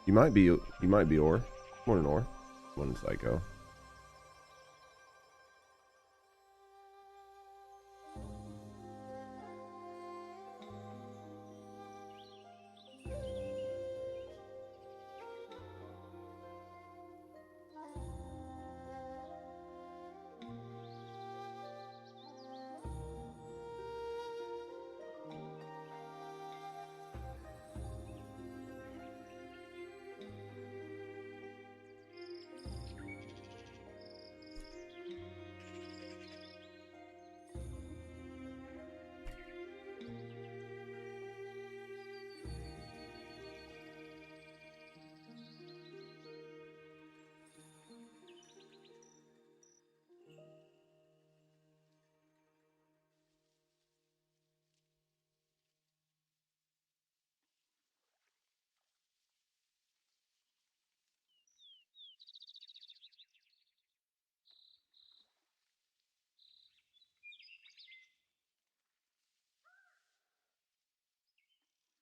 You might be. You might be Or. Morning Or. Morning Psycho.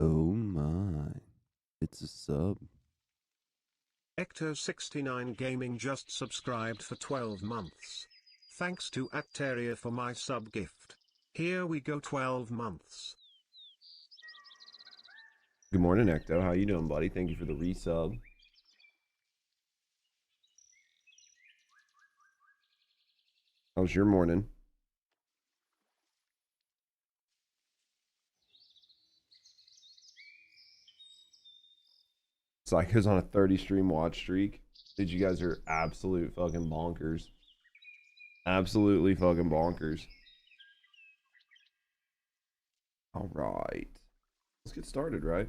Oh my. It's a sub. Ecto69 Gaming just subscribed for 12 months. Thanks to Acteria for my sub gift. Here we go, 12 months. Good morning, Ecto. How you doing, buddy? Thank you for the resub. How's your morning? Psycho's on a 30 stream watch streak. Dude, you guys are absolute fucking bonkers. Absolutely fucking bonkers. All right. Let's get started, right?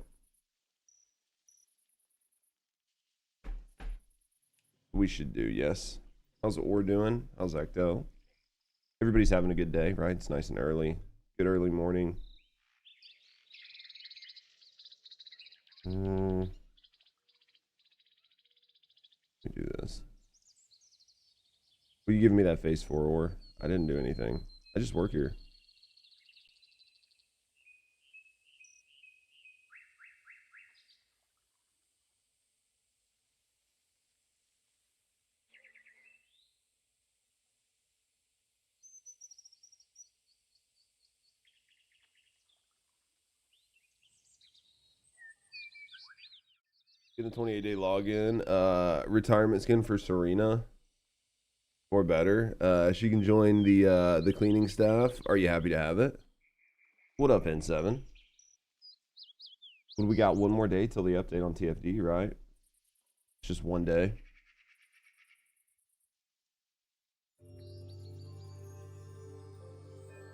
We should do, yes. How's Or doing? How's Ecto? Everybody's having a good day, right? It's nice and early. Good early morning. Let me do this. Will you give me that face for, Or? I didn't do anything. I just work here. Get a 28-day login. Retirement skin for Serena. Or better. She can join the cleaning staff. Are you happy to have it? What up, N7? We got one more day till the update on TFD, right? It's just one day.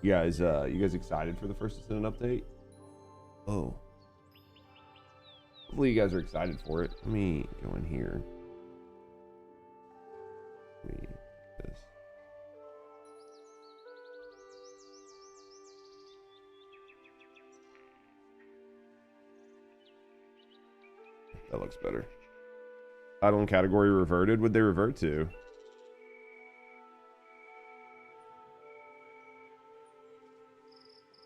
You guys excited for the first Ascendant update? Oh. Hopefully you guys are excited for it. Let me go in here. Let me do this. That looks better. Title and category reverted. Would they revert to?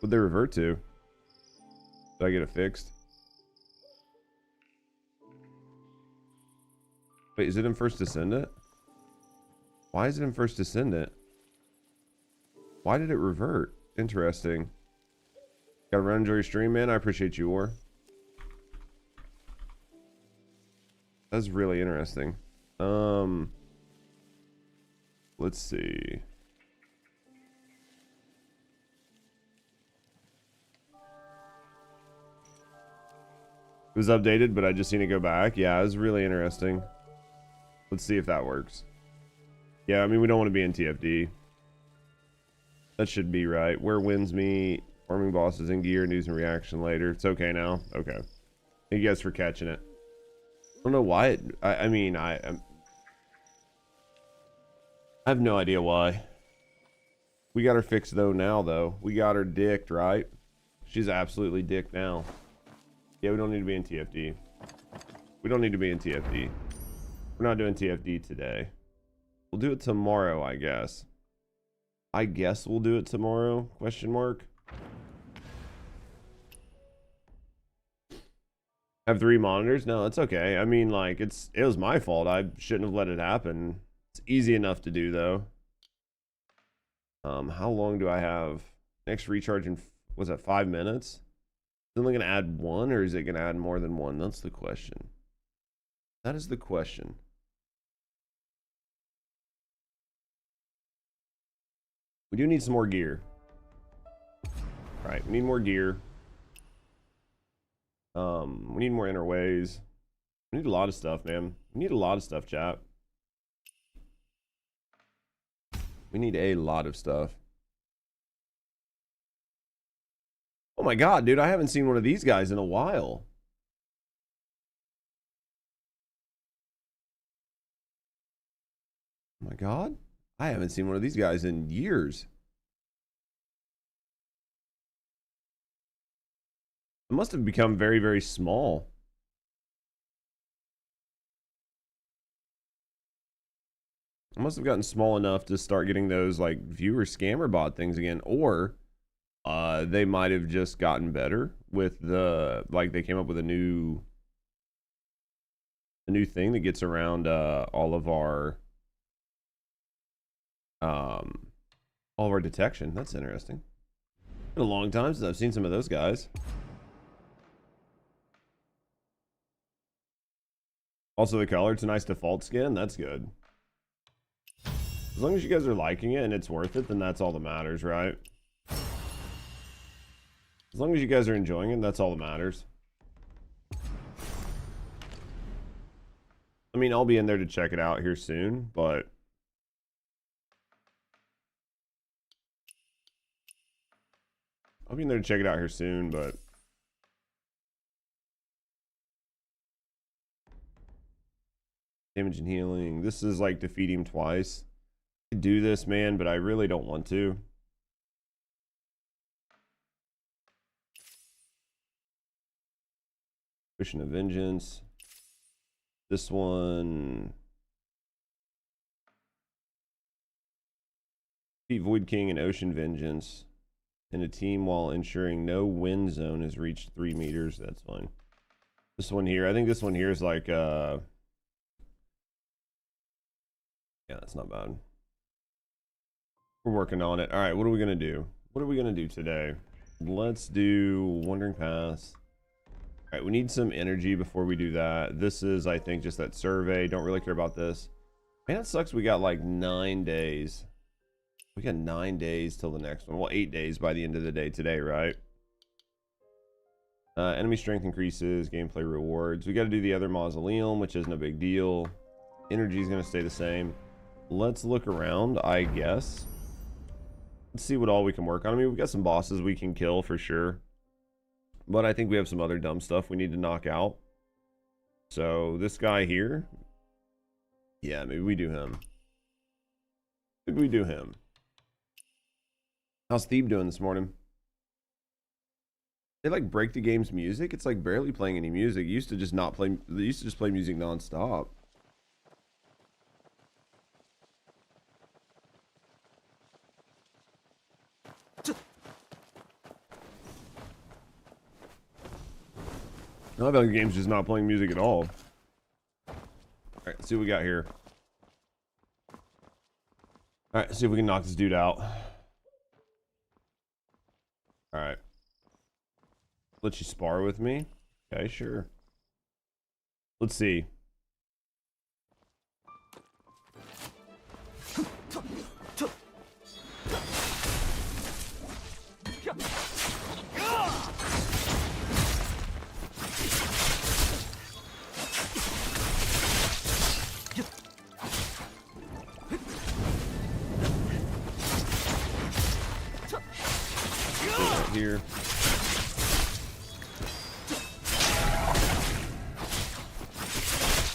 Would they revert to? Did I get it fixed? Wait, is it in First Descendant? Why is it in First Descendant? Why did it revert? Interesting. Gotta run, enjoy your stream, man. I appreciate you, Or. That's really interesting. Let's see. It was updated, but I just seen it go back. Yeah, it was really interesting. Let's see if that works. Yeah, I mean, we don't want to be in TFD. That should be right. Where wins me? Farming bosses in gear, news and reaction later. It's okay now. Okay. Thank you guys for catching it. I don't know why it. I mean, I have no idea why. We got her fixed though now though. We got her dicked, right? She's absolutely dicked now. Yeah, we don't need to be in TFD. We don't need to be in TFD. We're not doing TFD today. We'll do it tomorrow, I guess. I guess we'll do it tomorrow? Question mark. Have 3 monitors? No, it's okay. I mean, like, it was my fault. I shouldn't have let it happen. It's easy enough to do, though. How long do I have? Next recharge in, was that 5 minutes? Is it only going to add 1, or is it going to add more than 1? That's the question. That is the question. We do need some more gear. All right, we need more gear. We need more interways. We need a lot of stuff, man. We need a lot of stuff, chat. We need a lot of stuff. Oh my god, dude, I haven't seen one of these guys in a while. Oh my god, I haven't seen one of these guys in years. It must have become very, very small. I must have gotten small enough to start getting those like viewer scammer bot things again, or they might have just gotten better with the, like, they came up with a new thing that gets around all of our detection. That's interesting. Been a long time since I've seen some of those guys. Also, the color, it's a nice default skin. That's good. As long as you guys are liking it and it's worth it, then that's all that matters, right? As long as you guys are enjoying it, that's all that matters. I mean, I'll be in there to check it out here soon, but I'll be in there to check it out here soon, but damage and healing. This is like defeat him twice. I could do this, man, but I really don't want to. Ocean of Vengeance. This one. Defeat Void King and Ocean Vengeance in a team while ensuring no wind zone has reached 3 meters. That's fine. This one here, I think this one here is like yeah, that's not bad. We're working on it. All right, what are we gonna do? What are we gonna do today? Let's do Wandering Paths. All right, we need some energy before we do that. This is, I think, just that survey. Don't really care about this. Man, it sucks we got like 9 days. We got 9 days till the next one. Well, 8 days by the end of the day today, right? Enemy strength increases, gameplay rewards. We got to do the other mausoleum, which isn't a big deal. Energy is going to stay the same. Let's look around, I guess. Let's see what all we can work on. I mean, we've got some bosses we can kill for sure. But I think we have some other dumb stuff we need to knock out. So this guy here. Yeah, maybe we do him. Maybe we do him. How's Thebe doing this morning? They like break the game's music. It's like barely playing any music. It used to just not play. They used to just play music nonstop. I bet the game's just not playing music at all. Alright, let's see what we got here. Alright, see if we can knock this dude out. Alright. Let you spar with me? Okay, sure. Let's see. Here.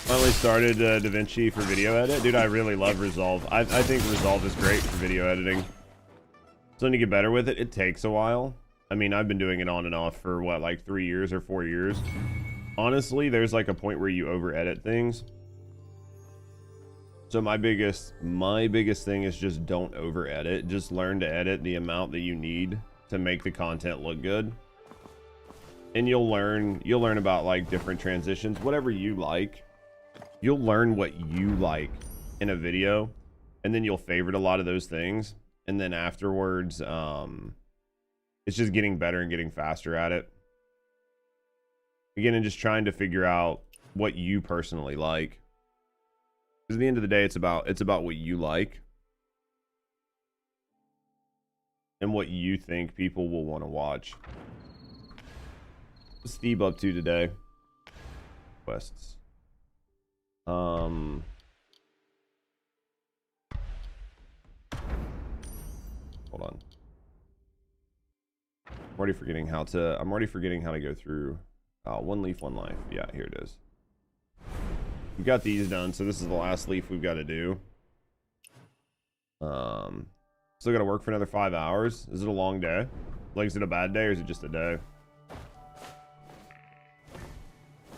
Finally started DaVinci for video edit. Dude, I really love Resolve. I think Resolve is great for video editing. So when you get better with it, it takes a while. I mean, I've been doing it on and off for what, like 3 years or 4 years. Honestly, there's like a point where you over edit things. So my biggest thing is just don't over edit. Just learn to edit the amount that you need to make the content look good. and you'll learn about like different transitions, whatever you like. You'll learn what you like in a video, and then you'll favorite a lot of those things, and then afterwards it's just getting better and getting faster at it again, and just trying to figure out what you personally like, because at the end of the day, it's about what you like and what you think people will want to watch. What's Steve up to today? Quests. Hold on. I'm already forgetting how to go through. One leaf, one life. Yeah, here it is. We got these done, so this is the last leaf we've got to do. Still got to work for another 5 hours. Is it a long day? Like, is it a bad day or is it just a day?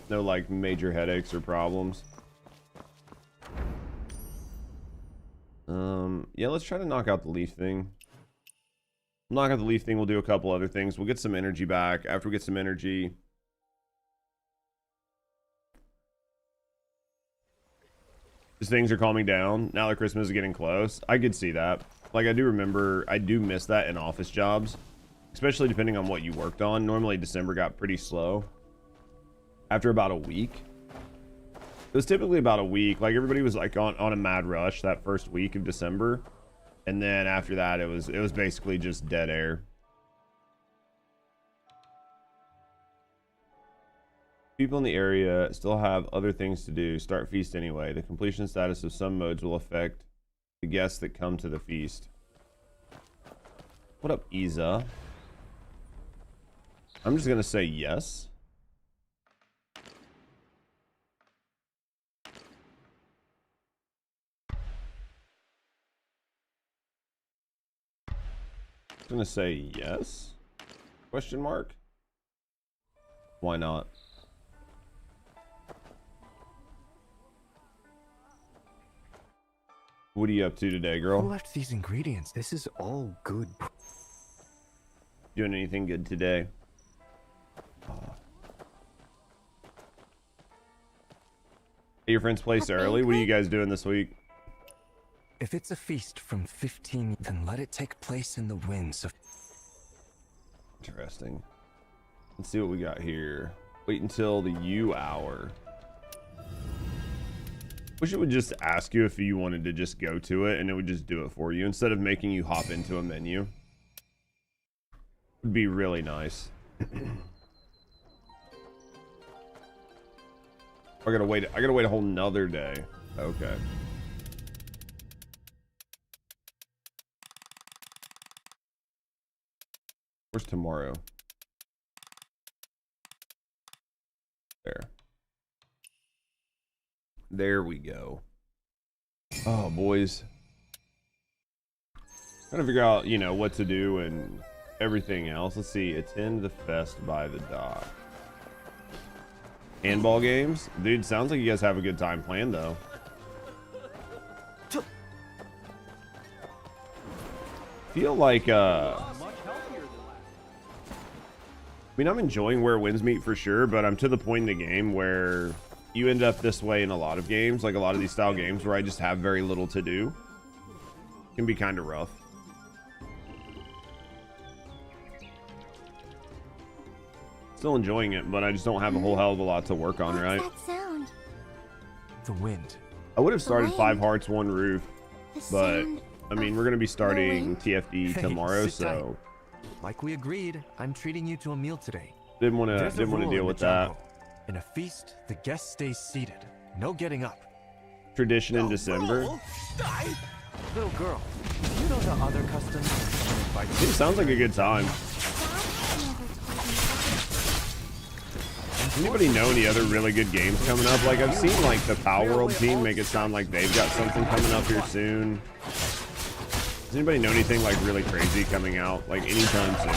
No, like, major headaches or problems. Yeah, let's try to knock out the leaf thing. Knock out the leaf thing, we'll do a couple other things. We'll get some energy back. After we get some energy, these things are calming down now that Christmas is getting close. I could see that. Like, I do miss that in office jobs, especially depending on what you worked on. Normally December got pretty slow after about a week. It was typically about a week. Like, everybody was like on a mad rush that first week of December, and then after that it was basically just dead air. People in the area still have other things to do. Start feast anyway. The completion status of some modes will affect the guests that come to the feast. What up, Isa? I'm just gonna say yes. I'm gonna say yes? Question mark? Why not? What are you up to today, girl? Who left these ingredients? This is all good. Doing anything good today? At your friend's place early? What are you guys doing this week? If it's a feast from 15, then let it take place in the winds of... Interesting. Let's see what we got here. Wait until the U hour. Wish it would just ask you if you wanted to just go to it, and it would just do it for you instead of making you hop into a menu. Would be really nice. I gotta wait a whole nother day. Okay. Where's tomorrow? There we go. Oh, boys. Trying to figure out, you know, what to do and everything else. Let's see. Attend the fest by the dock. Handball games? Dude, sounds like you guys have a good time playing, though. Feel like, I mean, I'm enjoying where wins meet for sure, but I'm to the point in the game where you end up this way in a lot of games, like a lot of these style games where I just have very little to do. It can be kind of rough. Still enjoying it, but I just don't have a whole hell of a lot to work on, right? What's that sound? The wind. I would have started wind. 5 Hearts, 1 Roof, The but sound I mean, of we're going to be starting wind? TFD Hey, tomorrow, sit tight. so Like we agreed, I'm treating you to a meal today. didn't want There's a to rule deal in with the that. jungle. In a feast, the guest stays seated. No getting up. Tradition in December. Little girl, you know the other customs? It sounds like a good time. Does anybody know any other really good games coming up? Like, I've seen like the Power World team make it sound like they've got something coming up here soon. Does anybody know anything like really crazy coming out like anytime soon?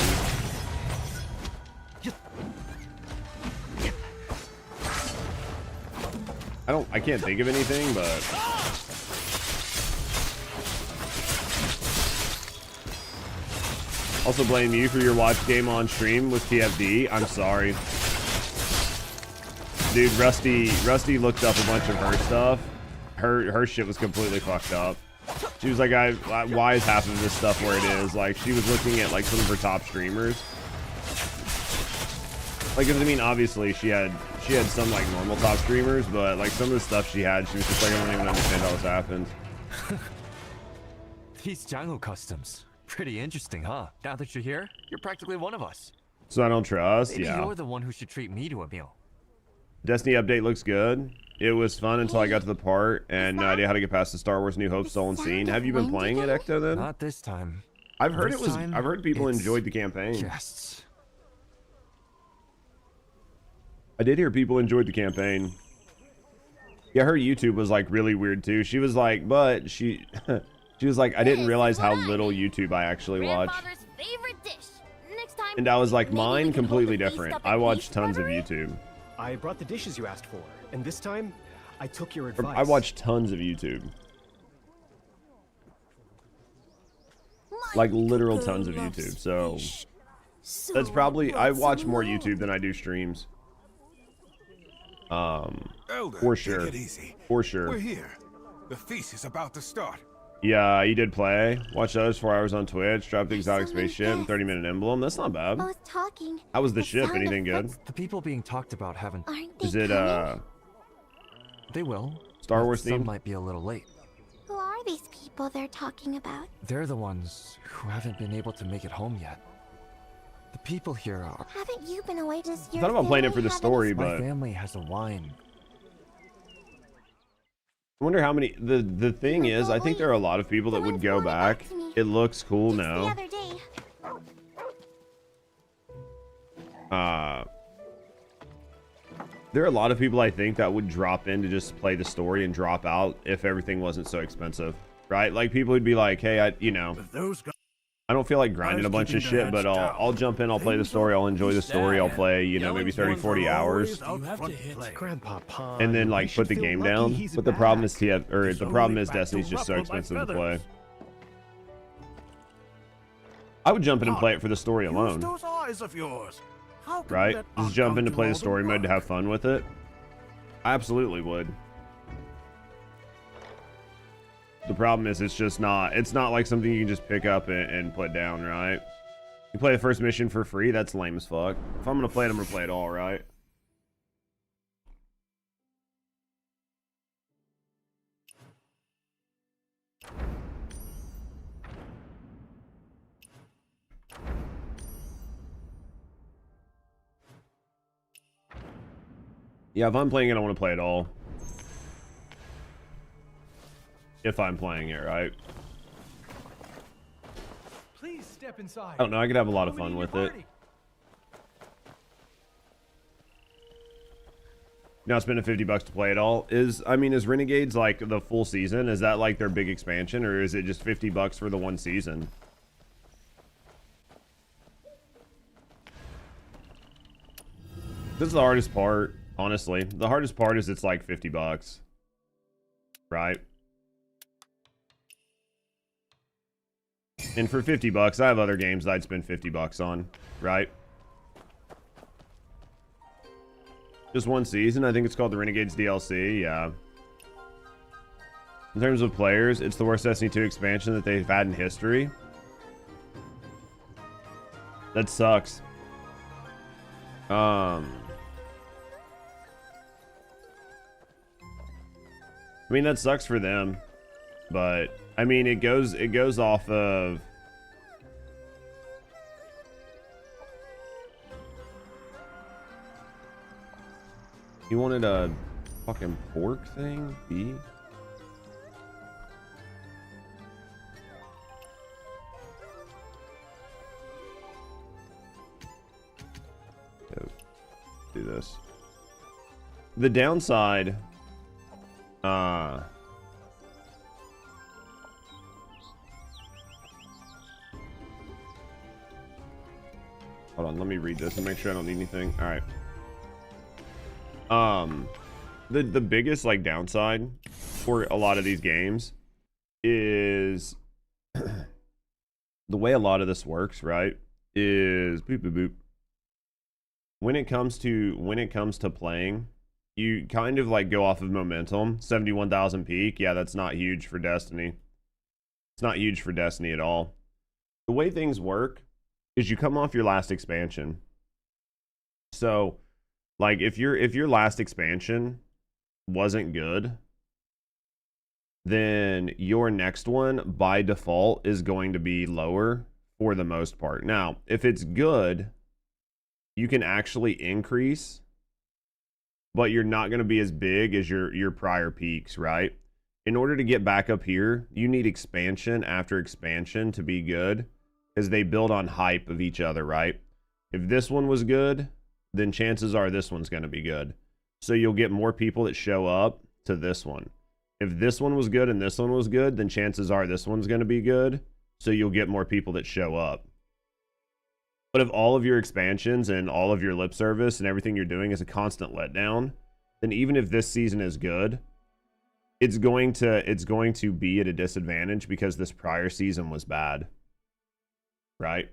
I can't think of anything, but Also blame you for your watch game on stream with TFD. I'm sorry. Dude, Rusty looked up a bunch of her stuff. Her shit was completely fucked up. She was like, why is half of this stuff where it is? Like, she was looking at like some of her top streamers. Like, 'cause I mean, obviously she had some like normal top streamers, but like some of the stuff she had, she was just like, I don't even understand how this happened. These jungle customs. Pretty interesting, huh? Now that you're here, you're practically one of us. So I don't trust, Maybe yeah. you're the one who should treat me to a meal. Destiny update looks good. It was fun until I got to the part and no idea how to get past the Star Wars New Hope stolen scene. Have you been playing it, Ecto, then? Not this time. I've heard people enjoyed the campaign. Guests. I did hear people enjoyed the campaign. Yeah, her YouTube was like really weird too. She was like, but she was like, I didn't realize how little YouTube I actually watch. And I was like, mine completely different. I watch tons of YouTube. I brought the dishes you asked for, and this time, I took your advice. I watch tons of YouTube. Like literal tons of YouTube. So that's probably, I watch more YouTube than I do streams. Elder, For sure. take it easy. For sure. We're here. The feast is about to start. Yeah, you did play. Watch those 4 hours on Twitch. Dropped the exotic spaceship and 30-minute emblem. That's not bad. Both talking. How was the ship? Anything good? The people being talked about haven't. Aren't they Is it They will. Star but Wars some themed? might be a little late. Who are these people they're talking about? They're the ones who haven't been able to make it home yet. The people here are. Haven't you been away this year? I thought about playing it for the story, My but family has a wine. I wonder how many. The thing is, I think there are a lot of people that would go back. It looks cool The now. other day. There are a lot of people I think that would drop in to just play the story and drop out if everything wasn't so expensive, right? Like people would be like, hey, I don't feel like grinding a bunch of shit, but I'll jump in, I'll play the story, I'll enjoy the story, I'll play, you know, maybe 30-40 hours, Grandpa Pond. and then like You should put the feel game lucky down. he's But the problem back. is the problem is Destiny's just so expensive to play. I would jump in and play it for the story alone, Those eyes of yours. How can you right? let Just jump in to Uncle play do the all story mode to work? have fun with it. I absolutely would. The problem is it's not like something you can just pick up and put down, right? You play the first mission for free, that's lame as fuck. If I'm gonna play it, I'm gonna play it all, right? Yeah, if I'm playing it, I want to play it all. If I'm playing it, right? Please step inside. I don't know, I could have a lot of fun with it. Now spending $50 to play it all is Renegades like the full season? Is that like their big expansion, or is it just $50 for the one season? This is the hardest part, honestly. The hardest part is it's like $50, right? And for $50, I have other games that I'd spend $50 on, right? Just one season. I think it's called the Renegades DLC. Yeah. In terms of players, it's the worst Destiny 2 expansion that they've had in history. That sucks. I mean, that sucks for them, but I mean, it goes off of. You wanted a fucking pork thing? B? Do this. The downside. Hold on, let me read this and make sure I don't need anything. All right. The biggest like downside for a lot of these games is the way a lot of this works, right, is boop boop boop. When it comes to playing, you kind of like go off of momentum. 71,000 peak. Yeah, that's not huge for Destiny. It's not huge for Destiny at all. The way things work is you come off your last expansion. So, like if your last expansion wasn't good, then your next one by default is going to be lower for the most part. Now, if it's good, you can actually increase, but you're not going to be as big as your prior peaks, right? In order to get back up here, you need expansion after expansion to be good, because they build on hype of each other, right? If this one was good, then chances are this one's going to be good. So you'll get more people that show up to this one. If this one was good and this one was good, then chances are this one's going to be good. So you'll get more people that show up. But if all of your expansions and all of your lip service and everything you're doing is a constant letdown, then even if this season is good, it's going to be at a disadvantage because this prior season was bad. Right?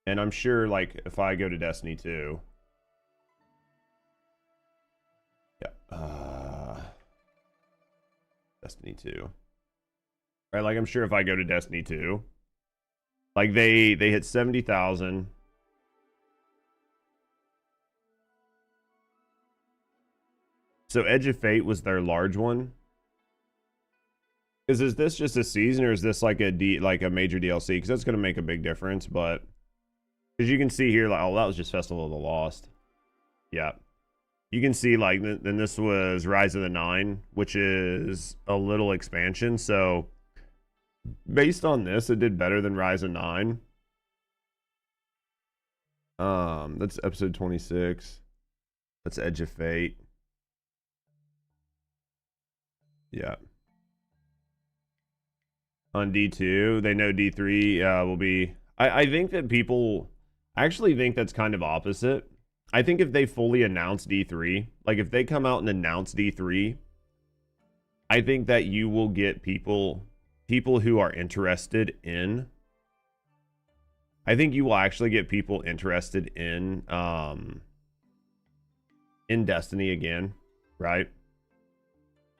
And I'm sure, like, if I go to Destiny 2... Yeah. Destiny 2. Right, like, I'm sure if I go to Destiny 2... Like, they hit 70,000... So Edge of Fate was their large one. Is this just a season, or is this like a major DLC? Because that's going to make a big difference. But because you can see here, like, oh, that was just Festival of the Lost. Yeah, you can see like then this was Rise of the Nine, which is a little expansion. So based on this, it did better than Rise of 9. That's episode 26. That's Edge of Fate. Yeah. On D2, they know D3 will be... I think that people... I actually think that's kind of opposite. I think if they fully announce D3, like if they come out and announce D3, I think that you will get people who are interested in... I think you will actually get people interested in Destiny again, right?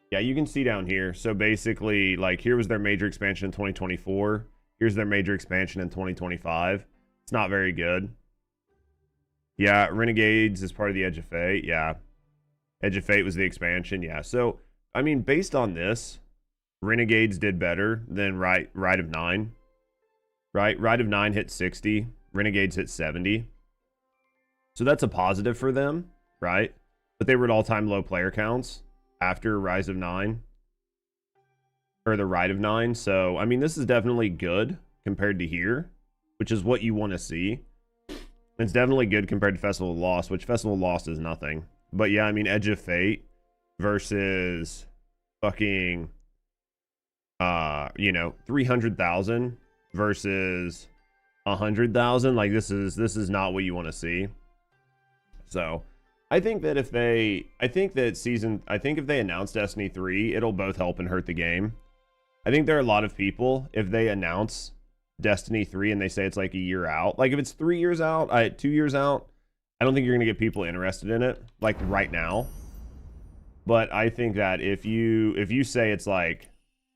Yeah, you can see down here. So basically, like, here was their major expansion in 2024. Here's their major expansion in 2025. It's not very good. Yeah, Renegades is part of the Edge of Fate. Yeah. Edge of Fate was the expansion. Yeah. So, I mean, based on this, Renegades did better than Rite of 9. Right? Rite of 9 hit 60. Renegades hit 70. So that's a positive for them, right? But they were at all-time low player counts after Rise of 9, or the Rite of 9. So, I mean, this is definitely good compared to here, which is what you want to see. It's definitely good compared to Festival of Lost, which Festival of Lost is nothing. But yeah, I mean, Edge of Fate versus fucking, 300,000 versus 100,000. Like, this is not what you want to see. So, I think that if they announce Destiny 3, it'll both help and hurt the game. I think there are a lot of people, if they announce Destiny 3 and they say it's like a year out, like if it's 3 years out, 2 years out, I don't think you're going to get people interested in it, like right now. But I think that if you say it's like,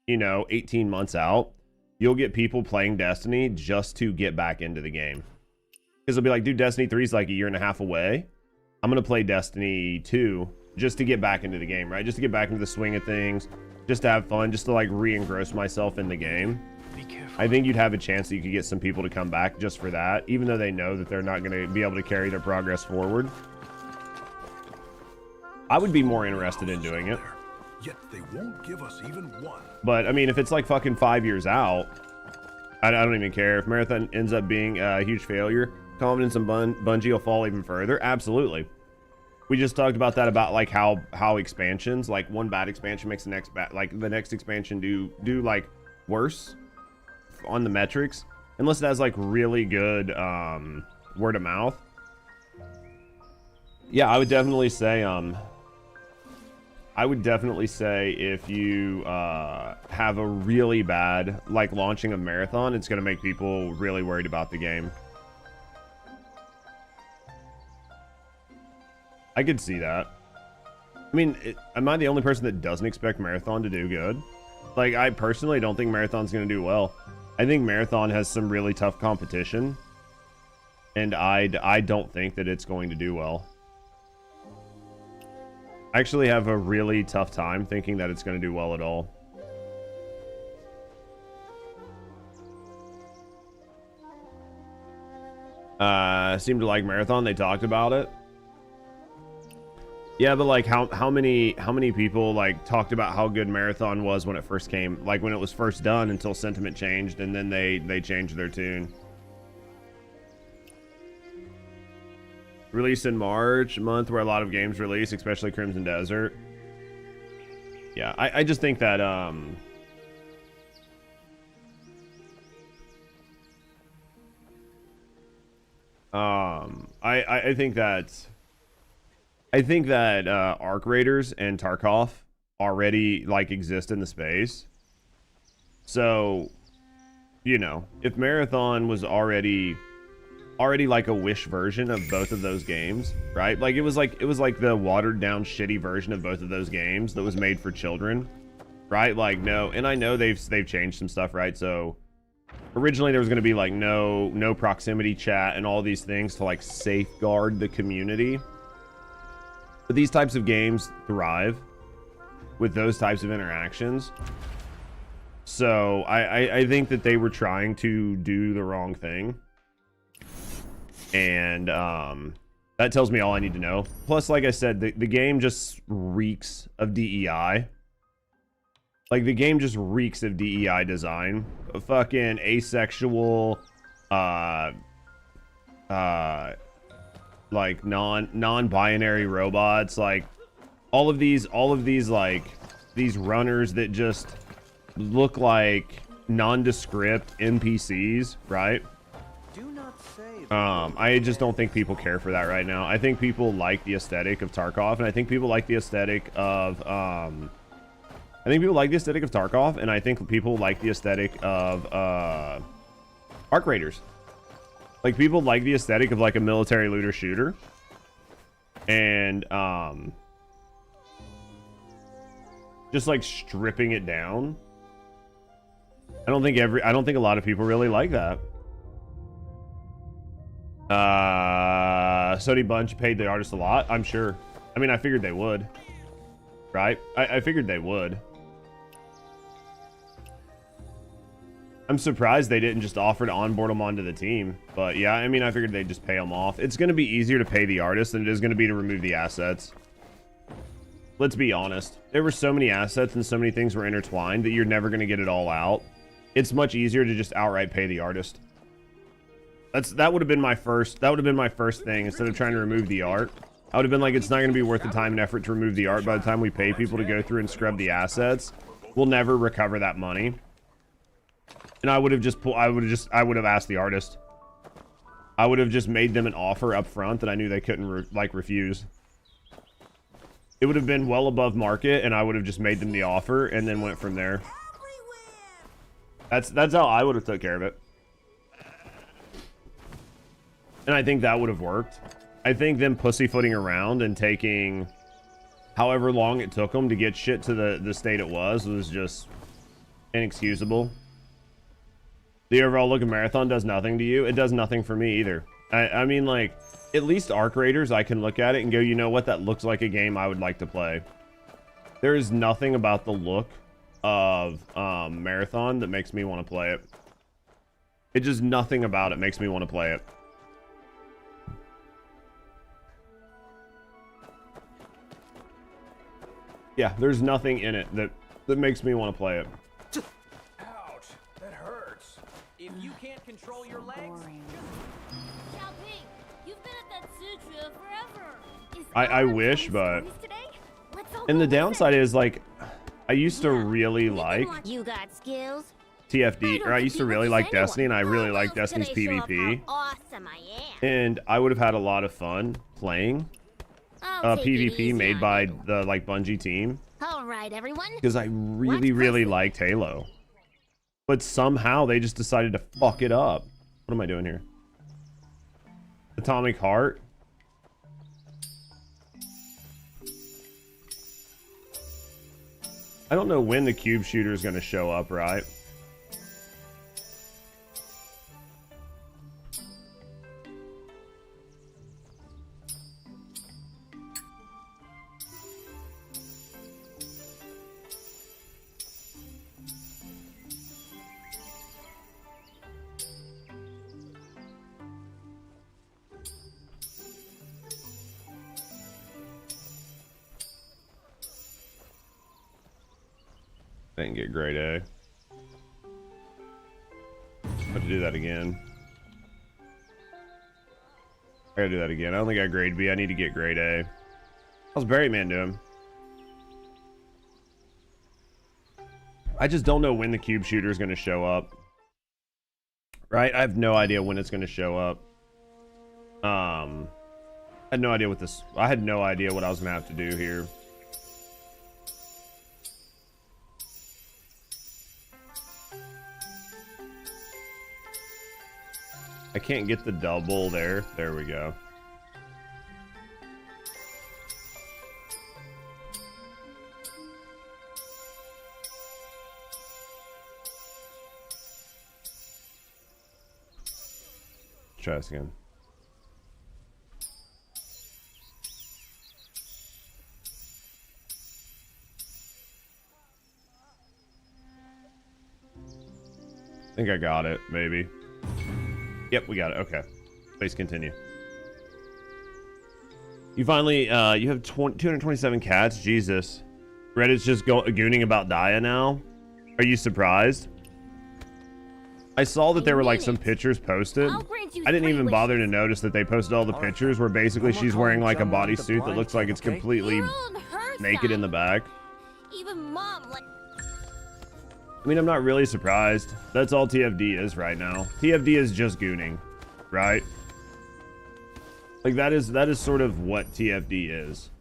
18 months out, you'll get people playing Destiny just to get back into the game. Because they'll be like, dude, Destiny 3 is like a year and a half away. I'm going to play Destiny 2 just to get back into the game, right? Just to get back into the swing of things, just to have fun, just to like re-engross myself in the game. Be careful. I think you'd have a chance that you could get some people to come back just for that, even though they know that they're not going to be able to carry their progress forward. I would be more interested in doing it. Yet they won't give us even one. But, I mean, if it's like fucking 5 years out, I don't even care. If Marathon ends up being a huge failure, confidence in Bungie will fall even further. Absolutely. We just talked about that, about like how expansions, like one bad expansion makes the next the next expansion do like worse on the metrics, unless it has like really good word of mouth. Yeah, I would definitely say I would definitely say if you have a really bad like launching a marathon, it's going to make people really worried about the game. I could see that. I mean, am I the only person that doesn't expect Marathon to do good? Like, I personally don't think Marathon's going to do well. I think Marathon has some really tough competition, and I don't think that it's going to do well. I actually have a really tough time thinking that it's going to do well at all. Seemed to like Marathon. They talked about it. Yeah, but like how many people like talked about how good Marathon was when it first came, like when it was first done, until sentiment changed and then they changed their tune. Released in March, a month where a lot of games release, especially Crimson Desert. Yeah, I just think that I think that Arc Raiders and Tarkov already like exist in the space. So, you know, if Marathon was already like a Wish version of both of those games, right? Like it was like the watered down shitty version of both of those games that was made for children, right? Like no, and I know they've changed some stuff, right? So originally there was going to be like no proximity chat and all these things to like safeguard the community. But these types of games thrive with those types of interactions. So I think that they were trying to do the wrong thing. And that tells me all I need to know. Plus, like I said, the game just reeks of DEI. Like the game just reeks of DEI design. A fucking asexual, like non-binary robots, like all of these like these runners that just look like nondescript NPCs, right? I just don't think people care for that right now. I think people like the aesthetic of Tarkov, and I think people like the aesthetic of Tarkov, and I think people like the aesthetic of Arc Raiders. Like people like the aesthetic of like a military looter shooter, and just like stripping it down. I don't think a lot of people really like that. Sody Bunch paid the artist a lot, I'm sure. I mean, I figured they would, right? I figured they would. I'm surprised they didn't just offer to onboard them onto the team. But yeah, I mean, I figured they'd just pay them off. It's going to be easier to pay the artist than it is going to be to remove the assets. Let's be honest. There were so many assets and so many things were intertwined that you're never going to get it all out. It's much easier to just outright pay the artist. That would have been my first thing. Instead of trying to remove the art, I would have been like, it's not going to be worth the time and effort to remove the art. By the time we pay people to go through and scrub the assets, we'll never recover that money. And I would have asked the artist. I would have just made them an offer up front that I knew they couldn't refuse. It would have been well above market, and I would have just made them the offer and then went from there. That's how I would have took care of it. And I think that would have worked. I think them pussyfooting around and taking however long it took them to get shit to the state it was just inexcusable. The overall look of Marathon does nothing to you. It does nothing for me either. I mean, like, at least Arc Raiders, I can look at it and go, you know what, that looks like a game I would like to play. There is nothing about the look of Marathon that makes me want to play it. It just, nothing about it makes me want to play it. Yeah, there's nothing in it that makes me want to play it. Ouch, that hurts. If you can't control your legs, Xiaoping, you've been at that sutra forever. I wish, but and the downside is, like, I used to really like You got skills. TFD, or I used to really like Destiny, and I really like Destiny's PvP. Awesome I am. And I would have had a lot of fun playing. I'll take it PvP easy made on by you. the like Bungie team, All right, everyone. because I really liked Halo, but somehow they just decided to fuck it up. What am I doing here? Atomic Heart. I don't know when the cube shooter is going to show up, right? I didn't get grade A. I have to do that again. I gotta do that again. I only got grade B. I need to get grade A. How's Barryman doing? I just don't know when the cube shooter is going to show up. Right? I have no idea when it's going to show up. I had no idea what this... I had no idea what I was going to have to do here. I can't get the double there. There we go. Let's try this again. I think I got it, maybe. Yep, we got it. Okay. Please continue. You finally, you have 227 cats. Jesus. Reddit's just gooning about Daya now. Are you surprised? I saw that there were like some pictures posted. I didn't even bother to notice that they posted all the pictures where basically she's wearing like a bodysuit that looks like it's completely naked in the back. Even mom like. I mean, I'm not really surprised. That's all TFD is right now. TFD is just gooning, right? Like that is sort of what TFD is.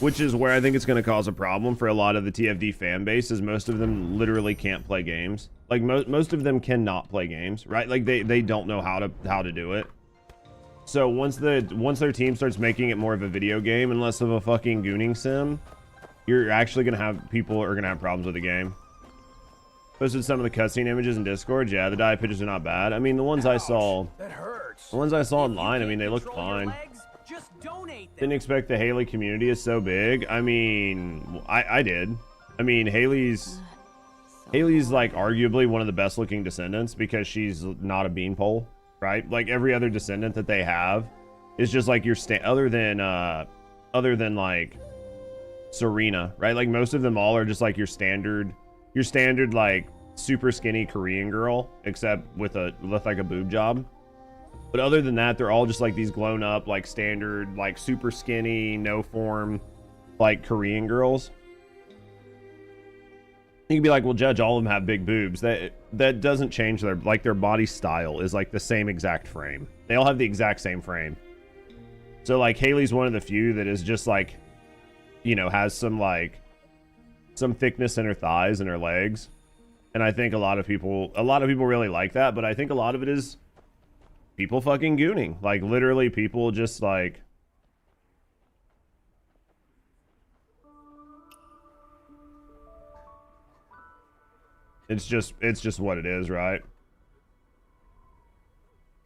Which is where I think it's going to cause a problem for a lot of the TFD fan base, is most of them literally can't play games. Like most of them cannot play games, right? Like they don't know how to do it. So once their team starts making it more of a video game and less of a fucking gooning sim, you're actually gonna have people are gonna have problems with the game. Posted some of the cutscene images in Discord. Yeah, the die pictures are not bad. I mean, the ones I saw, That hurts. the ones I saw online, I mean, they look fine. Just donate them. Didn't expect the Haley community is so big. I mean, I did. I mean, Haley's like arguably one of the best looking descendants because she's not a beanpole, right? Like every other descendant that they have is just like your other than like Serena, right? Like most of them all are just like your standard like super skinny Korean girl, except with like a boob job. But other than that, they're all just like these grown up, like standard, like super skinny, no form, like Korean girls. You can be like, well, Judge, all of them have big boobs. That doesn't change their body style is like the same exact frame. They all have the exact same frame. So like Haley's one of the few that is just like, you know, has some thickness in her thighs and her legs. And I think a lot of people really like that, but I think a lot of it is people fucking gooning. Like literally people just like it's just what it is, right?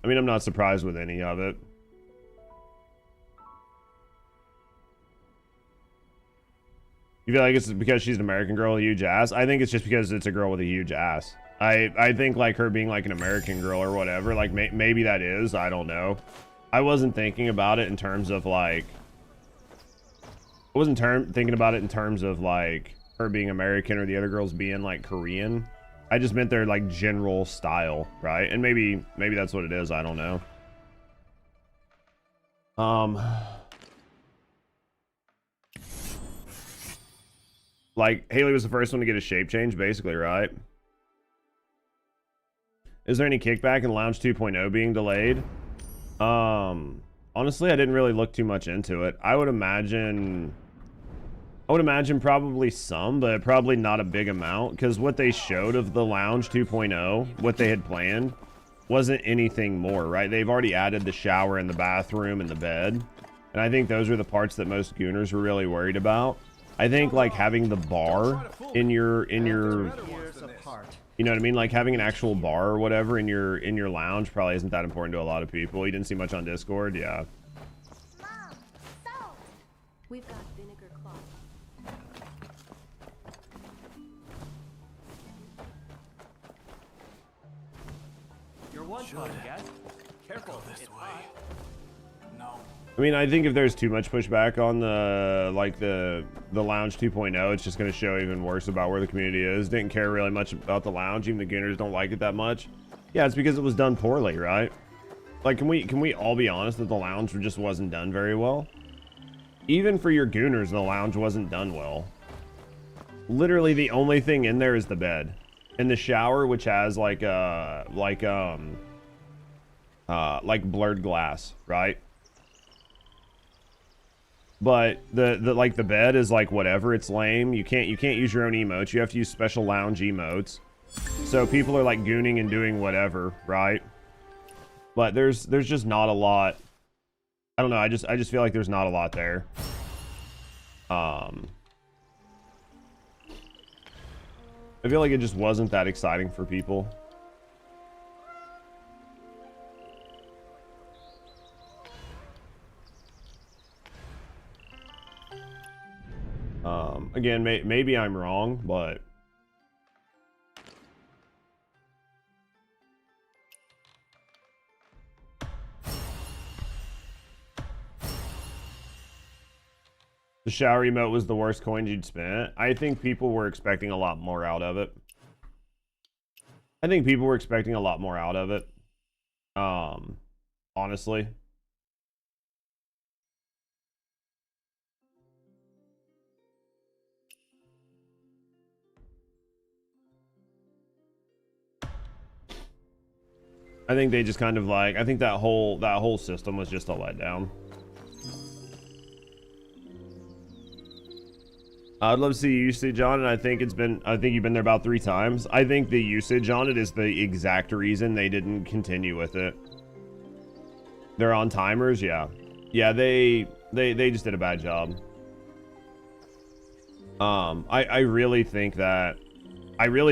I mean, I'm not surprised with any of it. You feel like it's because she's an American girl with a huge ass? I think it's just because it's a girl with a huge ass. I think like her being like an American girl or whatever, like maybe that is, I don't know. I wasn't thinking about it in terms of like, I wasn't thinking about it in terms of like her being American or the other girls being like Korean. I just meant their like general style, right? And maybe that's what it is, I don't know. Like Haley was the first one to get a shape change, basically, right? Is there any kickback in Lounge 2.0 being delayed? Honestly, I didn't really look too much into it. I would imagine probably some, but probably not a big amount, because what they showed of the lounge 2.0, what they had planned, wasn't anything more, right? They've already added the shower and the bathroom and the bed, and I think those are the parts that most gooners were really worried about. I think like having the bar in your you know what I mean, like having an actual bar or whatever in your lounge probably isn't that important to a lot of people. You didn't see much on Discord. Yeah. Mom, salt. We've got vinegar cloth. You're one fun guest. Careful, it's hot. No. I mean, I think if there's too much pushback on the lounge 2.0, it's just going to show even worse about where the community is. Didn't care really much about the lounge. Even the gooners don't like it that much. Yeah, it's because it was done poorly, right? Like, can we all be honest that the lounge just wasn't done very well? Even for your gooners, the lounge wasn't done well. Literally, the only thing in there is the bed and the shower, which has like blurred glass, right? But the bed is like whatever, it's lame. You can't use your own emotes. You have to use special lounge emotes. So people are like gooning and doing whatever, right? But there's just not a lot. I don't know, I just feel like there's not a lot there. I feel like it just wasn't that exciting for people. Again, maybe I'm wrong, but the shower emote was the worst coin you'd spent. I think people were expecting a lot more out of it. Honestly. I think they just kind of like, I think that whole system was just a letdown. I'd love to see usage on it. I think you've been there about 3 times. I think the usage on it is the exact reason they didn't continue with it. They're on timers, yeah. Yeah, they just did a bad job. I really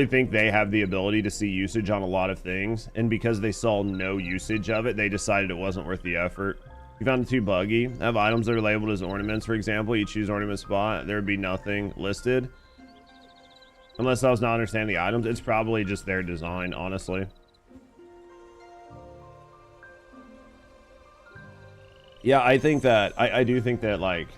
think they have the ability to see usage on a lot of things, and because they saw no usage of it, they decided it wasn't worth the effort. You found it too buggy. Have items that are labeled as ornaments, for example. You choose ornament spot, there would be nothing listed. Unless I was not understanding the items, it's probably just their design, honestly. Yeah, I think that, I do think that, like,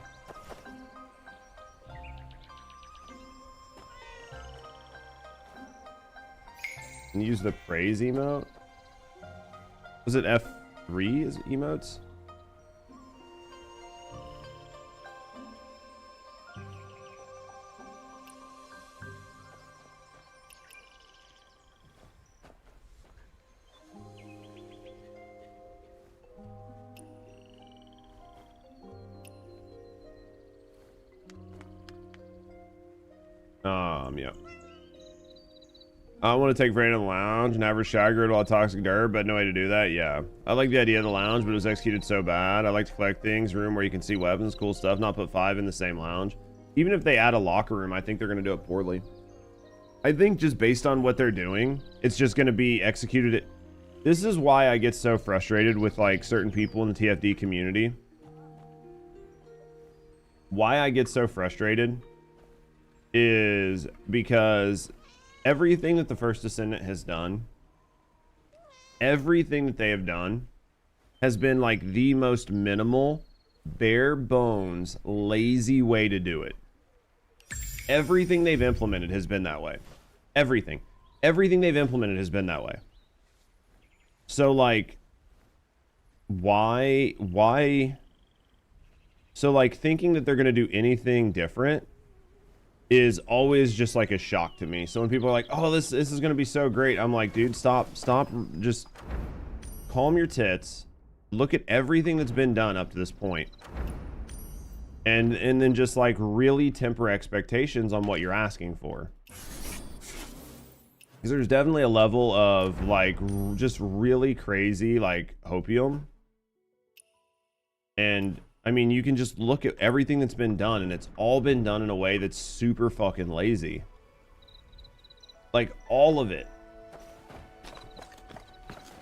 and use the praise emote. Was it F3 as emotes? Yeah. I want to take Brandon to the lounge and have her shaggered while toxic dirt, but no way to do that. Yeah. I like the idea of the lounge, but it was executed so bad. I like to collect things, room where you can see weapons, cool stuff, not put 5 in the same lounge. Even if they add a locker room, I think they're going to do it poorly. I think just based on what they're doing, it's just going to be executed. This is why I get so frustrated with like certain people in the TFD community. Why I get so frustrated is because everything that the First Descendant has done, everything that they have done has been like the most minimal, bare bones, lazy way to do it. Everything they've implemented has been that way. Everything they've implemented has been that way. So like, why? So like thinking that they're going to do anything different is always just like a shock to me. So when people are like, oh, this is going to be so great, I'm like, dude, stop, just calm your tits, Look at everything that's been done up to this point. And then just like really temper expectations on what you're asking for. Because there's definitely a level of like just really crazy like hopium. And I mean, you can just look at everything that's been done, and it's all been done in a way that's super fucking lazy. Like all of it.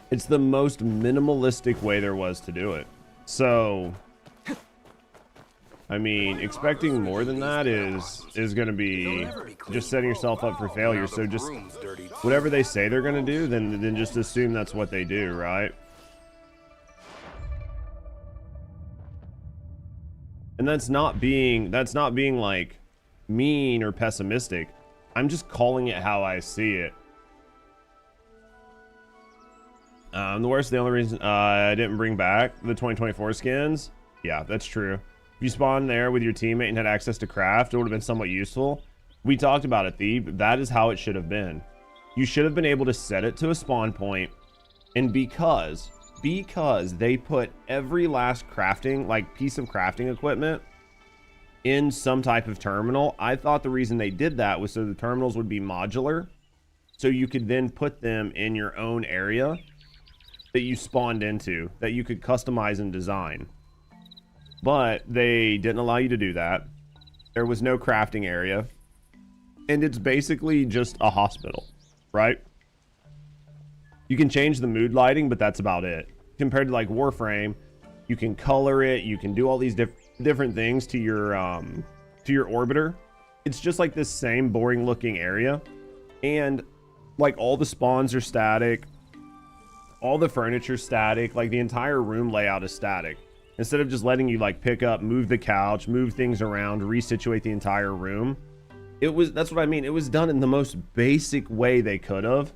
It's the most minimalistic way there was to do it. So I mean, expecting more than that is going to be just setting yourself up for failure. So just whatever they say they're going to do, then just assume that's what they do, right? And that's not being like mean or pessimistic. I'm just calling it how I see it. The worst, the only reason I didn't bring back the 2024 skins. Yeah, that's true. If you spawned there with your teammate and had access to craft, it would have been somewhat useful. We talked about it, Thief. That is how it should have been. You should have been able to set it to a spawn point, and because they put every last crafting, like piece of crafting equipment in some type of terminal, I thought the reason they did that was so the terminals would be modular, so you could then put them in your own area that you spawned into, that you could customize and design. But they didn't allow you to do that. There was no crafting area. And it's basically just a hospital, right? You can change the mood lighting, but that's about it. Compared to like Warframe, you can color it, you can do all these different things to your orbiter. It's just like this same boring looking area. And like all the spawns are static. All the furniture's static. Like the entire room layout is static. Instead of just letting you like pick up, move the couch, move things around, resituate the entire room. That's what I mean. It was done in the most basic way they could have.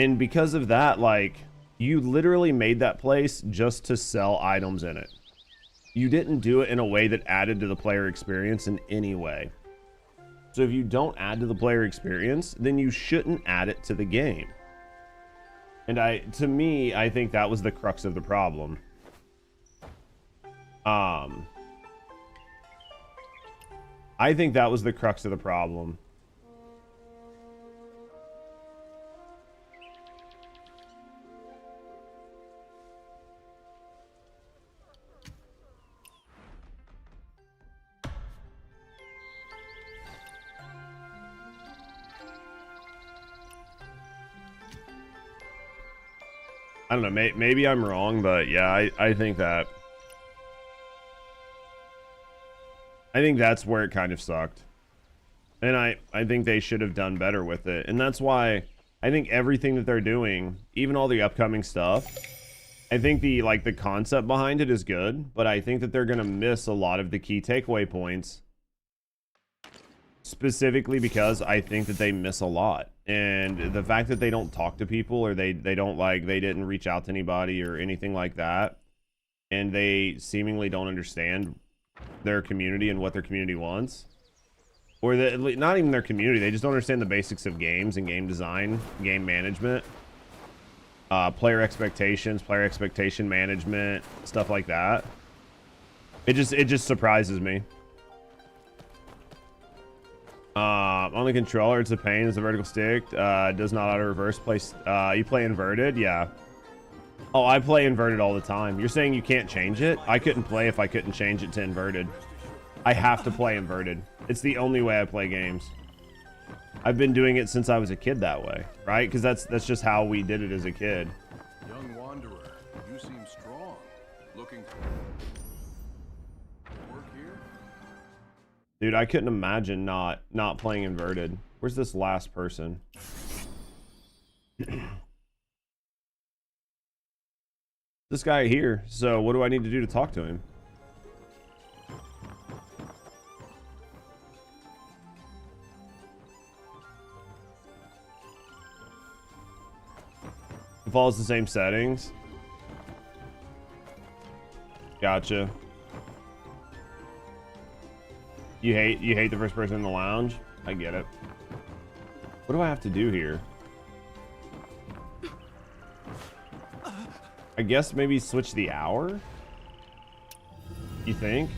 And because of that, like, you literally made that place just to sell items in it. You didn't do it in a way that added to the player experience in any way. So if you don't add to the player experience, then you shouldn't add it to the game. And to me, I think that was the crux of the problem. I think that was the crux of the problem. I don't know, maybe I'm wrong, but yeah, I think that. I think that's where it kind of sucked. And I think they should have done better with it. And that's why I think everything that they're doing, even all the upcoming stuff, I think the concept behind it is good, but I think that they're going to miss a lot of the key takeaway points. Specifically because I think that they miss a lot. And the fact that they don't talk to people, or they didn't reach out to anybody or anything like that, and they seemingly don't understand their community and what their community wants, or not even their community, they just don't understand the basics of games and game design, game management, player expectations, player expectation management, stuff like that. It just surprises me. On the controller, it's a pain. It's a vertical stick. Does not auto reverse. You play inverted? Yeah. Oh, I play inverted all the time. You're saying you can't change it? I couldn't play if I couldn't change it to inverted. I have to play inverted. It's the only way I play games. I've been doing it since I was a kid that way, right? Because that's just how we did it as a kid. Young wanderer, you seem strong. Looking for work here? Dude, I couldn't imagine not playing inverted. Where's this last person? This guy here. So what do I need to do to talk to him? It follows the same settings. Gotcha. You hate the first person in the lounge? I get it. What do I have to do here? I guess maybe switch the hour? You think?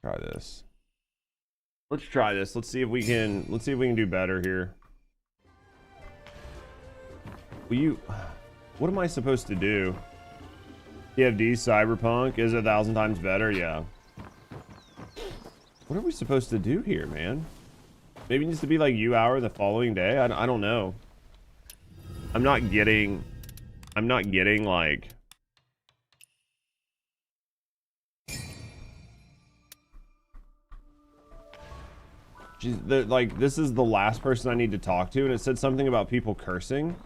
Try this. Let's try this. Let's see if we can do better here. Will you, what am I supposed to do? TFD Cyberpunk is 1,000 times better, yeah. What are we supposed to do here, man? Maybe it needs to be like U-hour the following day. I don't know. I'm not getting like. Like, this is the last person I need to talk to, and it said something about people cursing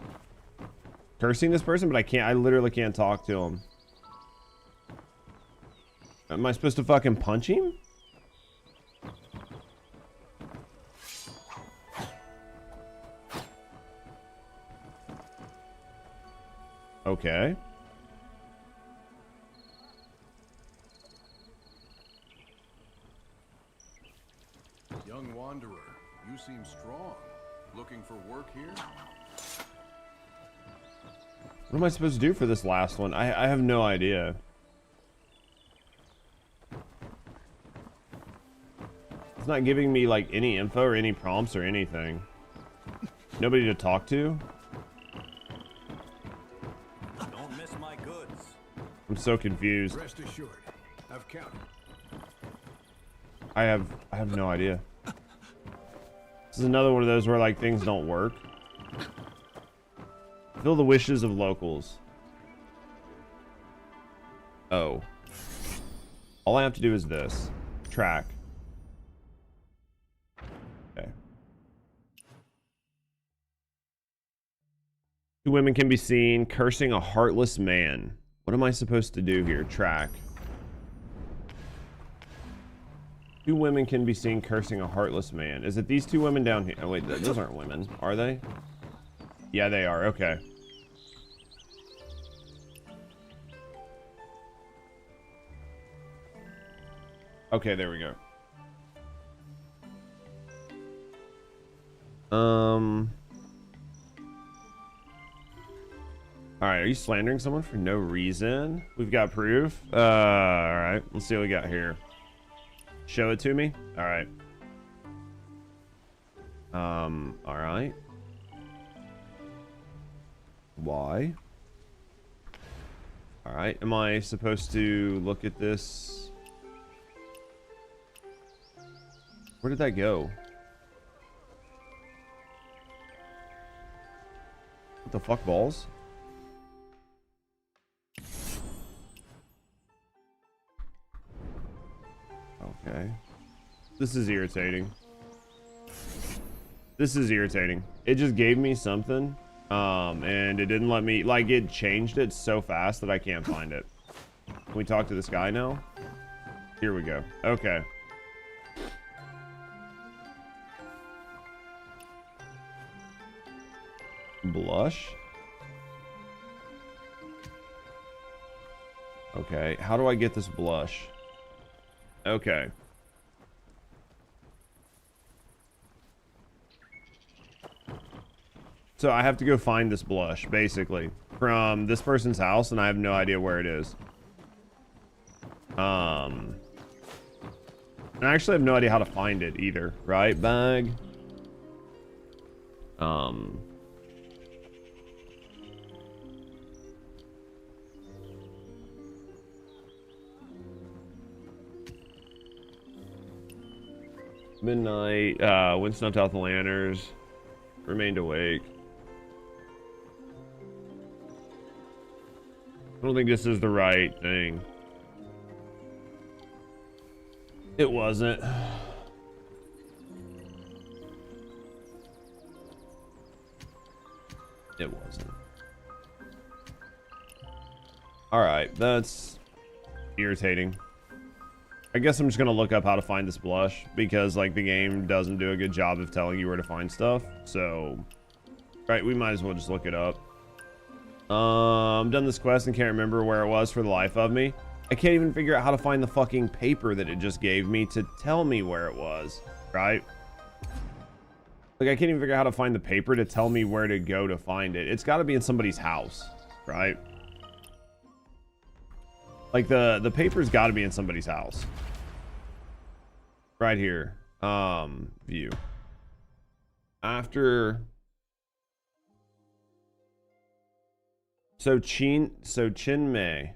this person, but I literally can't talk to him. Am I supposed to fucking punch him? Okay. Young wanderer, you seem strong. Looking for work here? What am I supposed to do for this last one? I have no idea. It's not giving me like any info or any prompts or anything. Nobody to talk to. Don't miss my goods. I'm so confused. Rest assured, I've counted. I have no idea. This is another one of those where like things don't work. Fill the wishes of locals. Oh. All I have to do is this. Track. Okay. 2 women can be seen cursing a heartless man. What am I supposed to do here? Track. 2 women can be seen cursing a heartless man. Is it these 2 women down here? Oh, wait, those aren't women, are they? Yeah, they are. Okay. Okay, there we go. Alright, are you slandering someone for no reason? We've got proof. Alright, let's see what we got here. Show it to me. Alright. Alright. Why? Alright, am I supposed to look at this? Where did that go? What the fuck, balls? Okay. This is irritating. This is irritating. It just gave me something. And it didn't let me, like, it changed it so fast that I can't find it. Can we talk to this guy now? Here we go. Okay. Blush? Okay, how do I get this blush? Okay. So I have to go find this blush, basically, from this person's house, and I have no idea where it is. And I actually have no idea how to find it either, right, bag? Midnight, wind snuffed out the lanterns, remained awake. I don't think this is the right thing. It wasn't. It wasn't. Alright, that's irritating. I guess I'm just gonna look up how to find this blush, because like the game doesn't do a good job of telling you where to find stuff. So, right, we might as well just look it up. Done this quest and can't remember where it was for the life of me. I can't even figure out how to find the fucking paper that it just gave me to tell me where it was, right? Like, I can't even figure out how to find the paper to tell me where to go to find it. It's got to be in somebody's house, right? Like, the paper's got to be in somebody's house. Right here. View. After... So Chin Mei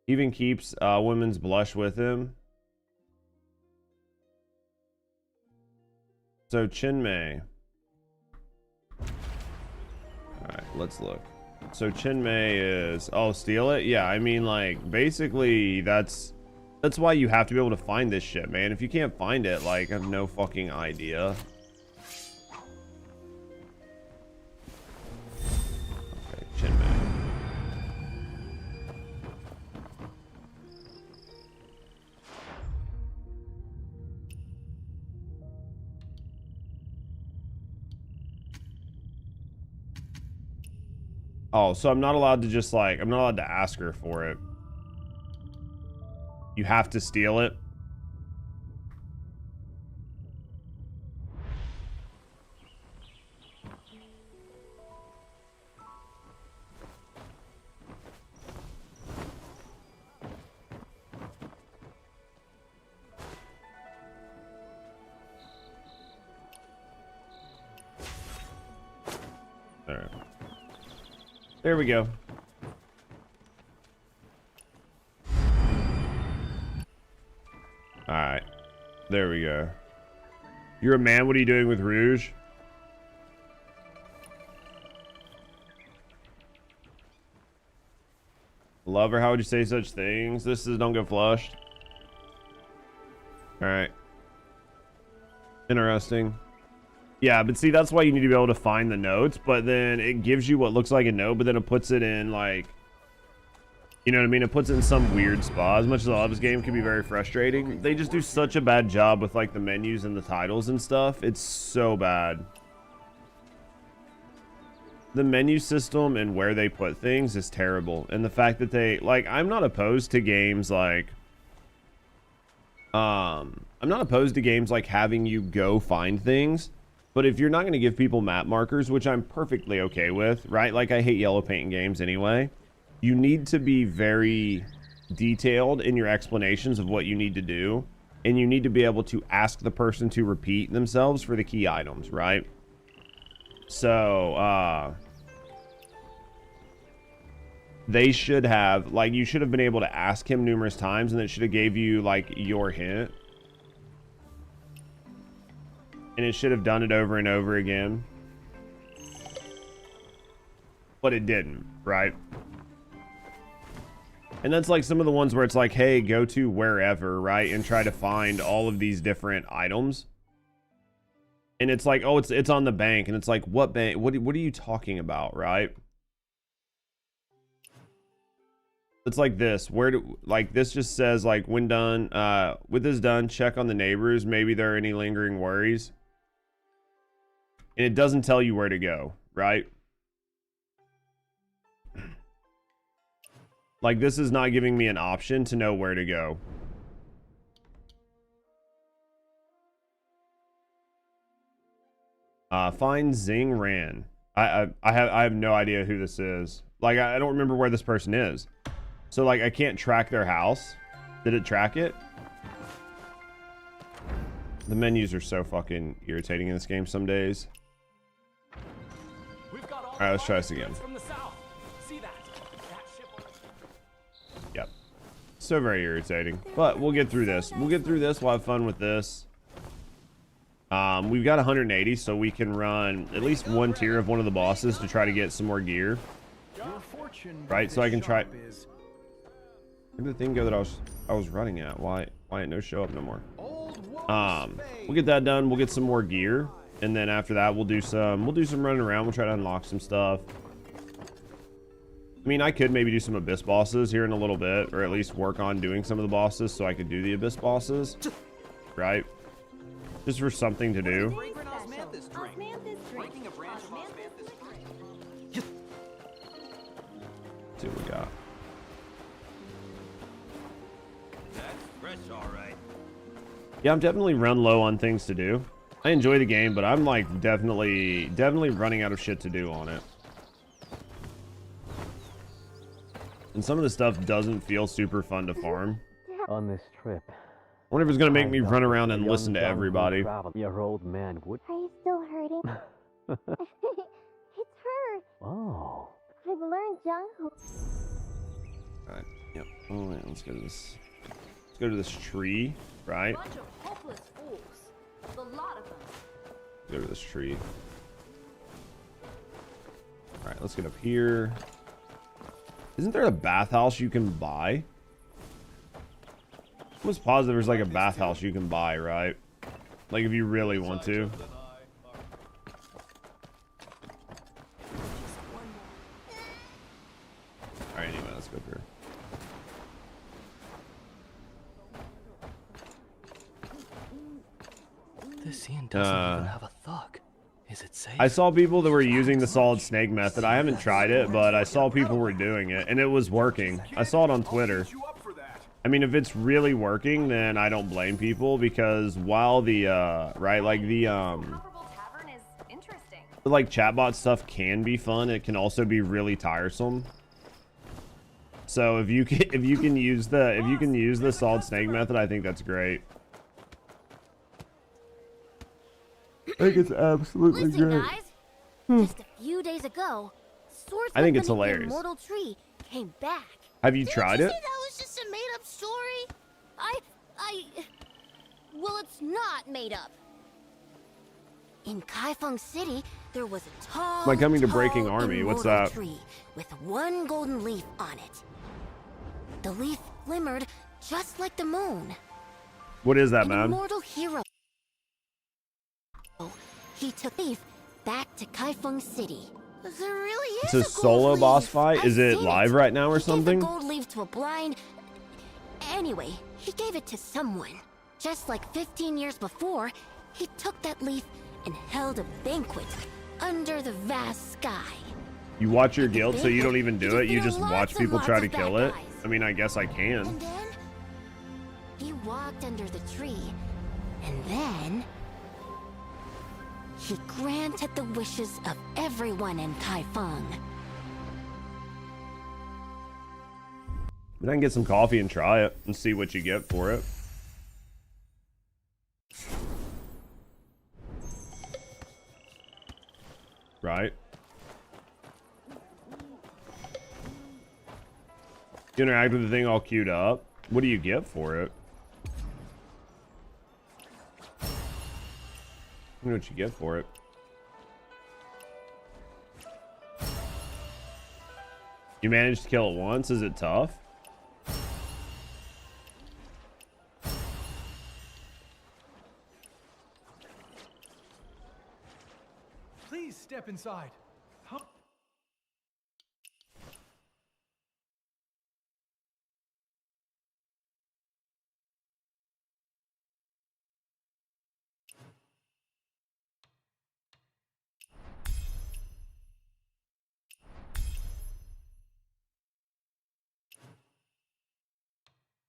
even keeps women's blush with him. So Chin Mei. Alright, let's look. So Chin Mei is, oh, steal it? Yeah, I mean, like, basically that's why you have to be able to find this shit, man. If you can't find it, like, I have no fucking idea. Okay, Chin Mei. Oh, so I'm not allowed to just like, I'm not allowed to ask her for it. You have to steal it. All right. There we go. Alright. There we go. You're a man, what are you doing with Rouge? Lover, how would you say such things? This is don't get flushed. Alright. Interesting. Yeah, but see, that's why you need to be able to find the notes, but then it gives you what looks like a note, but then it puts it in, like, you know what I mean? It puts it in some weird spot. As much as I love this game, can be very frustrating. They just do such a bad job with, like, the menus and the titles and stuff. It's so bad. The menu system and where they put things is terrible. And the fact that they, like, I'm not opposed to games like, I'm not opposed to games like having you go find things. But if you're not going to give people map markers, which I'm perfectly okay with, right? Like, I hate yellow paint in games anyway. You need to be very detailed in your explanations of what you need to do. And you need to be able to ask the person to repeat themselves for the key items, right? So, they should have, like, you should have been able to ask him numerous times, and it should have gave you, like, your hint. And it should have done it over and over again. But it didn't, right? And that's like some of the ones where it's like, hey, go to wherever, right? And try to find all of these different items. And it's like, oh, it's on the bank. And it's like, what bank? What are you talking about, right? It's like this. Where do, like, this just says, like, when done, with this done, check on the neighbors. Maybe there are any lingering worries. And it doesn't tell you where to go, right? Like, this is not giving me an option to know where to go. Find Zing Ran. I have no idea who this is. Like, I don't remember where this person is. So, like, I can't track their house. Did it track it? The menus are so fucking irritating in this game some days. All right, let's try this again. Yep. So very irritating. But we'll get through this. We'll get through this. We'll have fun with this. We've got 180, so we can run at least one tier of one of the bosses to try to get some more gear. Right, so I can try. Where did the thing go that I was running at? Why it no show up no more? We'll get that done. We'll get some more gear, and then after that, we'll do some running around. We'll try to unlock some stuff. I mean, I could maybe do some Abyss bosses here in a little bit, or at least work on doing some of the bosses so I could do the Abyss bosses, right? Just for something to do. See what we got. fresh, all right. Yeah, I'm definitely run low on things to do. I enjoy the game, but I'm like definitely running out of shit to do on it. And some of the stuff doesn't feel super fun to farm. On this trip, I wonder if it's gonna make me run around and listen to everybody. Your old man would. Are you still hurting? It's hurt. Oh. I've learned Jungho. Alright, yep. Oh wait, let's go to this. Let's go to this tree, right? Bunch of hopeless fools. A lot of them. Go to this tree. Alright, let's get up here. Isn't there a bathhouse you can buy? I'm almost positive there's like a bathhouse you can buy, right? Like if you really want to. Alright, anyway, let's go through. This scene doesn't even have a thug. Is it safe? I saw people that were using the solid snake method. I haven't tried it, but I saw people were doing it, and it was working. I saw it on Twitter. I mean, if it's really working, then I don't blame people, because while the, right, like the, like chatbot stuff can be fun, it can also be really tiresome. So if you can use the solid snake method, I think that's great. I think it's absolutely Listen, great. guys. Just a few days ago, swordsman I think it's beneath the hilarious. immortal tree came back. Have you tried Didn't it? you say that was just a made-up story? Well, it's not made up. In Kaifeng City, there was a tall, By coming to tall Breaking Army, what's immortal that? tree with one golden leaf on it. The leaf glimmered just like the moon. What is that, An man? immortal hero. He took leaf back to Kaifeng City. There really It's is a gold solo leaf. boss fight? I've Is it seen live right now or He something? gave the gold leaf to a blind. Anyway, he gave it to someone. Just like 15 years before, he took that leaf and held a banquet under the vast sky. You watch your guild, so you don't even do it. You There just are watch lots people and try lots to of kill bad it. guys. I mean, I guess I can. And then he walked under the tree, and then he granted the wishes of everyone in Kaifeng. But I can get some coffee and try it and see what you get for it. Right? You interact with the thing all queued up. What do you get for it? I don't know what you get for it. You managed to kill it once? Is it tough? Please step inside. Huh?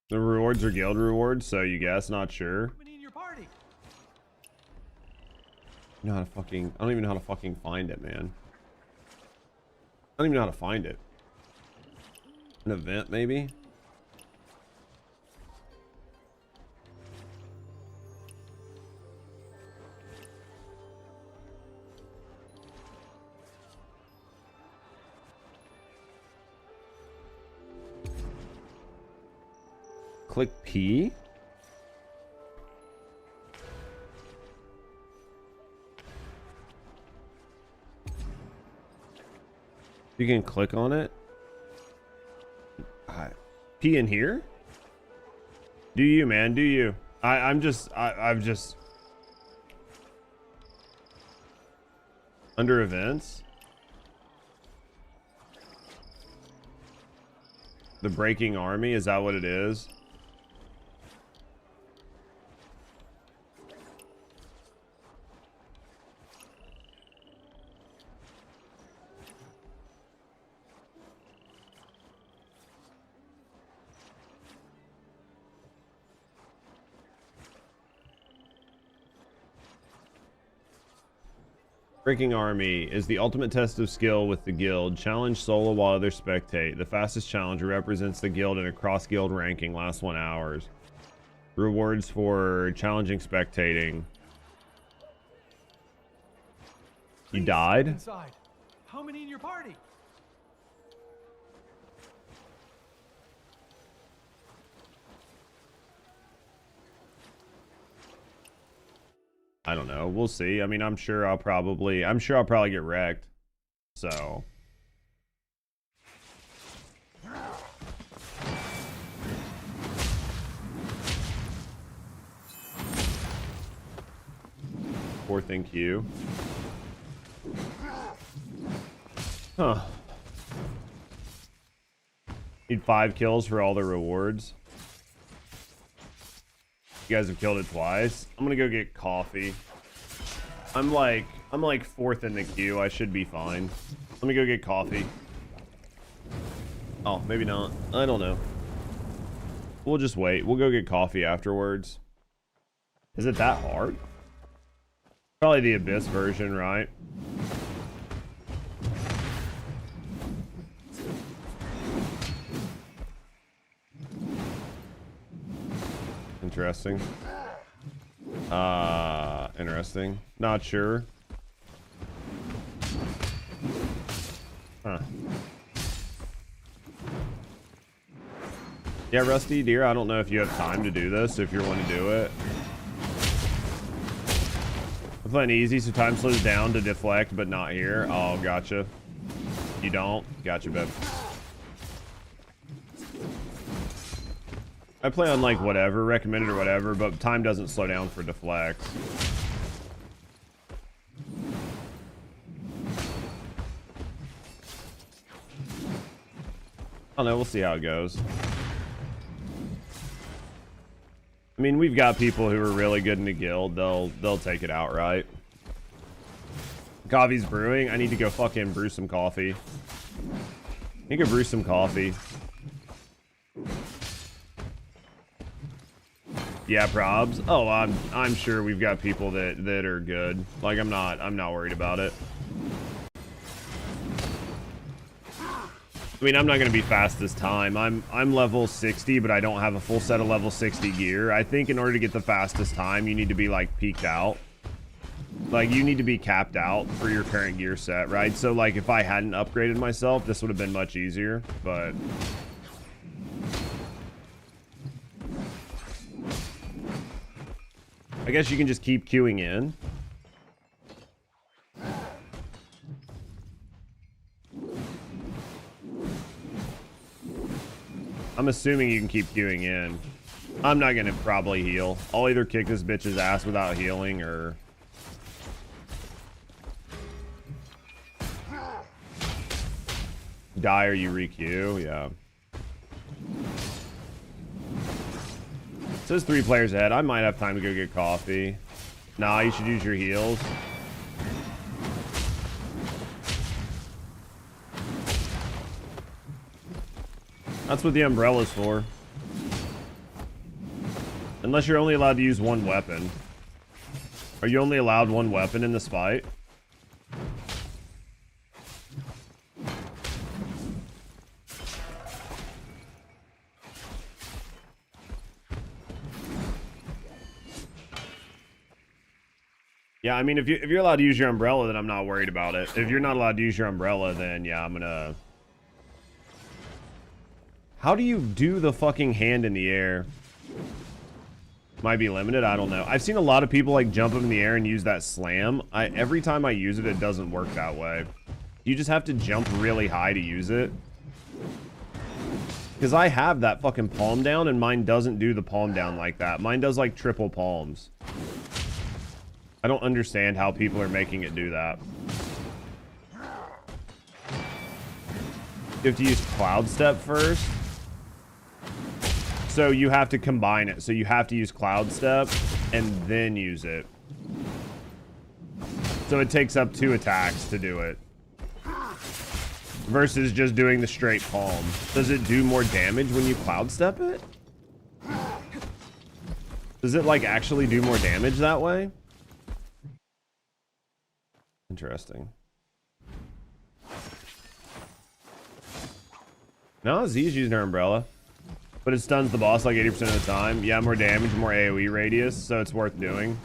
The rewards are guild rewards, so you guess, not sure. We need your party. You know how to fucking, I don't even know how to fucking find it, man. I don't even know how to find it. An event, maybe? Click P? You can click on it. P in here? Do you, man? Do you? I've just under events. The Breaking Army, is that what it is? Breaking Army is the ultimate test of skill with the guild. Challenge solo while others spectate. The fastest challenger represents the guild in a cross-guild ranking. Lasts 1 hour. Rewards for challenging spectating. You Please died? step inside. How many in your party? I don't know. We'll see. I mean, I'm sure I'll probably get wrecked. So. Fourth in queue. Huh. Need 5 kills for all the rewards. You guys have killed it twice. I'm gonna go get coffee. I'm like 4th in the queue. I should be fine. Let me go get coffee. Oh, maybe not. I don't know. We'll just wait. We'll go get coffee afterwards. Is it that hard? Probably the Abyss version, right? Interesting. Interesting. Not sure. Huh. Yeah, Rusty Deer, I don't know if you have time to do this, if you want to do it. I'm playing easy, so time slows down to deflect, but not here. Oh, gotcha. You don't? Gotcha, babe. I play on like whatever, recommended or whatever, but time doesn't slow down for deflects. I don't know, we'll see how it goes. I mean, we've got people who are really good in the guild. They'll take it outright. Coffee's brewing. I need to go fucking brew some coffee. I need to go brew some coffee. Yeah, probs. Oh, I'm sure we've got people that are good. Like I'm not worried about it. I mean, I'm not gonna be fast this time. I'm level 60, but I don't have a full set of level 60 gear. I think in order to get the fastest time, you need to be like peaked out. Like you need to be capped out for your current gear set, right? So like if I hadn't upgraded myself, this would have been much easier, but I guess you can just keep queuing in. I'm assuming you can keep queuing in. I'm not gonna probably heal. I'll either kick this bitch's ass without healing or... die or you re-queue, yeah. It says 3 players ahead. I might have time to go get coffee. Nah, you should use your heals. That's what the umbrella's for. Unless you're only allowed to use 1 weapon. Are you only allowed 1 weapon in this fight? Yeah, I mean, if you're allowed to use your umbrella, then I'm not worried about it. If you're not allowed to use your umbrella, then yeah, I'm gonna... How do you do the fucking hand in the air? Might be limited, I don't know. I've seen a lot of people like jump up in the air and use that slam. Every time I use it, it doesn't work that way. You just have to jump really high to use it. Because I have that fucking palm down and mine doesn't do the palm down like that. Mine does like triple palms. I don't understand how people are making it do that. You have to use Cloud Step first. So you have to combine it. So you have to use Cloud Step and then use it. So it takes up 2 attacks to do it. Versus just doing the straight palm. Does it do more damage when you Cloud Step it? Does it like actually do more damage that way? Interesting. No, Z's using her umbrella. But it stuns the boss like 80% of the time. Yeah, more damage, more AoE radius, so it's worth doing.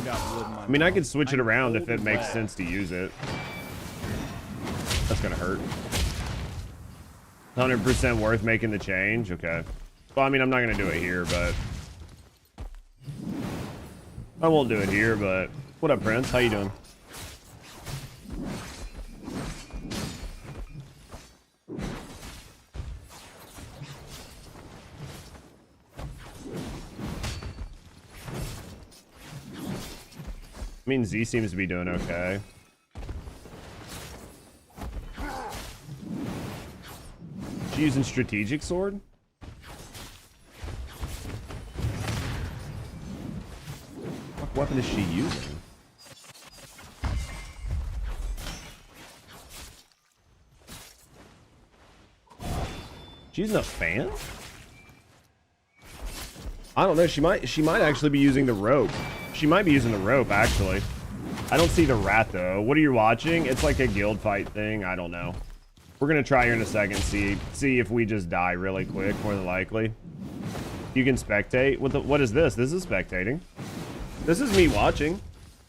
I mean, I could switch it around if it makes sense to use it. That's gonna hurt. 100% worth making the change? Okay. Well, I mean, I'm not gonna do it here, but... I won't do it here, but... What up, Prince? How you doing? I mean, Z seems to be doing okay. She using strategic sword? What weapon is she using? She's using a fan? I don't know. She might actually be using the rope. She might be using the rope, actually. I don't see the rat, though. What are you watching? It's like a guild fight thing. I don't know. We're going to try here in a second. See if we just die really quick, more than likely. You can spectate. What is this? This is spectating. This is me watching.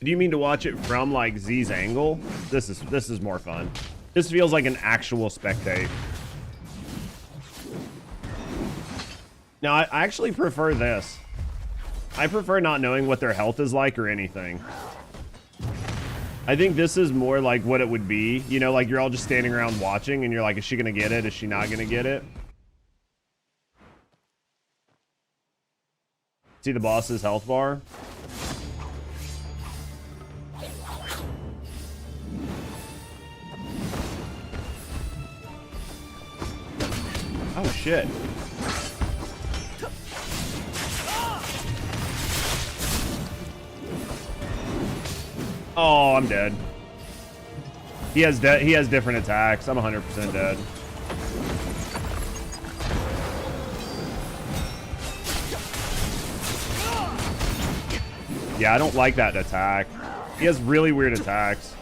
Do you mean to watch it from, like, Z's angle? This is more fun. This feels like an actual spectate. Now, I actually prefer this. I prefer not knowing what their health is like or anything. I think this is more like what it would be. You know, like you're all just standing around watching and you're like, is she going to get it? Is she not going to get it? See the boss's health bar? Oh, shit. Oh, I'm dead. He has different attacks. I'm 100% dead. Yeah, I don't like that attack. He has really weird attacks.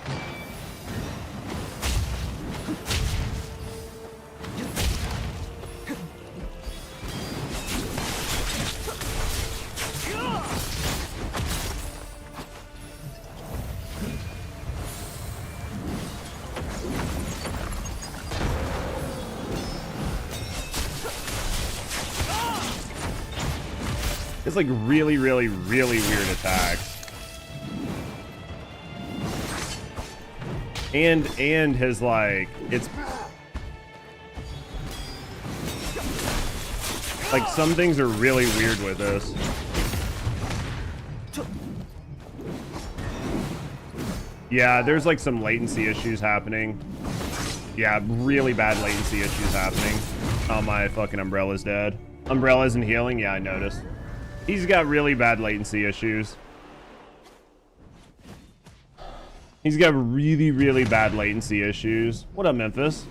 It's like really, really, really weird attacks. And his like, it's like some things are really weird with this. Yeah, there's like some latency issues happening. Yeah, really bad latency issues happening. Oh, my fucking umbrella's dead. Umbrella isn't healing? Yeah, I noticed. He's got really bad latency issues. He's got really, really bad latency issues. What up, Memphis?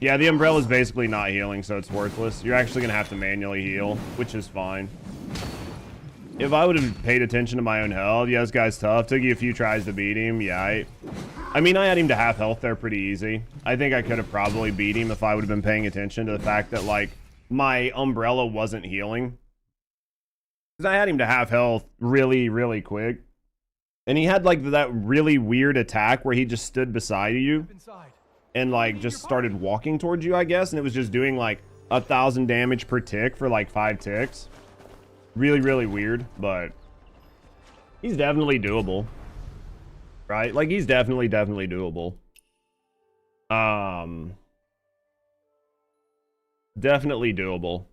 Yeah, the umbrella's basically not healing, so it's worthless. You're actually gonna have to manually heal, which is fine. If I would have paid attention to my own health, yeah, this guy's tough. Took you a few tries to beat him. Yeah, I mean, I had him to half health there pretty easy. I think I could have probably beat him if I would have been paying attention to the fact that, like, my umbrella wasn't healing. Because I had him to half health really, really quick. And he had, like, that really weird attack where he just stood beside you and, like, just started walking towards you, I guess. And it was just doing, like, 1,000 damage per tick for, like, 5 ticks. Really, really weird, but he's definitely doable. Right? Like, he's definitely doable. Definitely doable.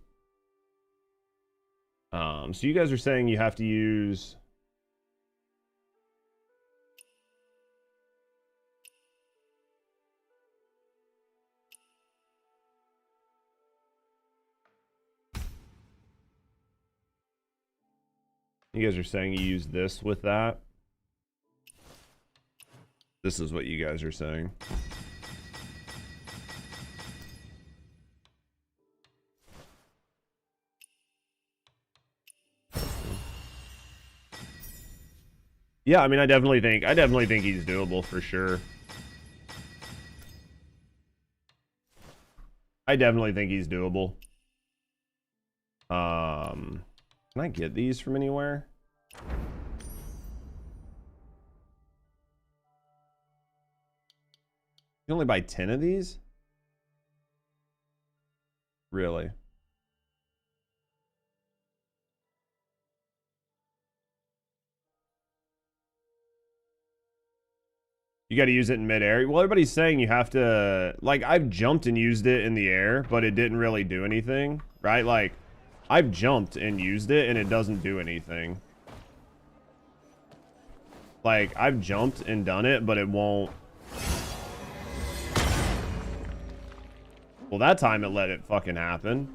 So you guys are saying you have to use... You guys are saying you use this with that? This is what you guys are saying. Yeah, I mean, I definitely think he's doable for sure. I definitely think he's doable. Can I get these from anywhere? You only buy 10 of these? Really? You got to use it in midair. Well, everybody's saying you have to, like, I've jumped and used it in the air, but it didn't really do anything, right? Like, I've jumped and used it and it doesn't do anything. Like, I've jumped and done it, but it won't. Well, that time it let it fucking happen.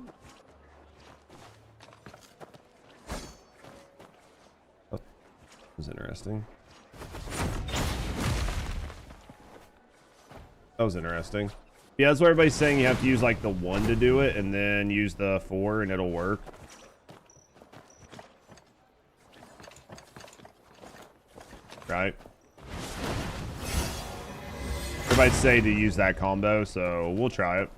Oh, that was interesting. That was interesting. Yeah, that's what everybody's saying. You have to use like the 1 to do it and then use the 4 and it'll work. Right? Everybody's saying to use that combo, so we'll try it.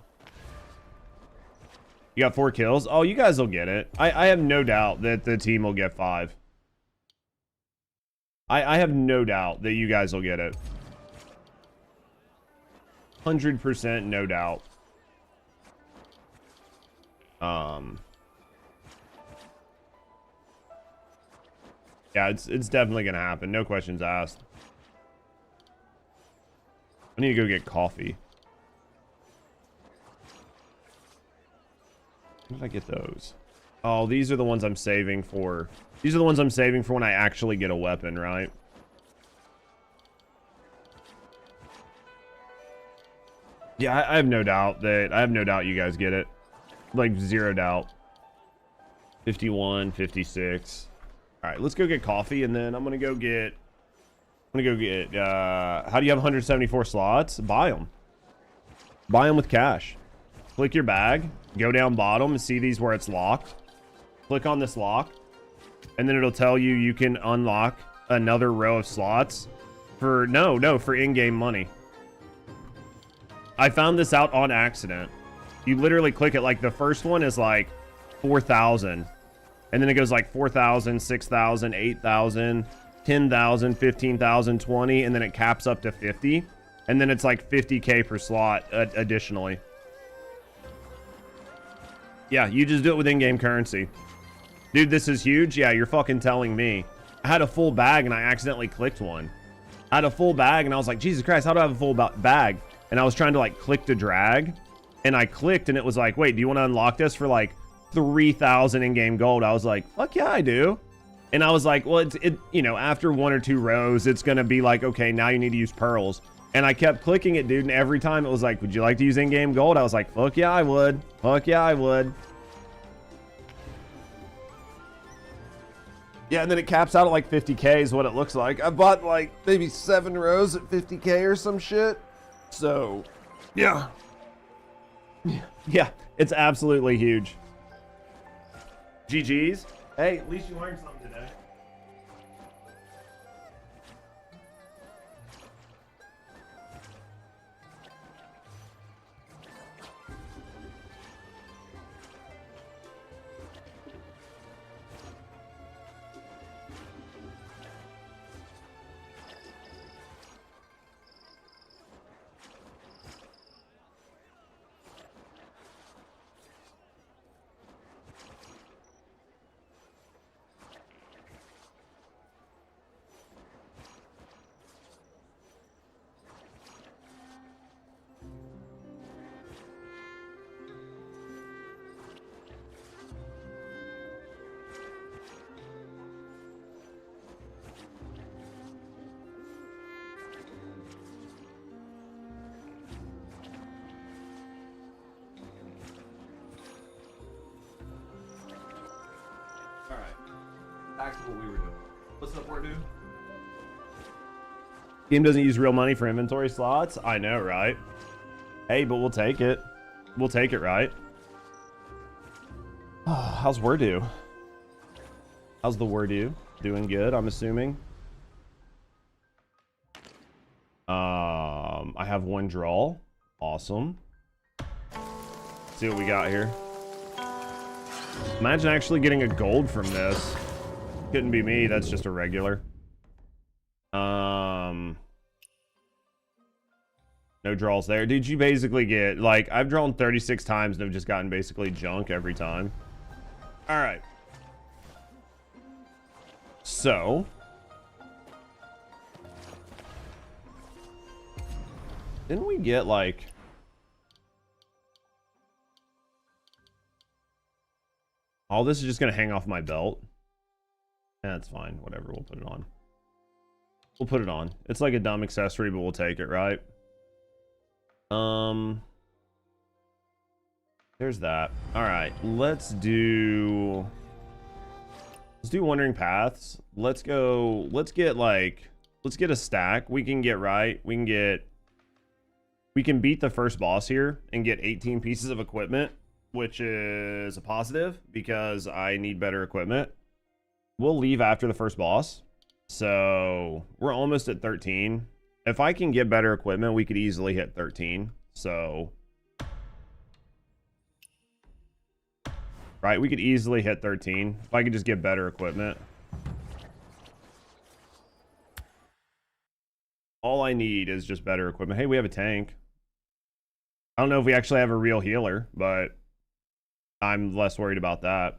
You got 4 kills? Oh, you guys will get it. I have no doubt that the team will get 5. I have no doubt that you guys will get it. 100% no doubt. Yeah, it's definitely gonna happen. No questions asked. I need to go get coffee. Where did I get those? Oh, these are the ones I'm saving for. These are the ones I'm saving for when I actually get a weapon, right? Yeah, I have no doubt you guys get it. Like, 0 doubt. 51, 56. All right, let's go get coffee, and then I'm gonna go get. How do you have 174 slots? Buy them. Buy them with cash. Click your bag. Go down bottom and see these where it's locked. Click on this lock, and then it'll tell you you can unlock another row of slots for for in-game money. I found this out on accident. You literally click it, like the first one is like 4,000. And then it goes like 4,000, 6,000, 8,000, 10,000, 15,000, 20, and then it caps up to 50. And then it's like 50K per slot additionally. Yeah, you just do it with in-game currency. Dude, this is huge. Yeah, you're fucking telling me. I had a full bag and I accidentally clicked one. I had a full bag and I was like, Jesus Christ, how do I have a full bag? And I was trying to like click to drag, and I clicked and it was like, wait, do you want to unlock this for like 3,000 in-game gold? I was like, fuck yeah, I do. And I was like, well, it you know, after 1 or 2 rows, it's going to be like, okay, now you need to use pearls. And I kept clicking it, dude. And every time it was like, would you like to use in-game gold? I was like, fuck yeah, I would. Fuck yeah, I would. Yeah, and then it caps out at like 50K is what it looks like. I bought like maybe 7 rows at 50K or some shit. So, yeah. Yeah, it's absolutely huge. GG's. Hey, at least you learned something today. Back to what we were doing. What's up, dude? Game doesn't use real money for inventory slots. I know, right? Hey, but we'll take it. We'll take it, right? Oh, how's Wordu? How's the Wordu? Doing good, I'm assuming. I have 1 draw. Awesome. See what we got here. Imagine actually getting a gold from this. Couldn't be me. That's just a regular. No draws there. Dude, you basically get, like, I've drawn 36 times and I've just gotten basically junk every time. All right. So. Didn't we get, like... Oh, this is just going to hang off my belt. That's fine. Whatever. We'll put it on. We'll put it on. It's like a dumb accessory, but we'll take it, right? There's that. All right. Let's do Wandering Paths. Let's go. Let's get a stack. We can get right. We can beat the first boss here and get 18 pieces of equipment, which is a positive because I need better equipment. We'll leave after the first boss. So we're almost at 13. If I can get better equipment, we could easily hit 13. So, right, we could easily hit 13 if I could just get better equipment. All I need is just better equipment. Hey, we have a tank. I don't know if we actually have a real healer, but I'm less worried about that.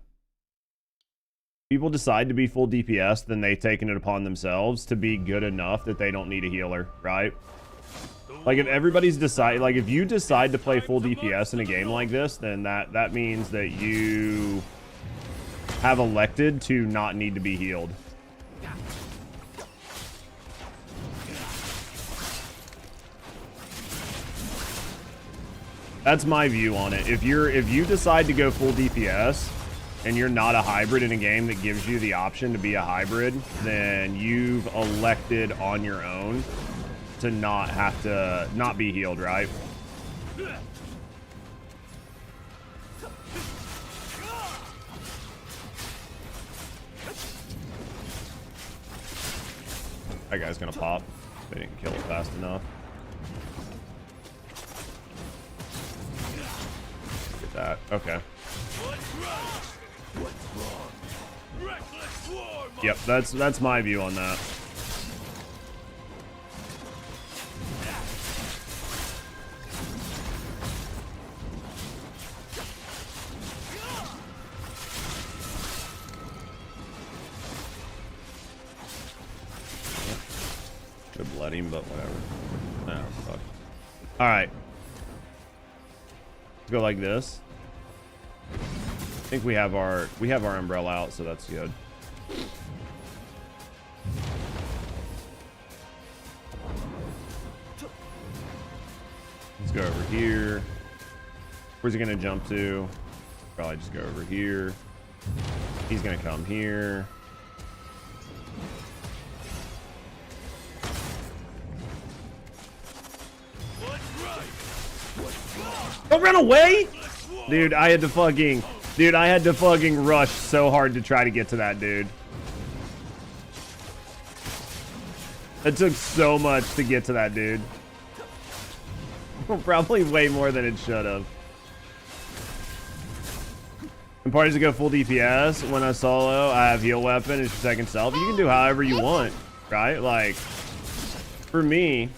People decide to be full DPS, then they've taken it upon themselves to be good enough that they don't need a healer, right? Like, if everybody's if you decide to play full DPS in a game like this, then that means that you have elected to not need to be healed. That's my view on it. If you decide to go full DPS and you're not a hybrid in a game that gives you the option to be a hybrid, then you've elected on your own to not be healed, right? That guy's gonna pop. They didn't kill it fast enough. Get that. Okay. Yep, that's my view on that. Should have let him, but whatever. Oh, fuck. All right. Let's go like this. I think we have our umbrella out, so that's good. Let's go over here. Where's he gonna jump to? Probably just go over here. He's gonna come here. Don't run away! Dude, I had to fucking rush so hard to try to get to that dude. It took so much to get to that dude. Probably way more than it should have. In parties to go full DPS, when I solo, I have heal weapon, it's your second self. You can do however you want, right? Like, for me,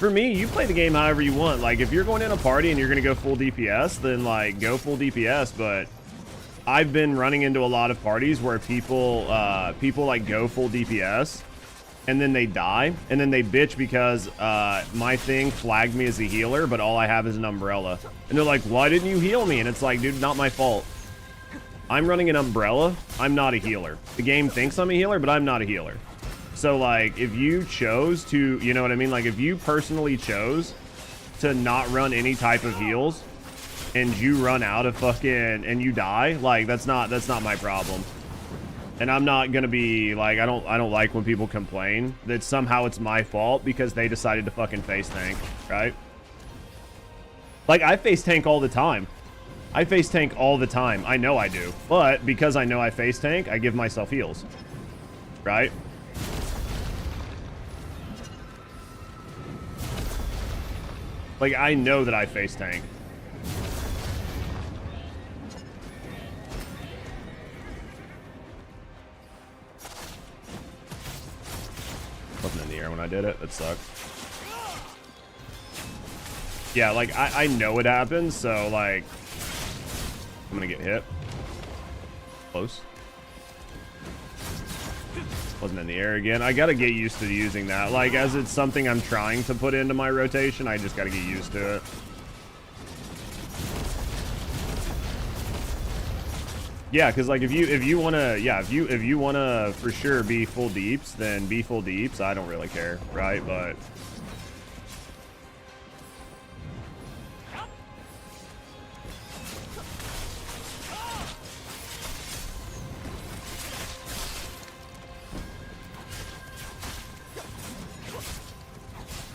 you play the game however you want. Like, if you're going in a party and you're going to go full DPS, then, like, go full DPS. But I've been running into a lot of parties where people like, go full DPS, and then they die, and then they bitch because my thing flagged me as a healer, but all I have is an umbrella. And they're like, why didn't you heal me? And it's like, dude, not my fault. I'm running an umbrella. I'm not a healer. The game thinks I'm a healer, but I'm not a healer. So, like, if you chose to, you know what I mean? Like, if you personally chose to not run any type of heals and you run out of fucking, and you die, like, that's not my problem. And I'm not gonna be, like, I don't like when people complain that somehow it's my fault because they decided to fucking face tank, right? Like, I face tank all the time. I face tank all the time. I know I do. But because I know I face tank, I give myself heals. Right? Like, I know that I face tank. Wasn't in the air when I did it. That sucked. Yeah, like, I know it happens, so, like, I'm gonna get hit. Close. Wasn't in the air again. I gotta get used to using that. Like, as it's something I'm trying to put into my rotation, I just gotta get used to it. Yeah, because like if you wanna, yeah, if you wanna for sure be full deeps, then be full deeps. I don't really care, right? But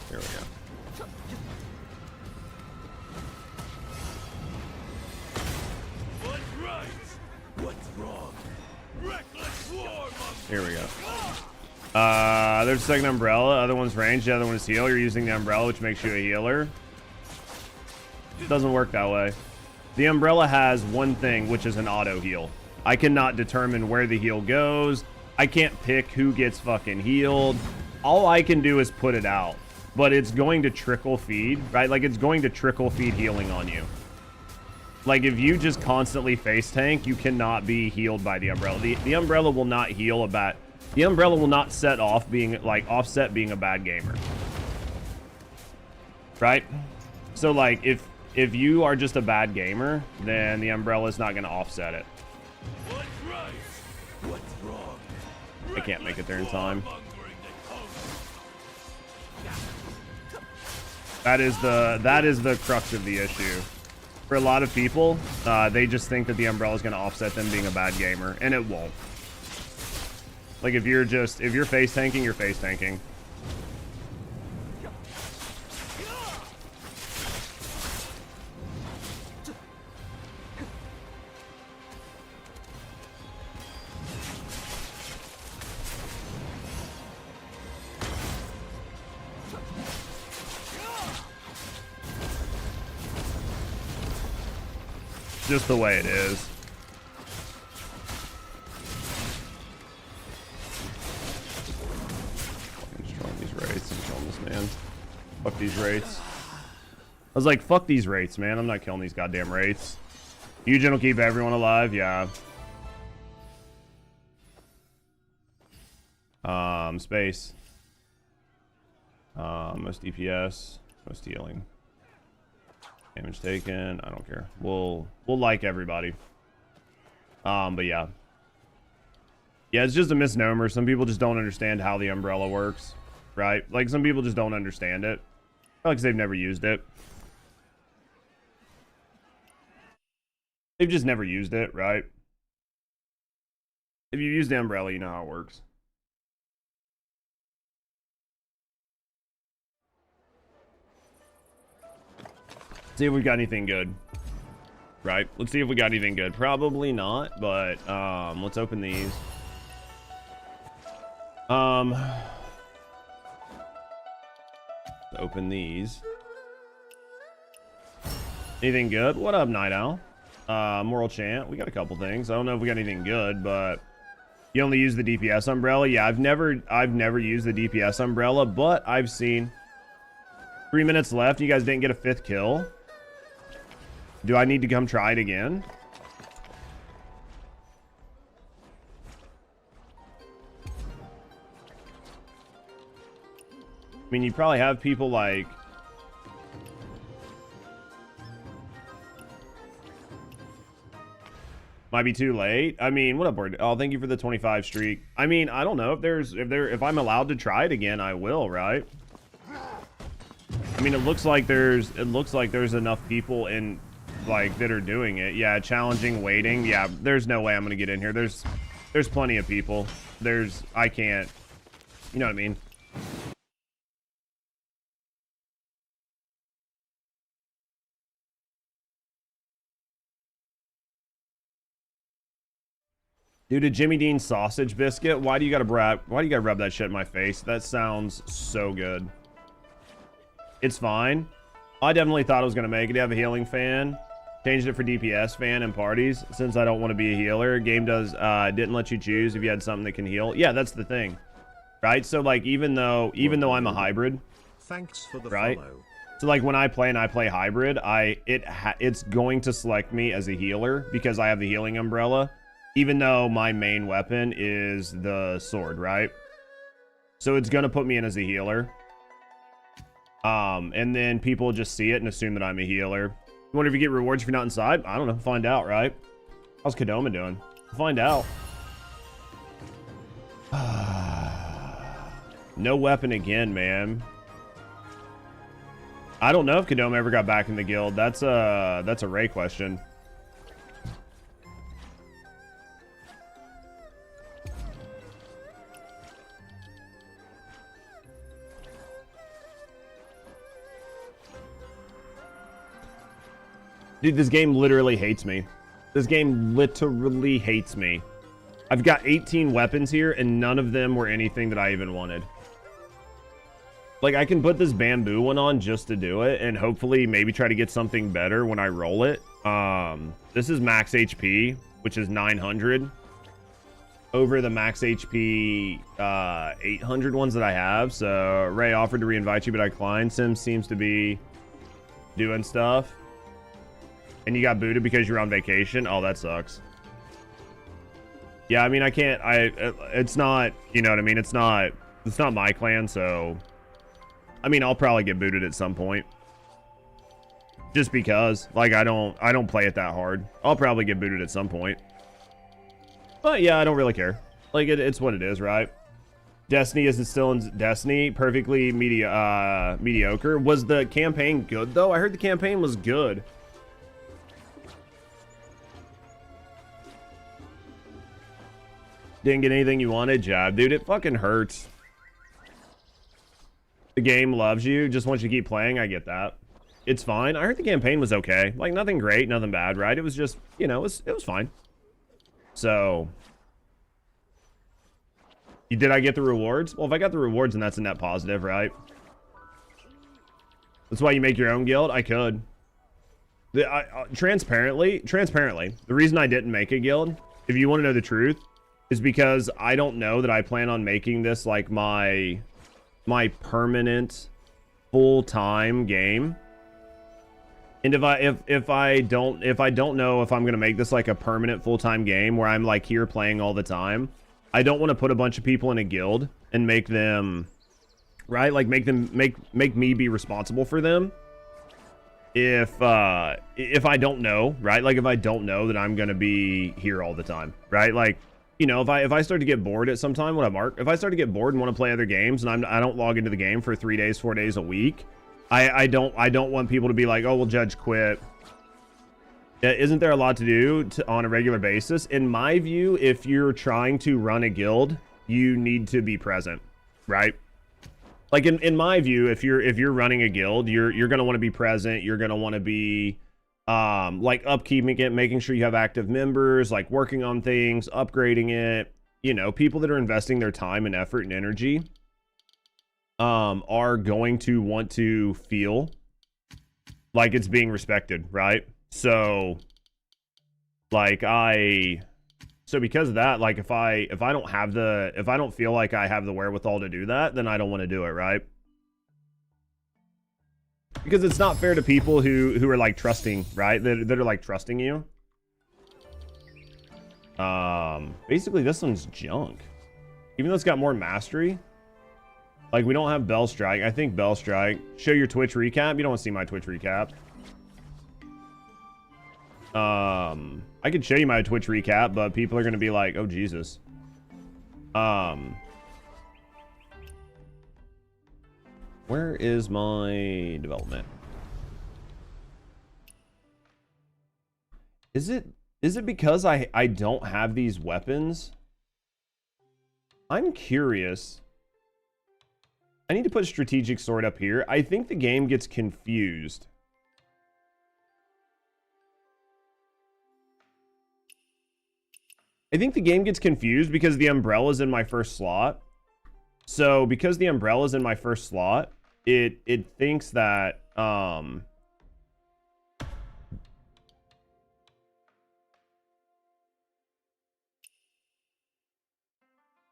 here we go. Here we go. There's a second umbrella. Other one's range. The other one is heal. You're using the umbrella, which makes you a healer. Doesn't work that way. The umbrella has one thing, which is an auto heal. I cannot determine where the heal goes. I can't pick who gets fucking healed. All I can do is put it out. But it's going to trickle feed, right? Like, it's going to trickle feed healing on you. Like, if you just constantly face tank, you cannot be healed by the umbrella. The umbrella will not heal a bad... The umbrella will not set off being, like, offset being a bad gamer. Right? So, like, if you are just a bad gamer, then the umbrella is not going to offset it. I can't make it there in time. That is the crux of the issue. For a lot of people, they just think that the umbrella is going to offset them being a bad gamer, and it won't. Like, if you're face tanking, you're face tanking. Just the way it is. I'm just throwing these rates. I'm killing this man. Fuck these rates. I was like, fuck these rates, man. I'm not killing these goddamn rates. Eugen will keep everyone alive. Yeah. Space. Most DPS. Most healing. Damage taken. I don't care. We'll like everybody. But yeah. Yeah, it's just a misnomer. Some people just don't understand how the umbrella works. Right? Like, some people just don't understand it. Probably because they've never used it. They've just never used it, right? If you use the umbrella, you know how it works. See if we got anything good. Right? Let's see if we got anything good. Probably not, but let's open these. Open these. Anything good? What up, Night Owl? Moral Chant. We got a couple things. I don't know if we got anything good, but you only use the DPS umbrella. Yeah, I've never used the DPS umbrella, but I've seen 3 minutes left. You guys didn't get a 5th kill. Do I need to come try it again? I mean, you probably have people like... Might be too late. I mean, what up, Word? Oh, thank you for the 25 streak. I mean, I don't know if I'm allowed to try it again, I will, right? I mean, it looks like there's enough people in, like, that are doing it. Yeah, challenging, waiting. Yeah, there's no way I'm gonna get in here. There's plenty of people. I can't, you know what I mean? Dude, a Jimmy Dean sausage biscuit? Why do you gotta rub that shit in my face? That sounds so good. It's fine. I definitely thought I was gonna make it. Have a healing fan. Changed it for DPS fan and parties. Since I don't want to be a healer, game didn't let you choose if you had something that can heal. Yeah, that's the thing, right? So like even though I'm a hybrid, Thanks for the right? follow. So like when I play hybrid, it's going to select me as a healer because I have the healing umbrella, even though my main weapon is the sword, right? So it's gonna put me in as a healer. And then people just see it and assume that I'm a healer. You wonder if you get rewards if you're not inside? I don't know. Find out, right? How's Kadoma doing? Find out. No weapon again, man. I don't know if Kadoma ever got back in the guild. That's a Ray question. Dude, this game literally hates me. This game literally hates me. I've got 18 weapons here, and none of them were anything that I even wanted. Like, I can put this bamboo one on just to do it, and hopefully maybe try to get something better when I roll it. This is max HP, which is 900. Over the max HP 800 ones that I have. So, Ray offered to reinvite you, but I declined. Sim seems to be doing stuff. And you got booted because you're on vacation? Oh, that sucks. Yeah, I mean, I can't, it's not, you know what I mean? It's not my clan, so, I mean, I'll probably get booted at some point. Just because, like, I don't play it that hard. I'll probably get booted at some point. But yeah, I don't really care. Like, it's what it is, right? Destiny is still in Destiny, perfectly mediocre. Was the campaign good, though? I heard the campaign was good. Didn't get anything you wanted, Jab. Dude, it fucking hurts. The game loves you, just wants you to keep playing. I get that. It's fine. I heard the campaign was okay. Like, nothing great, nothing bad, right? It was just, you know, it was fine. So, did I get the rewards? Well, if I got the rewards, then that's a net positive, right? That's why you make your own guild? I could. Transparently, the reason I didn't make a guild, if you want to know the truth, is because I don't know that I plan on making this like my permanent full-time game. And if I don't know if I'm gonna make this like a permanent full-time game where I'm like here playing all the time, I don't want to put a bunch of people in a guild and make them, right, like make me be responsible for them if I don't know, right? Like if I don't know that I'm gonna be here all the time, right? Like, you know, if I start to get bored at some time, what I mark, if I start to get bored and want to play other games and I don't log into the game for 3 days, 4 days a week, I don't want people to be like, oh, well, Judge quit. Isn't there a lot to do on a regular basis? In my view, if you're trying to run a guild, you need to be present, right? Like in my view, if you're running a guild, you're gonna want to be present. You're gonna want to be like upkeeping it, making sure you have active members, like working on things, upgrading it. You know, people that are investing their time and effort and energy are going to want to feel like it's being respected, right? So like so because of that, like if I don't feel like I have the wherewithal to do that, then I don't want to do it, right? Because it's not fair to people who are like trusting, right? That are like trusting you. Basically this one's junk. Even though it's got more mastery. Like we don't have Bell Strike. I think Bell Strike. Show your Twitch recap. You don't want to see my Twitch recap. I could show you my Twitch recap, but people are gonna be like, oh Jesus. Where is my development? Is it because I don't have these weapons? I'm curious. I need to put strategic sword up here. I think the game gets confused. I think the game gets confused because the umbrella's in my first slot. So because the umbrella's in my first slot, it thinks that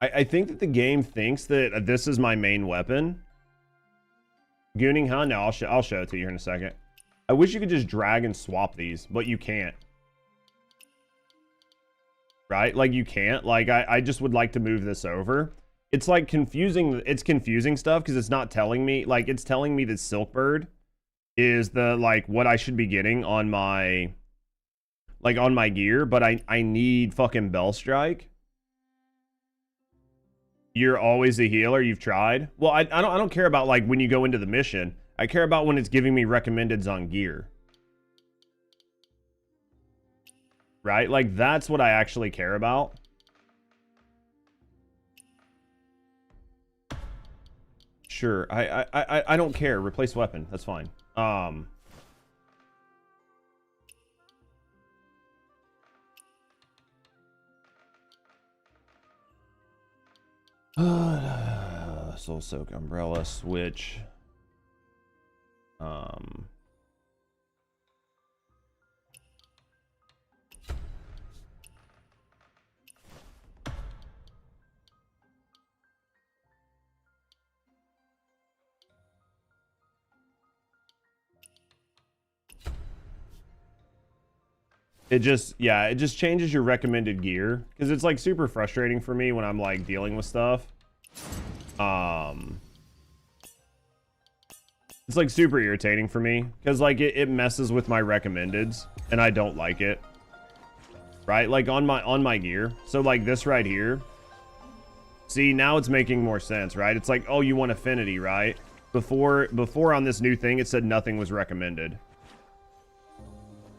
I think that the game thinks that this is my main weapon. Gooning, huh? No, I'll show it to you here in a second. I wish you could just drag and swap these, but you can't. Right? Like, you can't. Like, I just would like to move this over. It's, like, confusing. It's confusing stuff because it's not telling me. Like, it's telling me that Silkbird is the, like, what I should be getting on my... Like, on my gear, but I need fucking Bellstrike. You're always a healer. You've tried. Well, I don't care about like when you go into the mission. I care about when it's giving me recommendeds on gear. Right? Like that's what I actually care about. Sure. I don't care. Replace weapon. That's fine. Soul Soak, Umbrella, Switch. It just changes your recommended gear because it's like super frustrating for me when I'm like dealing with stuff. It's like super irritating for me because like it messes with my recommendeds and I don't like it. Right? Like on my gear. So like this right here. See, now it's making more sense, right? It's like, oh, you want affinity, right? Before on this new thing it said nothing was recommended.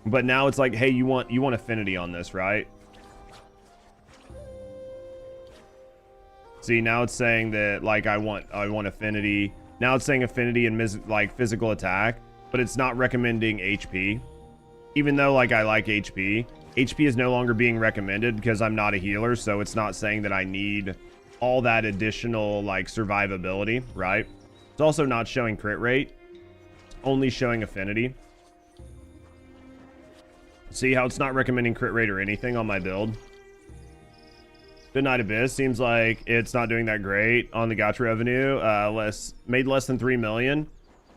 But now it's like, hey, you want affinity on this, right? See, now it's saying that like I want affinity. Now it's saying affinity and like physical attack, but it's not recommending HP. Even though like I like HP. HP is no longer being recommended because I'm not a healer, so it's not saying that I need all that additional like survivability, right? It's also not showing crit rate. It's only showing affinity. See how it's not recommending crit rate or anything on my build? Good Night Abyss seems like it's not doing that great on the gacha revenue. Made less than 3 million.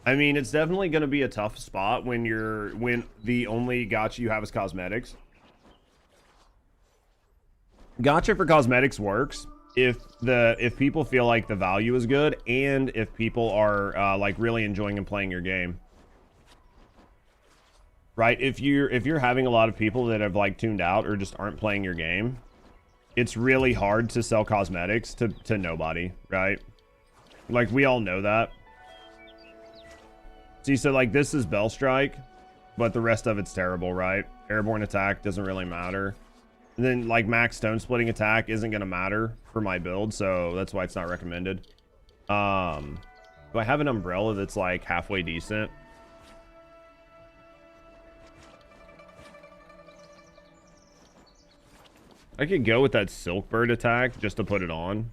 I mean, it's definitely going to be a tough spot when the only gacha you have is cosmetics. Gacha for cosmetics works if people feel like the value is good and if people are like really enjoying and playing your game. Right? If you're having a lot of people that have like tuned out or just aren't playing your game, it's really hard to sell cosmetics to nobody, right? Like we all know that. See, so like this is Bellstrike, but the rest of it's terrible, right? Airborne attack doesn't really matter. And then like max stone splitting attack isn't gonna matter for my build, so that's why it's not recommended. Do I have an umbrella that's like halfway decent? I could go with that Silkbird attack just to put it on.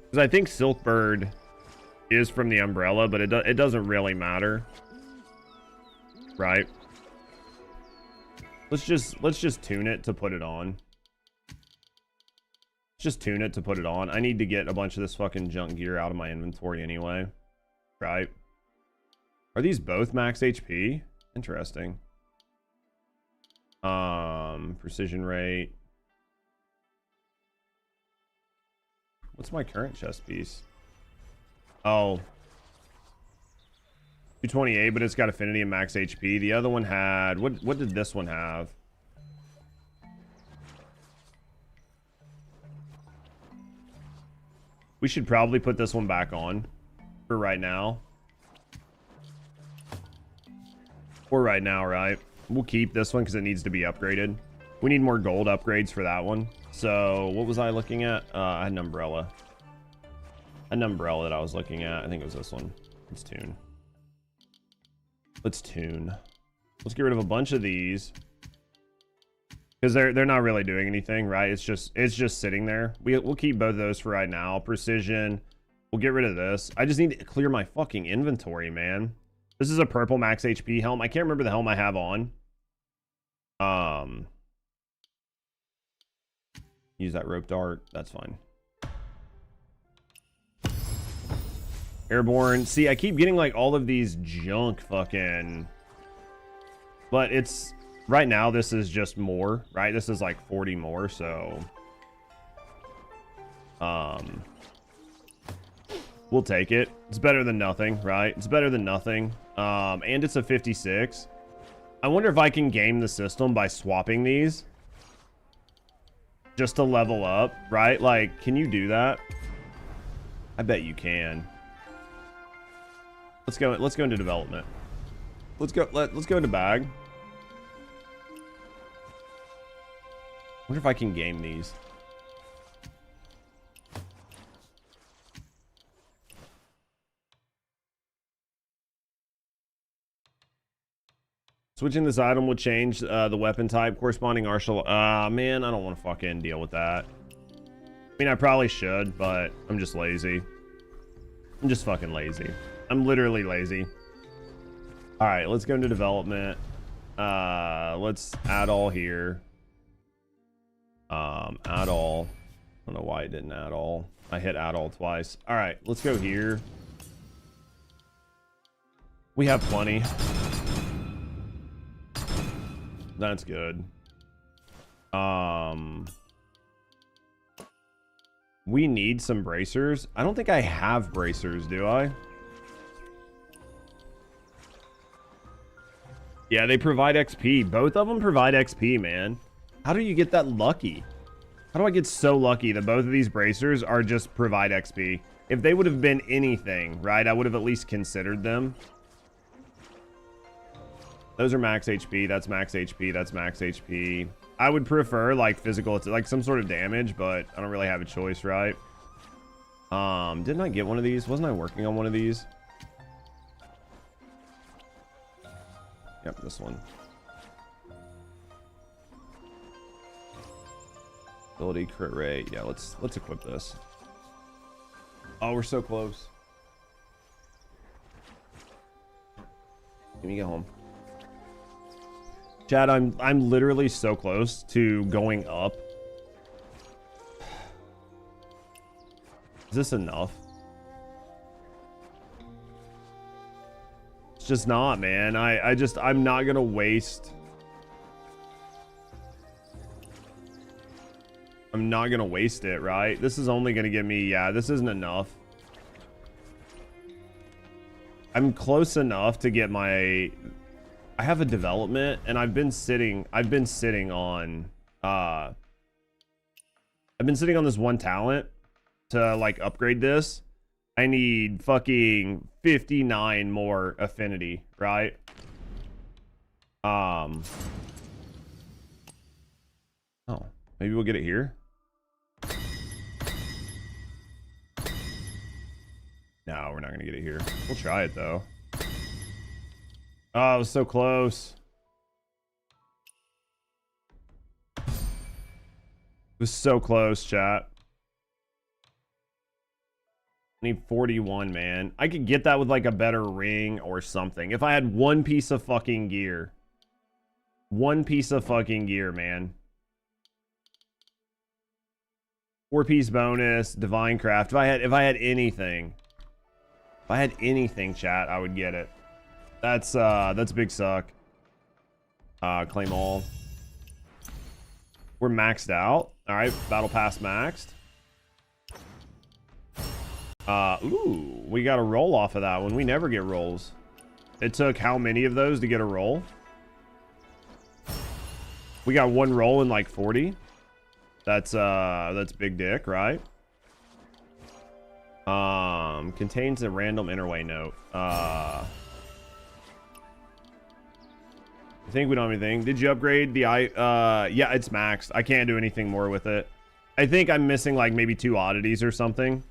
Because I think Silkbird is from the umbrella, but it doesn't really matter. Right? Let's just tune it to put it on. Just tune it to put it on. I need to get a bunch of this fucking junk gear out of my inventory anyway. Right? Are these both max HP? Interesting. Precision rate. What's my current chest piece? Oh. 228, but it's got affinity and max HP. The other one had... What did this one have? We should probably put this one back on for right now. For right now, right? We'll keep this one because it needs to be upgraded. We need more gold upgrades for that one. So, what was I looking at? I had an umbrella. An umbrella that I was looking at. I think it was this one. Let's tune. Let's tune. Let's get rid of a bunch of these. Because they're not really doing anything, right? It's just sitting there. We'll keep both of those for right now. Precision. We'll get rid of this. I just need to clear my fucking inventory, man. This is a purple max HP helm. I can't remember the helm I have on. Use that rope dart. That's fine. Airborne. See, I keep getting like all of these junk fucking... But it's... Right now, this is just more, right? This is like 40 more, so... We'll take it. It's better than nothing, right? It's better than nothing. And it's a 56. I wonder if I can game the system by swapping these. Just to level up, right? Like, can you do that? I bet you can. Let's go into development. Let's go into bag. Wonder if I can game these. Switching this item will change the weapon type, corresponding arsenal. Man, I don't want to fucking deal with that. I mean, I probably should, but I'm just lazy. I'm just fucking lazy. I'm literally lazy. All right, let's go into development. Let's add all here. Add all. I don't know why it didn't add all. I hit add all twice. All right, let's go here. We have plenty. That's good. We need some bracers. I don't think I have bracers, do I? Yeah, they provide XP. Both of them provide XP, man. How do you get that lucky? How do I get so lucky that both of these bracers are just provide XP? If they would have been anything, right, I would have at least considered them. Those are max HP. That's max HP. That's max HP. I would prefer like physical, like some sort of damage, but I don't really have a choice, right? Didn't I get one of these? Wasn't I working on one of these? Yep, this one. Ability, crit rate. Yeah, let's equip this. Oh, we're so close. Let me get home. Chad, I'm literally so close to going up. Is this enough? It's just not, man. I'm not gonna waste. I'm not gonna waste it, right? This is only gonna give me, yeah, this isn't enough. I'm close enough to get my... I have a development, and I've been sitting on this one talent to like upgrade this. I need fucking 59 more affinity, right? Oh, maybe we'll get it here. No, we're not gonna get it here. We'll try it though. Oh, it was so close. It was so close, chat. I need 41, man. I could get that with like a better ring or something. If I had one piece of fucking gear. One piece of fucking gear, man. 4-piece bonus, divine craft. If I had anything. If I had anything, chat, I would get it. That's big suck. Claim all. We're maxed out. All right, battle pass maxed. Ooh, we got a roll off of that one. We never get rolls. It took how many of those to get a roll? We got one roll in like 40. That's big dick, right? Contains a random interway note. I think we don't have anything. Did you upgrade the yeah, it's maxed. I can't do anything more with it. I think I'm missing like maybe 2 oddities or something.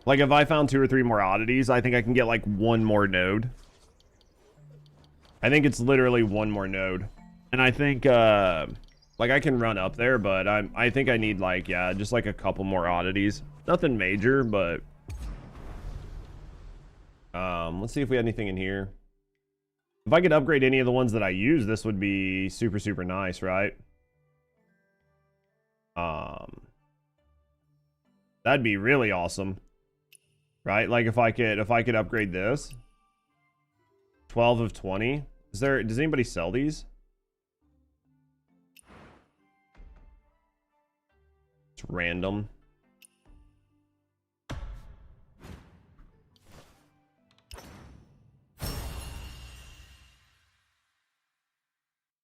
Like if I found 2 or 3 more oddities, I think I can get like 1 more node. I think it's literally 1 more node. And I think like I can run up there, but I think I need like, yeah, just like a couple more oddities. Nothing major, but Let's see if we had anything in here. If I could upgrade any of the ones that I use, this would be super, super nice, right? That'd be really awesome. Right? Like if I could upgrade this. 12 of 20. Does anybody sell these? It's random.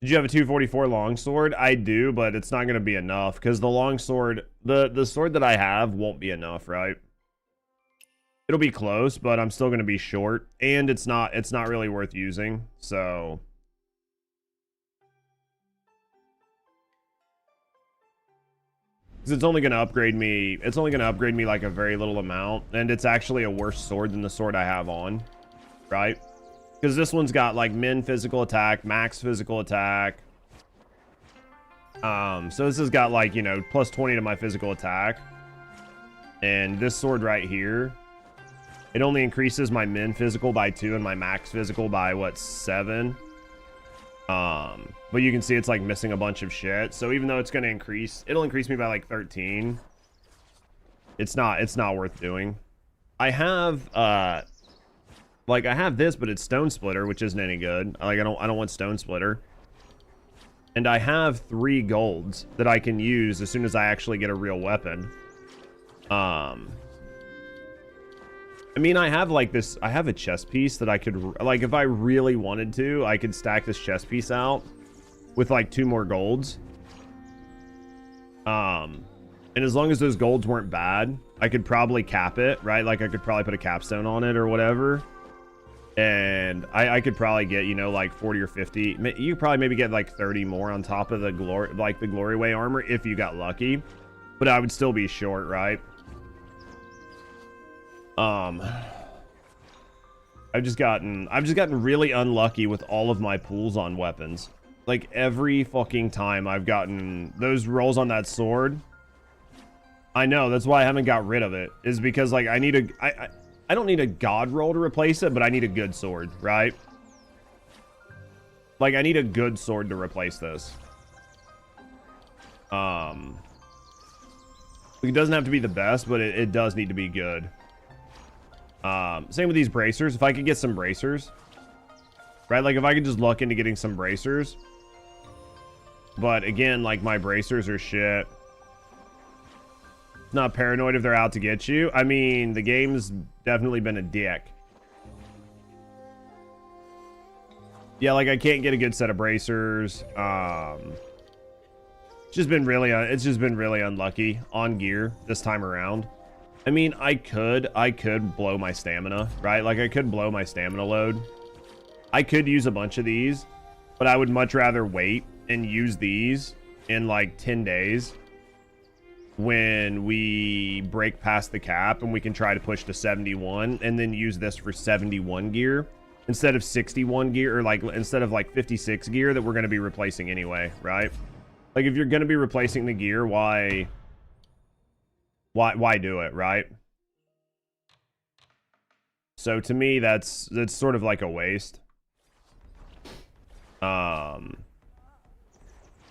Did you have a 244 longsword? I do, but it's not going to be enough because the longsword, the sword that I have won't be enough, right? It'll be close, but I'm still going to be short, and it's not really worth using. So because it's only going to upgrade me. It's only going to upgrade me like a very little amount, and it's actually a worse sword than the sword I have on, right? Because this one's got like min physical attack, max physical attack. So this has got like, you know, plus 20 to my physical attack. And this sword right here, it only increases my min physical by 2 and my max physical by what, 7. But you can see it's like missing a bunch of shit. So even though it's going to increase, it'll increase me by like 13. It's not worth doing. I have, like I have this, but it's Stone Splitter, which isn't any good. Like I don't want Stone Splitter. And I have 3 golds that I can use as soon as I actually get a real weapon. I mean, I have like this, I have a chest piece that I could, like if I really wanted to, I could stack this chest piece out with like 2 more golds. And as long as those golds weren't bad, I could probably cap it, right? Like I could probably put a capstone on it or whatever. And I could probably get, you know, like 40 or 50. You could probably maybe get like 30 more on top of the Glory Way armor if you got lucky. But I would still be short, right? I've just gotten really unlucky with all of my pulls on weapons. Like every fucking time I've gotten those rolls on that sword. I know, that's why I haven't got rid of it. Is because like I don't need a god roll to replace it, but I need a good sword, right? Like I need a good sword to replace this. It doesn't have to be the best, but it does need to be good. Same with these bracers. If I could get some bracers, right? Like if I could just look into getting some bracers. But again, like my bracers are shit. Not paranoid if they're out to get you. I mean, the game's definitely been a dick. Yeah, like I can't get a good set of bracers. It's just been really unlucky on gear this time around. I mean, I could blow my stamina, right? Like I could blow my stamina load. I could use a bunch of these, but I would much rather wait and use these in like 10 days. When we break past the cap and we can try to push to 71 and then use this for 71 gear instead of 61 gear, or like instead of like 56 gear that we're going to be replacing anyway, right? Like if you're going to be replacing the gear, why do it, right? So to me, that's sort of like a waste. To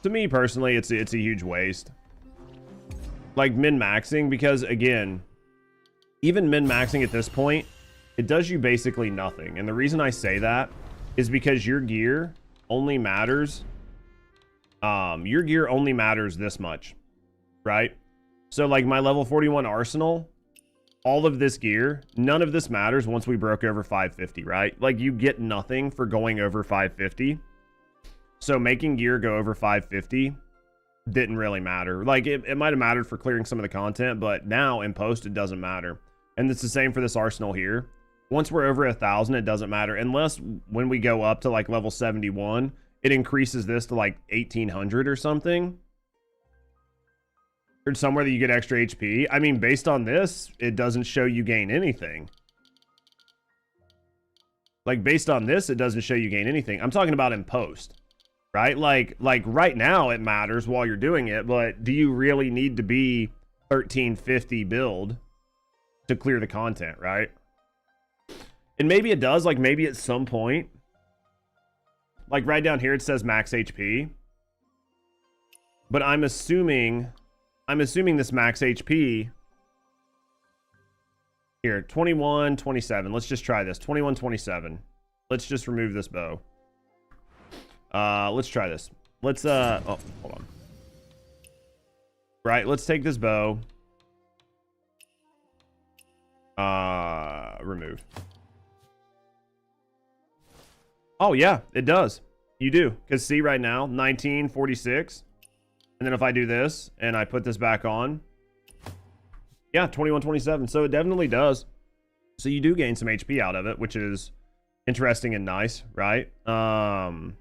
me personally, it's a huge waste. Like min-maxing, because again, even min-maxing at this point, it does you basically nothing. And the reason I say that is because your gear only matters this much, right? So like my level 41 arsenal, all of this gear, none of this matters once we broke over 550, right? Like you get nothing for going over 550. So making gear go over 550 didn't really matter. Like it might have mattered for clearing some of the content, but now in post it doesn't matter. And it's the same for this arsenal here. Once we're over 1,000, it doesn't matter, unless when we go up to like level 71, it increases this to like 1,800 or something. Or somewhere that you get extra HP. I mean, based on this, it doesn't show you gain anything. Like based on this, it doesn't show you gain anything. I'm talking about in post. Right? Like right now it matters while you're doing it, but do you really need to be 1350 build to clear the content, right? And maybe it does, like maybe at some point. Like right down here it says max HP. But I'm assuming this max HP here, 21, 27. Let's just try this. 21, 27. Let's just remove this bow. Let's try this. Let's oh, hold on. Right, let's take this bow. Remove. Oh yeah, it does. You do. Because see right now, 1946. And then if I do this and I put this back on, yeah, 2127. So it definitely does. So you do gain some HP out of it, which is interesting and nice, right? So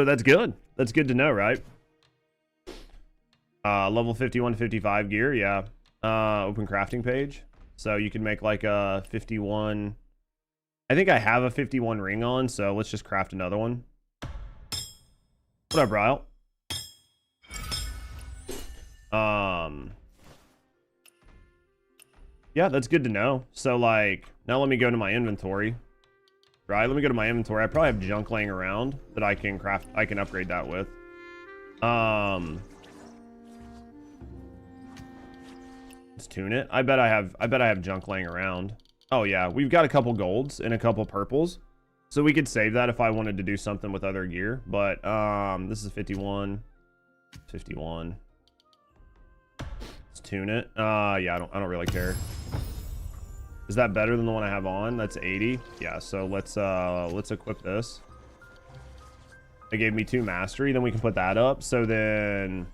that's good. That's good to know, right? Level 51 to 55 gear, yeah. Open crafting page. So you can make like a 51. I think I have a 51 ring on, so let's just craft another one. What up, Ryle? Yeah, that's good to know. So like, now let me go to my inventory. Right, let me go to my inventory. I probably have junk laying around that I can craft. I can upgrade that with. Let's tune it. I bet I have junk laying around. Oh yeah, we've got a couple golds and a couple purples. So we could save that if I wanted to do something with other gear. But this is 51. 51. Let's tune it. Yeah, I don't really care. Is that better than the one I have on? That's 80. Yeah, so let's equip this. It gave me 2 mastery, then we can put that up. So then,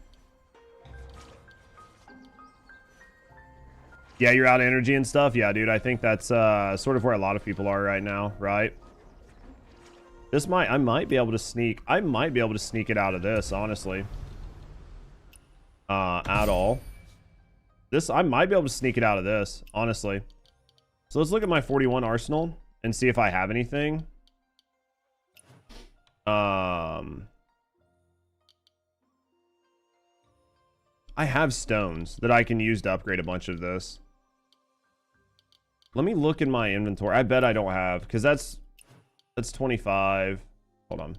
yeah, you're out of energy and stuff. Yeah, dude, I think that's sort of where a lot of people are right now, right? I might be able to sneak it out of this, honestly. At all. I might be able to sneak it out of this, honestly. So let's look at my 41 arsenal and see if I have anything. I have stones that I can use to upgrade a bunch of this. Let me look in my inventory. I bet I don't have, because that's 25. Hold on.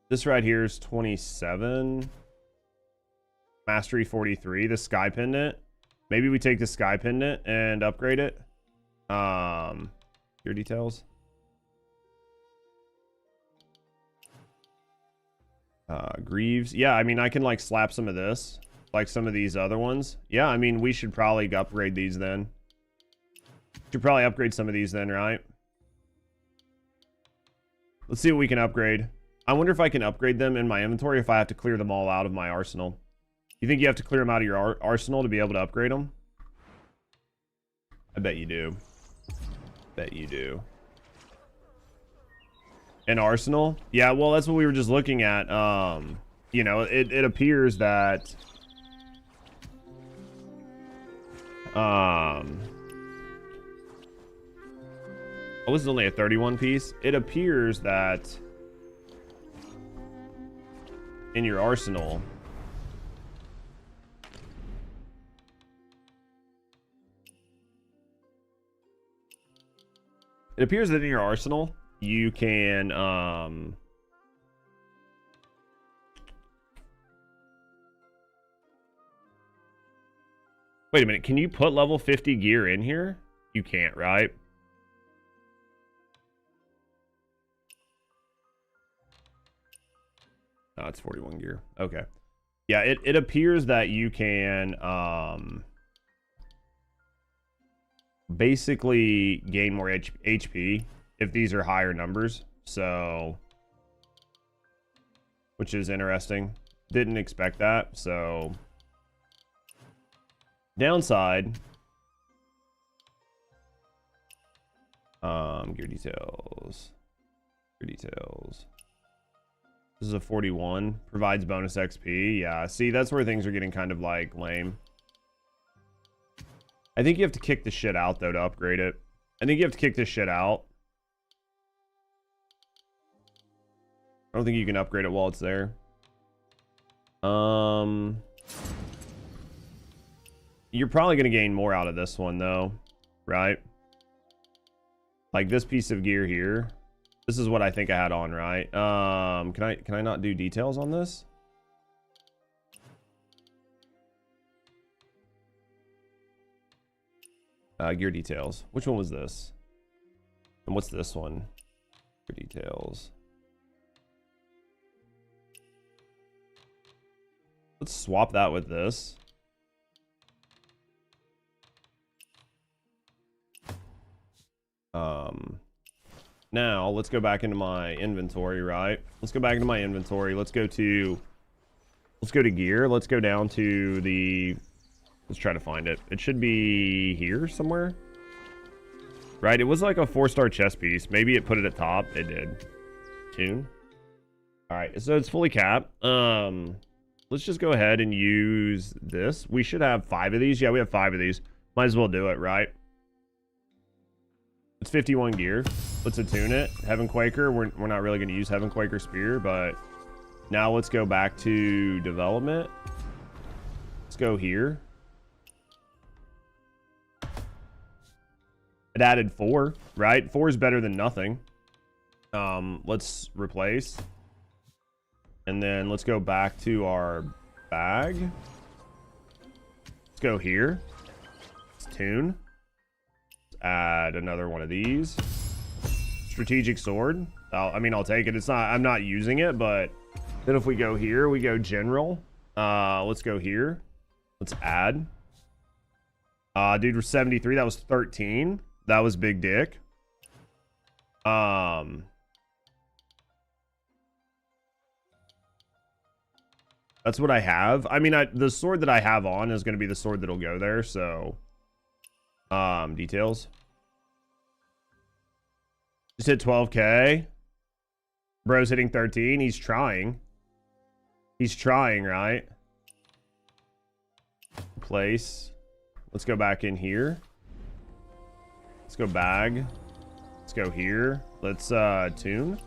This right here is 27. Mastery 43. The sky pendant. Maybe we take the sky pendant and upgrade it. Your details. Greaves. Yeah, I mean, I can like slap some of this, like some of these other ones. Yeah, I mean, we should probably upgrade these then. Should probably upgrade some of these then, right? Let's see what we can upgrade. I wonder if I can upgrade them in my inventory, if I have to clear them all out of my arsenal. You think you have to clear them out of your arsenal to be able to upgrade them? I bet you do. Bet you do. An arsenal? Yeah, well, that's what we were just looking at. You know, it appears that oh, this is only a 31 piece. It appears that in your arsenal, you can wait a minute, can you put level 50 gear in here? You can't, right? Oh, it's 41 gear. Okay. Yeah, it appears that you can basically gain more HP if these are higher numbers. So, which is interesting. Didn't expect that. So, downside, gear details. Gear details. This is a 41. Provides bonus XP. Yeah, see, that's where things are getting kind of like lame. I think you have to kick the shit out though to upgrade it. I think you have to kick this shit out. I don't think you can upgrade it while it's there. You're probably going to gain more out of this one though, right? Like this piece of gear here. This is what I think I had on, right? Can I not do details on this? Gear details. Which one was this? And what's this one? Gear details. Let's swap that with this. Now let's go back into my inventory, right? Let's go back into my inventory. Let's go to gear. Let's go down to the, let's try to find it. It should be here somewhere, right? It was like a 4-star chest piece. Maybe it put it at top. It did. Tune. All right, so it's fully capped. Let's just go ahead and use this. We should have 5 of these. Yeah, we have 5 of these. Might as well do it, right? It's 51 gear. Let's attune it. Heaven Quaker. We're not really going to use Heaven Quaker Spear, but now let's go back to development. Let's go here. It added 4, right? 4 is better than nothing. Let's replace. And then let's go back to our bag. Let's go here. Let's tune. Let's add another one of these. Strategic sword. I mean, I'll take it. It's not, I'm not using it, but then if we go here, we go general. Let's go here. Let's add. Dude, we're 73. That was 13. That was big dick. That's what I have. I mean, the sword that I have on is going to be the sword that'll go there. So, details. Just hit 12K. Bro's hitting 13. He's trying. He's trying, right? Place. Let's go back in here. Let's go bag. Let's go here. Let's tune.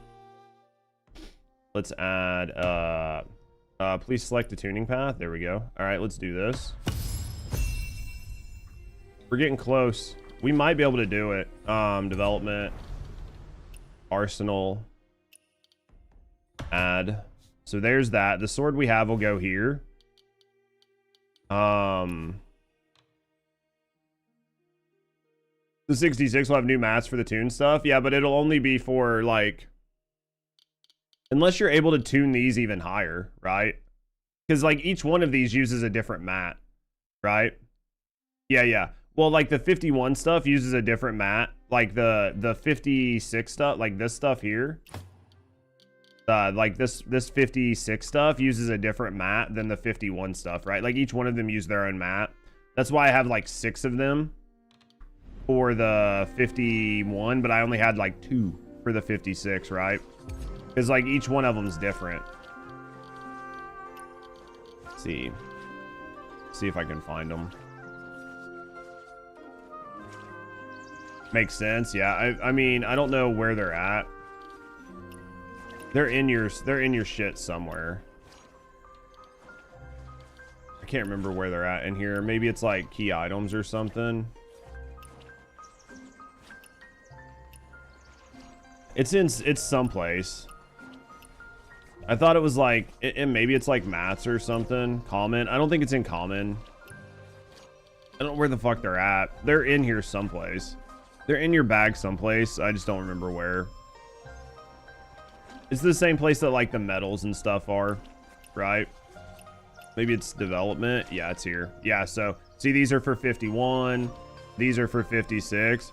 Let's add please select the tuning path. There we go. All right, let's do this. We're getting close. We might be able to do it. Development. Arsenal. Add. So there's that. The sword we have will go here. The 66 will have new mats for the tune stuff. Yeah, but it'll only be for like, unless you're able to tune these even higher, right? Because like each one of these uses a different mat, right? Yeah. Well, like the 51 stuff uses a different mat. Like the 56 stuff, like this stuff here. Like this 56 stuff uses a different mat than the 51 stuff, right? Like each one of them use their own mat. That's why I have like 6 of them for the 51, but I only had like 2 for the 56, right? Because like each one of them is different. Let's see if I can find them. Makes sense. Yeah, I mean, I don't know where they're at. They're in your shit somewhere. I can't remember where they're at in here. Maybe it's like key items or something. It's someplace. I thought it was like, maybe it's like mats or something. Common. I don't think it's in common. I don't know where the fuck they're at. They're in here someplace. They're in your bag someplace. I just don't remember where. It's the same place that like the medals and stuff are, right? Maybe it's development. Yeah, it's here. Yeah, so see, these are for 51. These are for 56.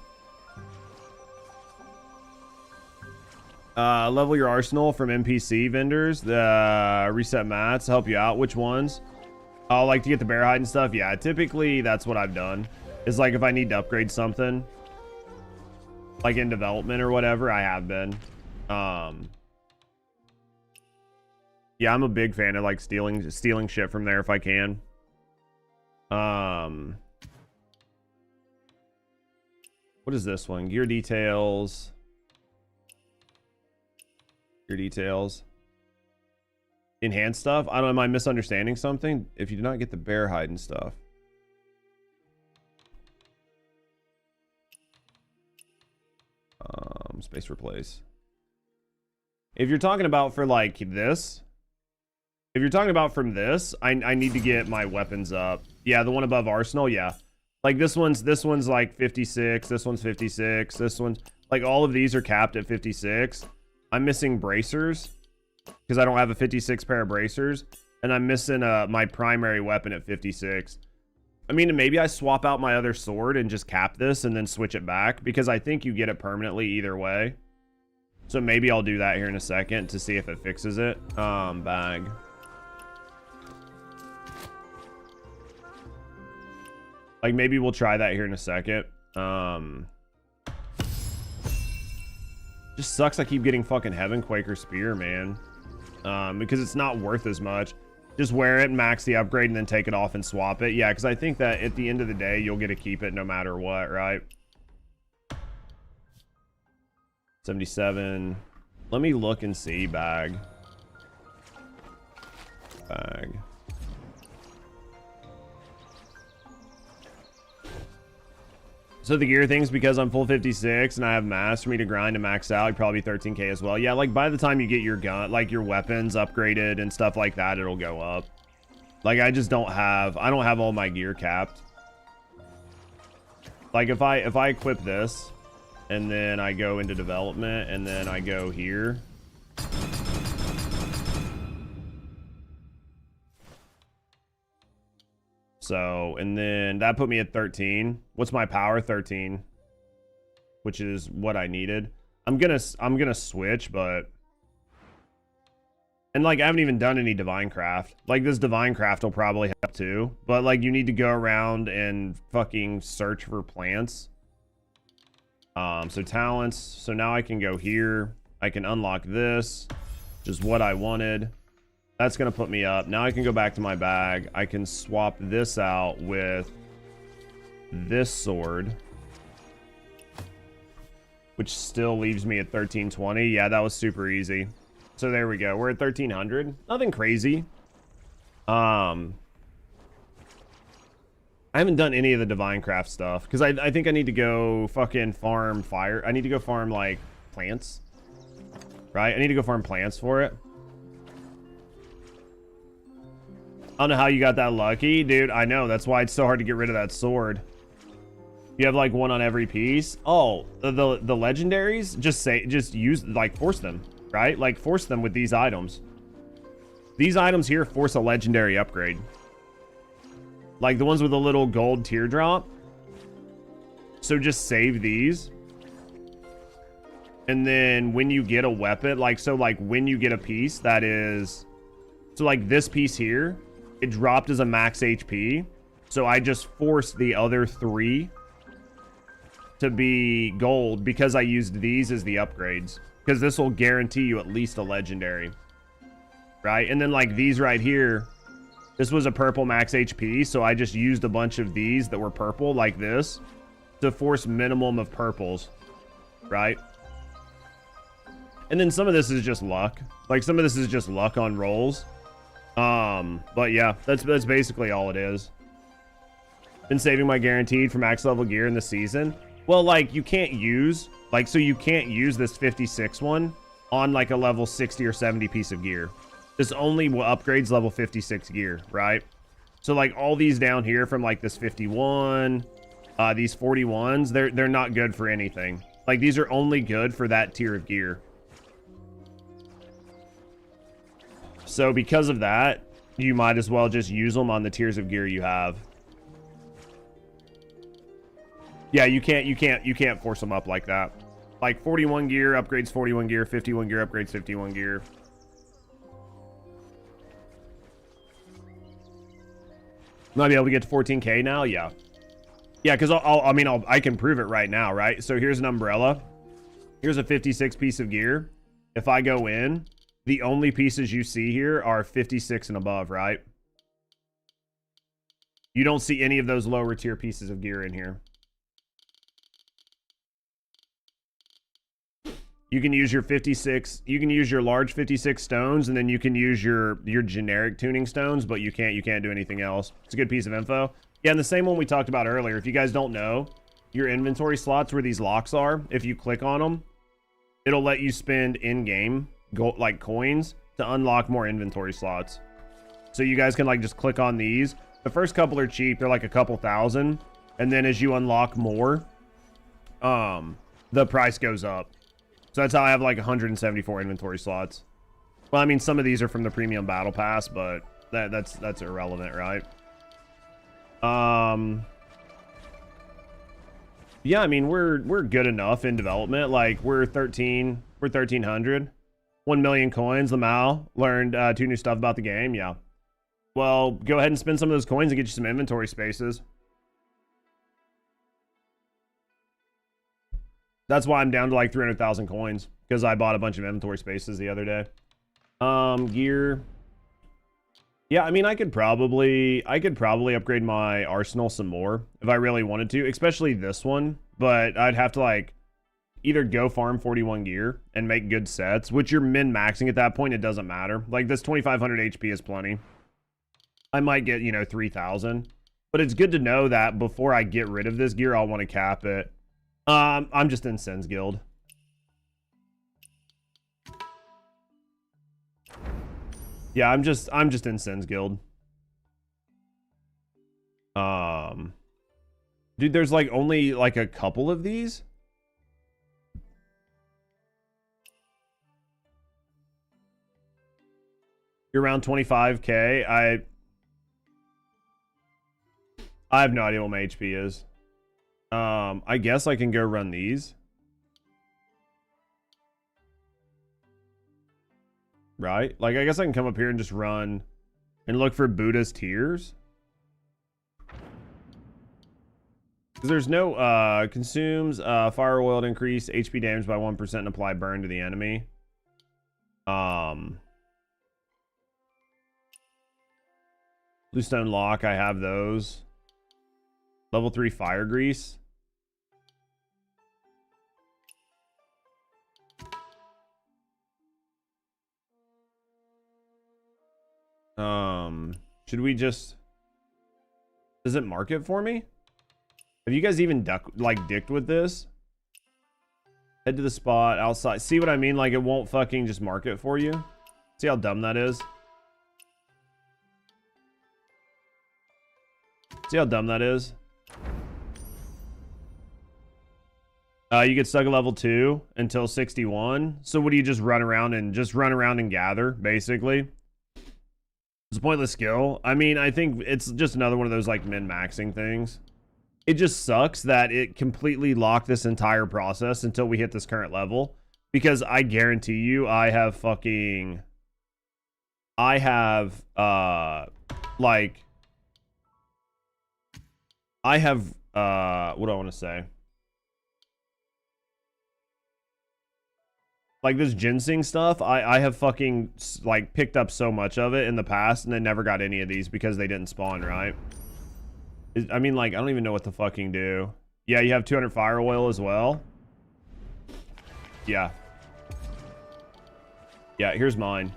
Level your arsenal from NPC vendors. The reset mats help you out. Which ones? Oh, like to get the bear hide and stuff. Yeah, typically that's what I've done. Is like if I need to upgrade something, like in development or whatever, I have been. Yeah, I'm a big fan of like stealing shit from there if I can. What is this one? Gear details. Gear details. Enhanced stuff. I don't know. Am I misunderstanding something? If you do not get the bear hide and stuff. Space replace. If you're talking about for like this, if you're talking about from this, I need to get my weapons up. Yeah, the one above Arsenal, yeah. Like this one's like 56, this one's 56, this one's like all of these are capped at 56. I'm missing bracers because I don't have a 56 pair of bracers, and I'm missing my primary weapon at 56. I mean, maybe I swap out my other sword and just cap this and then switch it back, because I think you get it permanently either way. So maybe I'll do that here in a second to see if it fixes it. Bag. Like maybe we'll try that here in a second. Just sucks I keep getting fucking Heaven Quaker Spear, man. Because it's not worth as much. Just wear it, max the upgrade, and then take it off and swap it. Yeah, because I think that at the end of the day, you'll get to keep it no matter what, right? 77. Let me look and see. Bag. Bag. So the gear thing's because I'm full 56 and I have mass for me to grind and max out. It'd probably be 13k as well. Yeah, like by the time you get your gun, like your weapons upgraded and stuff like that, it'll go up. Like I just don't have, I don't have all my gear capped. Like if I equip this and then I go into development and then I go here. So, and then that put me at 13. What's my power? 13, which is what I needed. I'm gonna switch, but, and like I haven't even done any divine craft. Like this divine craft will probably have to, but like you need to go around and fucking search for plants. So talents. So now I can go here. I can unlock this, which is what I wanted. That's going to put me up. Now I can go back to my bag. I can swap this out with this sword, which still leaves me at 1320. Yeah, that was super easy. So there we go. We're at 1300. Nothing crazy. I haven't done any of the divine craft stuff because I think I need to go fucking farm fire. I need to go farm like plants, right? I need to go farm plants for it. I don't know how you got that lucky, dude. I know, that's why it's so hard to get rid of that sword. You have like one on every piece. Oh, the legendaries, just use, like, force them, right? Like force them with these items. These items here force a legendary upgrade. Like the ones with a little gold teardrop. So just save these. And then when you get a weapon, like, so like when you get a piece that is, so like this piece here, it dropped as a max HP. So I just forced the other 3 to be gold because I used these as the upgrades. Because this will guarantee you at least a legendary. Right? And then like these right here, this was a purple max HP. So I just used a bunch of these that were purple like this to force minimum of purples. Right? And then some of this is just luck. Like some of this is just luck on rolls. But yeah, that's basically all it is. Been saving my guaranteed for max level gear in the season. Well, like you can't use, like, so you can't use this 56 one on like a level 60 or 70 piece of gear. This only upgrades level 56 gear, right? So like all these down here from like this 51, these 41s, they're not good for anything. Like these are only good for that tier of gear. So because of that, you might as well just use them on the tiers of gear you have. Yeah, you can't force them up like that. Like 41 gear upgrades 41 gear, 51 gear upgrades 51 gear. Might be able to get to 14k now. Yeah, because I can prove it right now, right? So here's an umbrella. Here's a 56 piece of gear. If I go in, the only pieces you see here are 56 and above, right? You don't see any of those lower tier pieces of gear in here. You can use your 56, you can use your large 56 stones, and then you can use your generic tuning stones, but you can't do anything else. It's a good piece of info. Yeah, and the same one we talked about earlier. If you guys don't know, your inventory slots where these locks are, if you click on them, it'll let you spend in-game like coins to unlock more inventory slots. So you guys can like just click on these. The first couple are cheap. They're like a couple thousand. And then as you unlock more, the price goes up. So that's how I have like 174 inventory slots. Well, I mean, some of these are from the premium battle pass, but that's irrelevant, right? Yeah, I mean, we're good enough in development. Like we're 1300, 1 million coins. Lamau learned 2 new stuff about the game. Yeah. Well, go ahead and spend some of those coins and get you some inventory spaces. That's why I'm down to like 300,000 coins, because I bought a bunch of inventory spaces the other day. Gear. Yeah, I mean, I could probably upgrade my arsenal some more if I really wanted to, especially this one. But I'd have to like either go farm 41 gear and make good sets, which you're min-maxing at that point. It doesn't matter. Like this 2,500 HP is plenty. I might get, you know, 3,000, but it's good to know that before I get rid of this gear, I'll want to cap it. I'm just in Sin's Guild. Yeah, I'm just in Sin's Guild. Dude, there's like only like a couple of these. You're around 25k. I have no idea what my HP is. I guess I can go run these. Right? Like, I guess I can come up here and just run and look for Buddha's tears. Because there's no, consumes, fire oil to increase HP damage by 1% and apply burn to the enemy. Bluestone lock, I have those. Level 3 fire grease. Should we just... Does it mark it for me? Have you guys even dicked with this? Head to the spot outside. See what I mean? Like, it won't fucking just mark it for you. See how dumb that is? See how dumb that is? You get stuck at level 2 until 61. So what do you just run around and gather, basically? It's a pointless skill. I mean, I think it's just another one of those like min-maxing things. It just sucks that it completely locked this entire process until we hit this current level. Because I guarantee you, what do I want to say? Like this ginseng stuff, I have fucking like picked up so much of it in the past, and I never got any of these because they didn't spawn, right? I mean, like, I don't even know what to fucking do. Yeah, you have 200 fire oil as well. Yeah. Yeah, here's mine.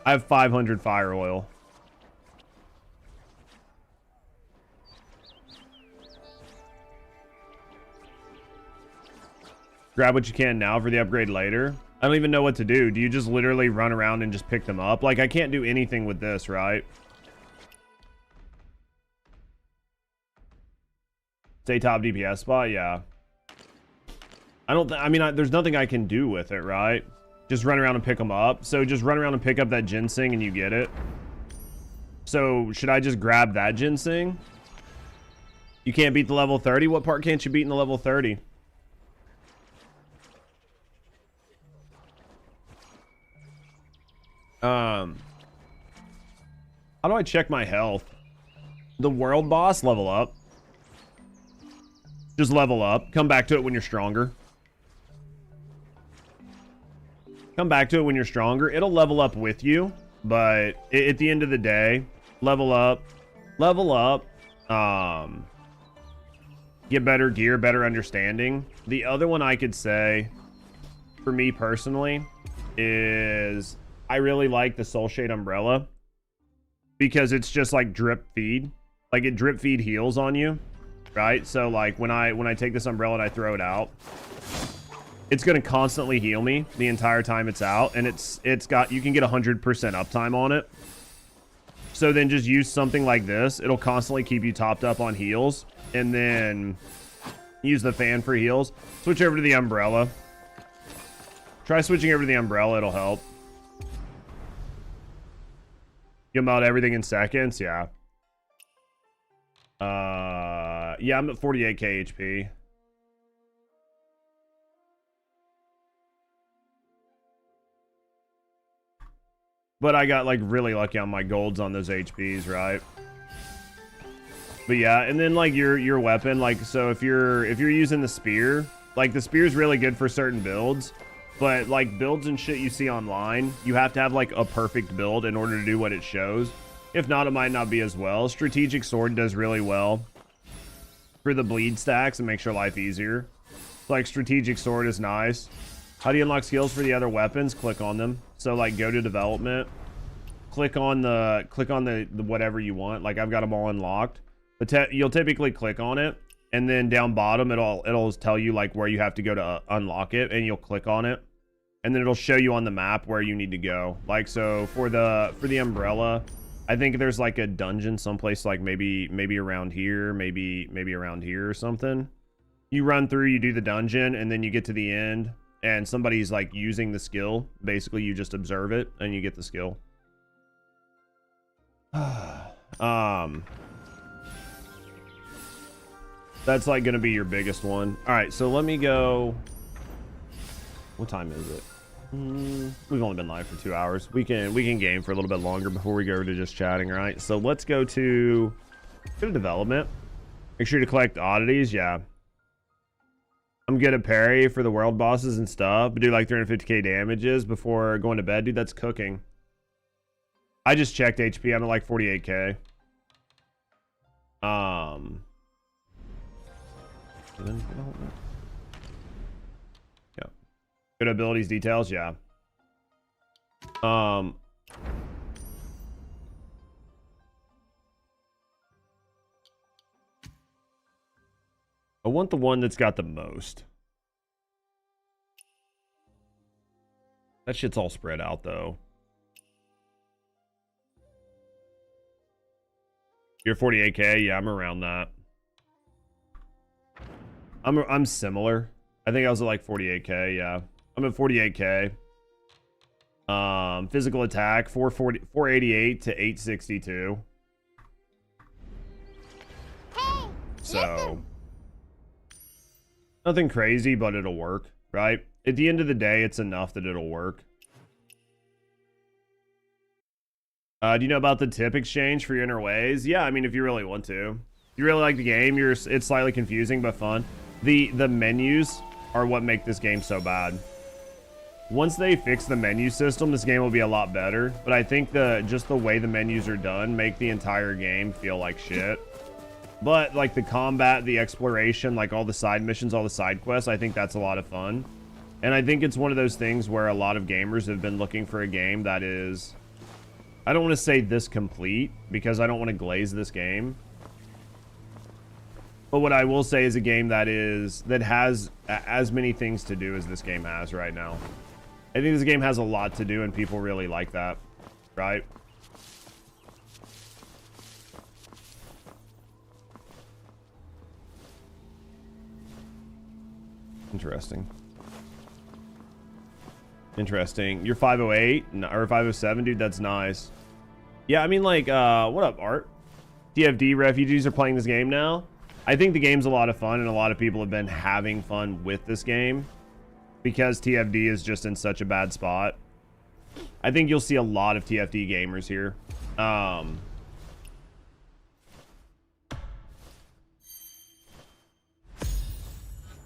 I have 500 fire oil. Grab what you can now for the upgrade later. I don't even know what to do. Do you just literally run around and just pick them up? Like, I can't do anything with this, right? Stay top DPS spot? Yeah. I mean, there's nothing I can do with it, right? Just run around and pick them up. So just run around and pick up that ginseng and you get it. So should I just grab that ginseng? You can't beat the level 30? What part can't you beat in the level 30? How do I check my health? The world boss, level up. Just level up. Come back to it when you're stronger. Come back to it when you're stronger. It'll level up with you, but at the end of the day, level up. Get better gear, better understanding. The other one I could say, for me personally, is I really like the Soul Shade Umbrella because it's just like drip feed. Like it drip feed heals on you. right? So like when I take this umbrella and I throw it out, it's going to constantly heal me the entire time it's out, and you can get 100% uptime on it. So then just use something like this. It'll constantly keep you topped up on heals, and then use the fan for heals. Switch over to the umbrella. Try switching over to the umbrella, it'll help. You'll melt everything in seconds, yeah. Yeah, I'm at 48k HP. But I got like really lucky on my golds on those HPs, right? But yeah, and then like your weapon, like so if you're using the spear, like the spear is really good for certain builds, but like builds and shit you see online, you have to have like a perfect build in order to do what it shows. If not, it might not be as well. Strategic sword does really well for the bleed stacks and makes your life easier. Like strategic sword is nice. How do you unlock skills for the other weapons? Click on them. So like go to development, click on the whatever you want. Like I've got them all unlocked, but you'll typically click on it, and then down bottom it'll tell you like where you have to go to unlock it, and you'll click on it, and then it'll show you on the map where you need to go. Like so for the umbrella, I think there's like a dungeon someplace, like maybe around here, maybe around here or something. You run through, you do the dungeon, and then you get to the end, and somebody's like using the skill. Basically, you just observe it and you get the skill. That's like gonna be your biggest one. All right, so let me go. What time is it? We've only been live for 2 hours. We can game for a little bit longer before we go to just chatting. All right, so let's go to development. Make sure to collect oddities. Yeah, I'm good at parry for the world bosses and stuff, but do like 350k damages before going to bed. Dude, that's cooking. I just checked HP. I'm at like 48k. Yeah. Good abilities details, yeah. I want the one that's got the most. That shit's all spread out though. You're 48k? Yeah, I'm around that. I'm similar. I think I was at like 48k, yeah. I'm at 48k. Physical attack 488 to 862. Hey, so nothing crazy, but it'll work, right? At the end of the day, it's enough that it'll work. Do you know about the tip exchange for your inner ways? Yeah, I mean, if you really want to. If you really like the game, it's slightly confusing but fun. The menus are what make this game so bad. Once they fix the menu system, this game will be a lot better. But I think just the way the menus are done make the entire game feel like shit. But like the combat, the exploration, like all the side missions, all the side quests, I think that's a lot of fun. And I think it's one of those things where a lot of gamers have been looking for a game that is, I don't want to say this complete because I don't want to glaze this game. But what I will say is a game that has as many things to do as this game has right now. I think this game has a lot to do and people really like that, right? Interesting. Interesting. You're 508 or 507, dude. That's nice. Yeah, I mean, like, what up, Art? TFD refugees are playing this game now. I think the game's a lot of fun, and a lot of people have been having fun with this game because TFD is just in such a bad spot. I think you'll see a lot of TFD gamers here.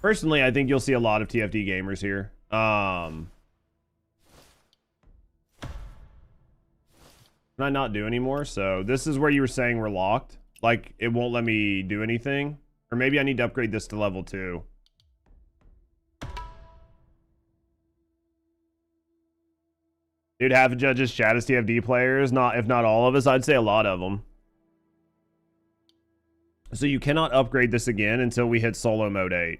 Personally, I think you'll see a lot of TFD gamers here. Can I not do anymore? So this is where you were saying we're locked. Like, it won't let me do anything. Or maybe I need to upgrade this to level 2. Dude, half of Judge's chat is TFD players. If not all of us, I'd say a lot of them. So you cannot upgrade this again until we hit solo mode 8.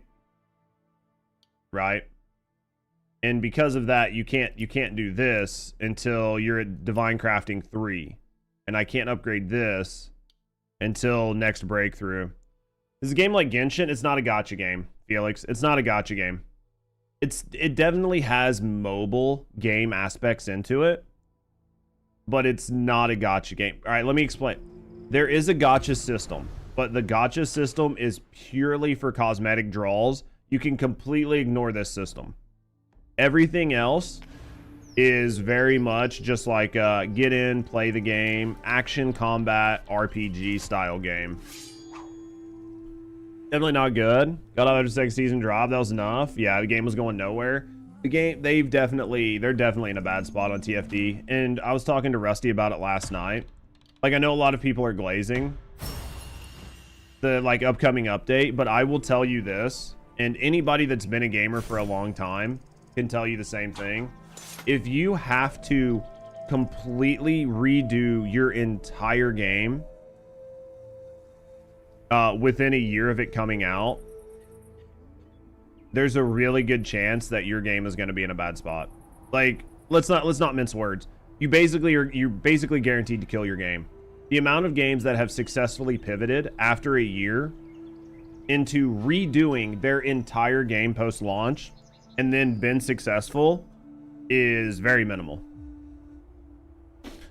Right? And because of that, you can't do this until you're at Divine Crafting 3. And I can't upgrade this until next breakthrough. This is a game like Genshin. It's not a gacha game, Felix. It's not a gacha game. It definitely has mobile game aspects into it, but it's not a gacha game. All right, let me explain. There is a gacha system, but the gacha system is purely for cosmetic draws. You can completely ignore this system. Everything else is very much just like get in, play the game, action, combat, RPG style game. Definitely not good. Got out of the second season drop. That was enough. Yeah, the game was going nowhere. The game, they're definitely in a bad spot on TFD. And I was talking to Rusty about it last night. Like, I know a lot of people are glazing the like upcoming update, but I will tell you this, and anybody that's been a gamer for a long time can tell you the same thing. If you have to completely redo your entire game within a year of it coming out, there's a really good chance that your game is going to be in a bad spot. Like, let's not mince words. You're basically guaranteed to kill your game. The amount of games that have successfully pivoted after a year into redoing their entire game post-launch and then been successful is very minimal.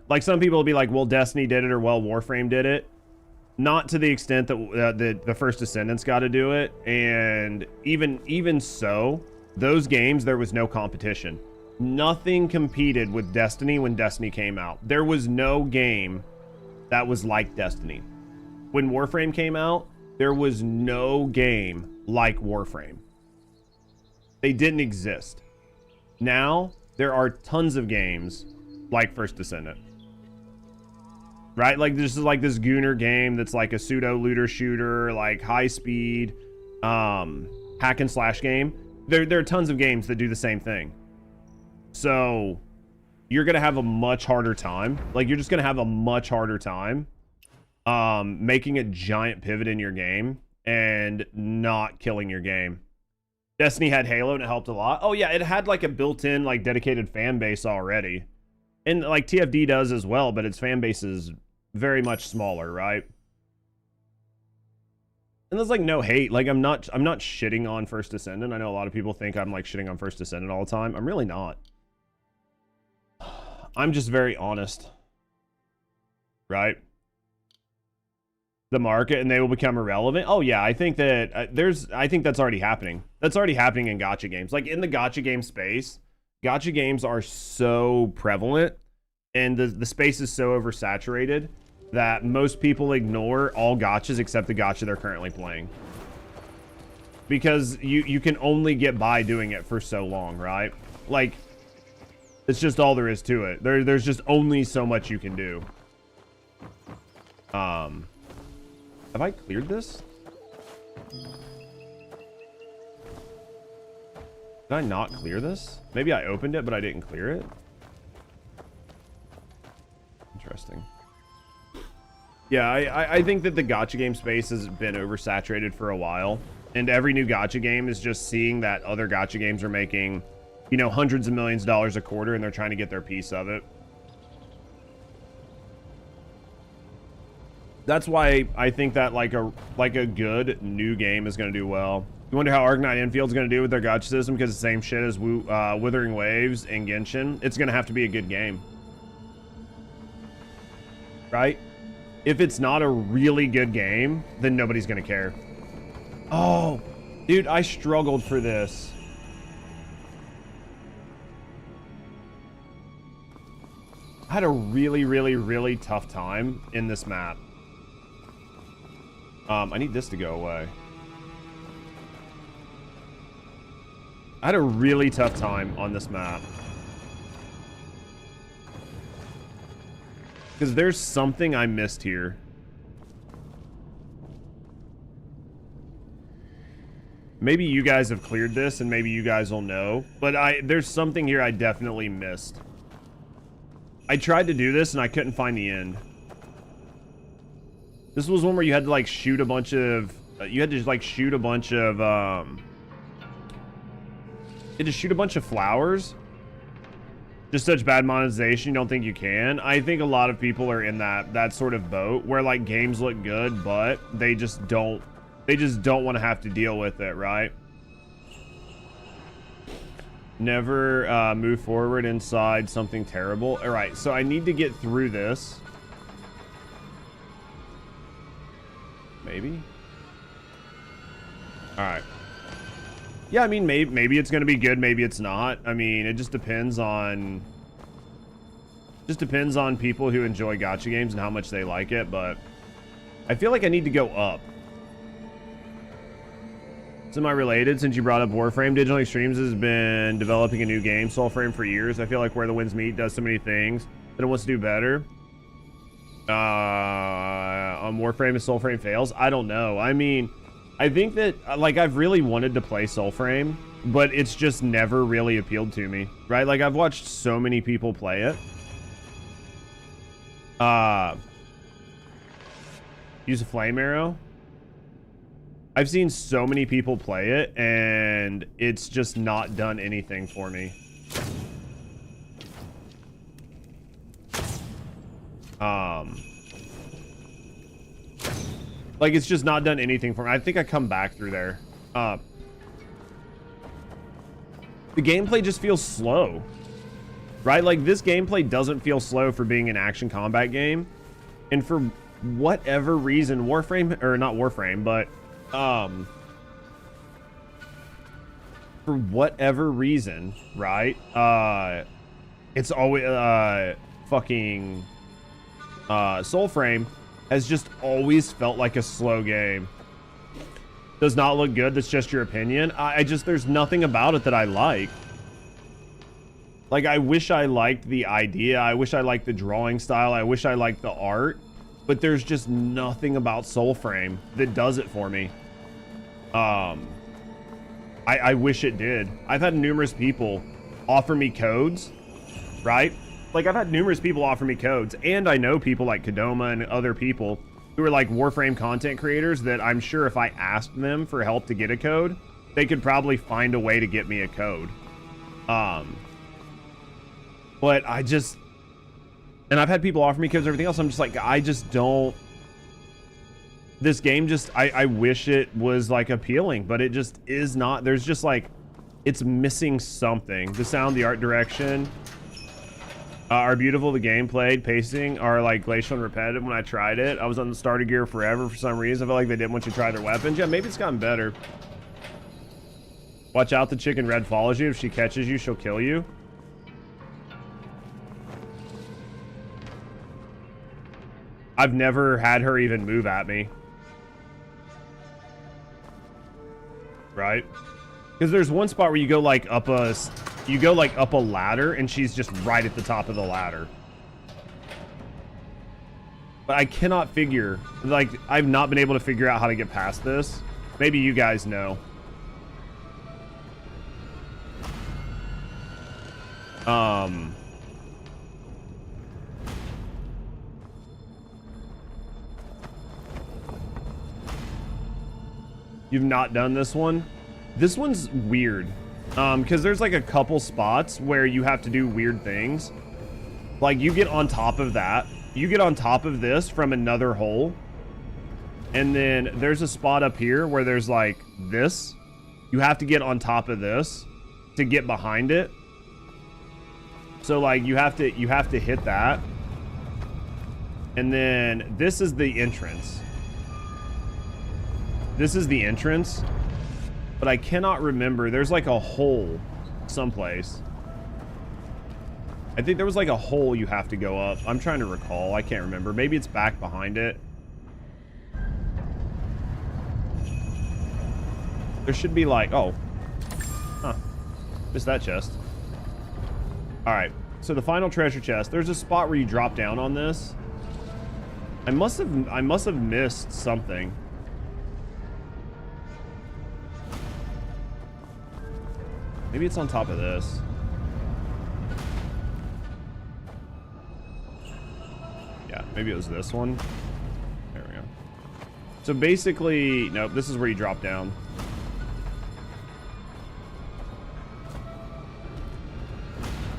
Like, some people will be like, well, Destiny did it, or well, Warframe did it. Not to the extent that the First Descendants got to do it. And even so, those games, there was no competition. Nothing competed with Destiny when Destiny came out. There was no game that was like Destiny. When Warframe came out, there was no game like Warframe. They didn't exist. Now, there are tons of games like First Descendant. Right? Like, this is like this Gooner game that's like a pseudo looter shooter, like high speed, hack and slash game. There are tons of games that do the same thing. So you're going to have a much harder time. Like, you're just going to have a much harder time making a giant pivot in your game and not killing your game. Destiny had Halo and it helped a lot. Oh yeah, it had like a built-in like dedicated fan base already. And like TFD does as well, but its fan base is very much smaller, right? And there's like no hate. Like, I'm not shitting on First Descendant. I know a lot of people think I'm like shitting on First Descendant all the time. I'm really not. I'm just very honest. Right? The market, and they will become irrelevant. Oh yeah, I think that I think that's already happening. That's already happening in gacha games. Like, in the gacha game space, gacha games are so prevalent and the space is so oversaturated that most people ignore all gachas except the gacha they're currently playing. Because you can only get by doing it for so long, right? Like, it's just all there is to it. There's just only so much you can do. Have I cleared this? Did I not clear this? Maybe I opened it, but I didn't clear it. Interesting. Yeah, I think that the gacha game space has been oversaturated for a while. And every new gacha game is just seeing that other gacha games are making, you know, hundreds of millions of dollars a quarter, and they're trying to get their piece of it. That's why I think that like a good new game is going to do well. You wonder how Arknight Infield's going to do with their gacha system, because the same shit as Withering Waves and Genshin. It's going to have to be a good game. Right? If it's not a really good game, then nobody's going to care. Oh, dude, I struggled for this. I had a really tough time in this map. I need this to go away. I had a really tough time on this map. Because there's something I missed here. Maybe you guys have cleared this and maybe you guys will know. But there's something here I definitely missed. I tried to do this and I couldn't find the end. This was one where you had to like shoot a bunch of you had to like shoot a bunch of flowers. Just such bad monetization, you don't think you can? I think a lot of people are in that sort of boat where like games look good, but they just don't want to have to deal with it, right? Never move forward inside something terrible. All right, so I need to get through this. Maybe. All right. Yeah, I mean, maybe it's going to be good, maybe it's not. I mean, it just depends on people who enjoy gacha games and how much they like it, but I feel like I need to go up. Semi-related, since you brought up Warframe, Digital Extremes has been developing a new game, Soulframe, for years. I feel like Where the Winds Meet does so many things that it wants to do better. On Warframe, if Soulframe fails, I don't know. I mean, I think that, like, I've really wanted to play Soulframe, but it's just never really appealed to me, right? Like, I've watched so many people play it. Use a flame arrow. I've seen so many people play it, and it's just not done anything for me. Like, it's just not done anything for me. I think I come back through there. The gameplay just feels slow, right? Like, this gameplay doesn't feel slow for being an action combat game. And for whatever reason, Warframe, or not Warframe, but, for whatever reason, right? It's always, fucking, Soulframe has just always felt like a slow game. Does not look good. That's just your opinion. I just, there's nothing about it that I like. Like, I wish I liked the idea. I wish I liked the drawing style. I wish I liked the art. But there's just nothing about Soulframe that does it for me. I wish it did. I've had numerous people offer me codes, right? Like, I've had numerous people offer me codes, and I know people like Kadoma and other people who are like Warframe content creators that I'm sure if I asked them for help to get a code, they could probably find a way to get me a code. But I just, and I've had people offer me codes and everything else. I'm just like, I just don't, this game just, I wish it was like appealing, but it just is not. There's just like, it's missing something. The sound, the art direction, are beautiful. The gameplay, pacing are like glacial and repetitive. When I tried it, I was on the starter gear forever for some reason. I felt like they didn't want you to try their weapons. Yeah, maybe it's gotten better. Watch out, the chicken red follows you. If she catches you, she'll kill you. I've never had her even move at me. Right? Because there's one spot where you go like up a ladder and she's just right at the top of the ladder. But I cannot figure, like, I've not been able to figure out how to get past this. Maybe you guys know. You've not done this one? This one's weird. Because there's like a couple spots where you have to do weird things. Like, you get on top of that. You get on top of this from another hole. And then there's a spot up here where there's like this. You have to get on top of this to get behind it. So like you have to hit that. And then this is the entrance. This is the entrance. But I cannot remember. There's like a hole someplace. I think there was like a hole you have to go up. I'm trying to recall. I can't remember. Maybe it's back behind it. There should be like, oh. Huh. Missed that chest. Alright. So the final treasure chest. There's a spot where you drop down on this. I must have missed something. Maybe it's on top of this. Yeah, maybe it was this one. There we go. So basically, nope, this is where you drop down.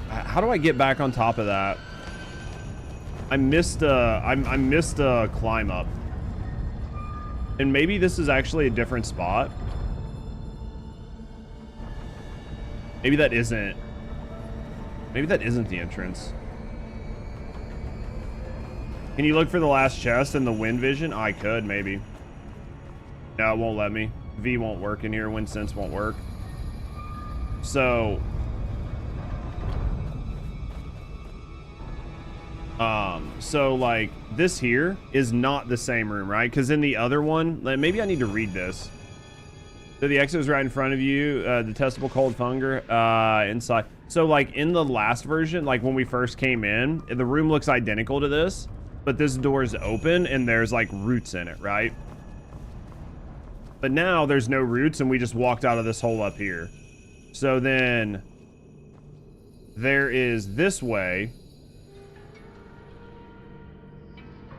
How do I get back on top of that? I missed a climb up. And maybe this is actually a different spot. Maybe that isn't. Maybe that isn't the entrance. Can you look for the last chest in the wind vision? I could, maybe. No, it won't let me. V won't work in here. Wind sense won't work. So... so like this here is not the same room, right? Because in the other one, maybe I need to read this. So the exit is right in front of you. Detestable cold hunger inside. So like in the last version, like when we first came in, the room looks identical to this, but this door is open and there's like roots in it, right? But now there's no roots and we just walked out of this hole up here. So then there is this way,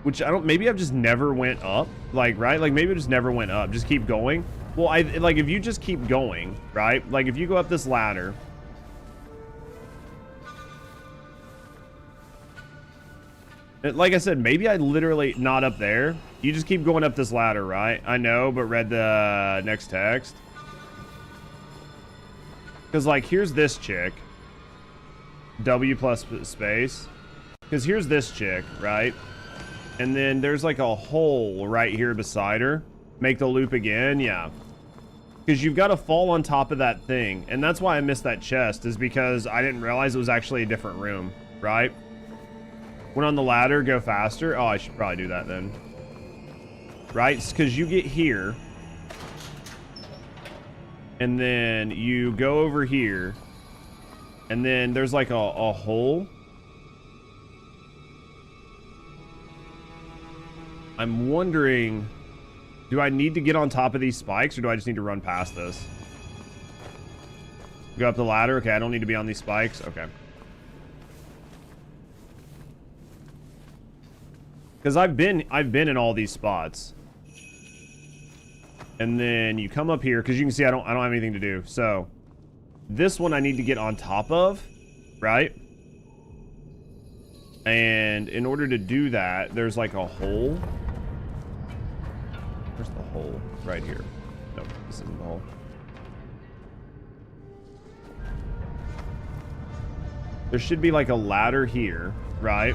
which I don't, maybe I've just never went up, like, right? Like maybe I just never went up, just keep going. Well, like if you just keep going, right? Like if you go up this ladder, like I said, maybe I literally not up there. You just keep going up this ladder, right? I know, but read the next text. Because like here's this chick, W plus space. Because here's this chick, right? And then there's like a hole right here beside her. Make the loop again, yeah. Because you've got to fall on top of that thing. And that's why I missed that chest, is because I didn't realize it was actually a different room, right? Went on the ladder, go faster. Oh, I should probably do that then. Right? Because you get here. And then you go over here. And then there's like a hole. I'm wondering, do I need to get on top of these spikes or do I just need to run past this? Go up the ladder? Okay, I don't need to be on these spikes. Okay. Because I've been in all these spots. And then you come up here because you can see I don't have anything to do. So this one I need to get on top of, right? And in order to do that, there's like a hole. Where's the hole? Right here. Nope, this isn't the hole. There should be like a ladder here, right?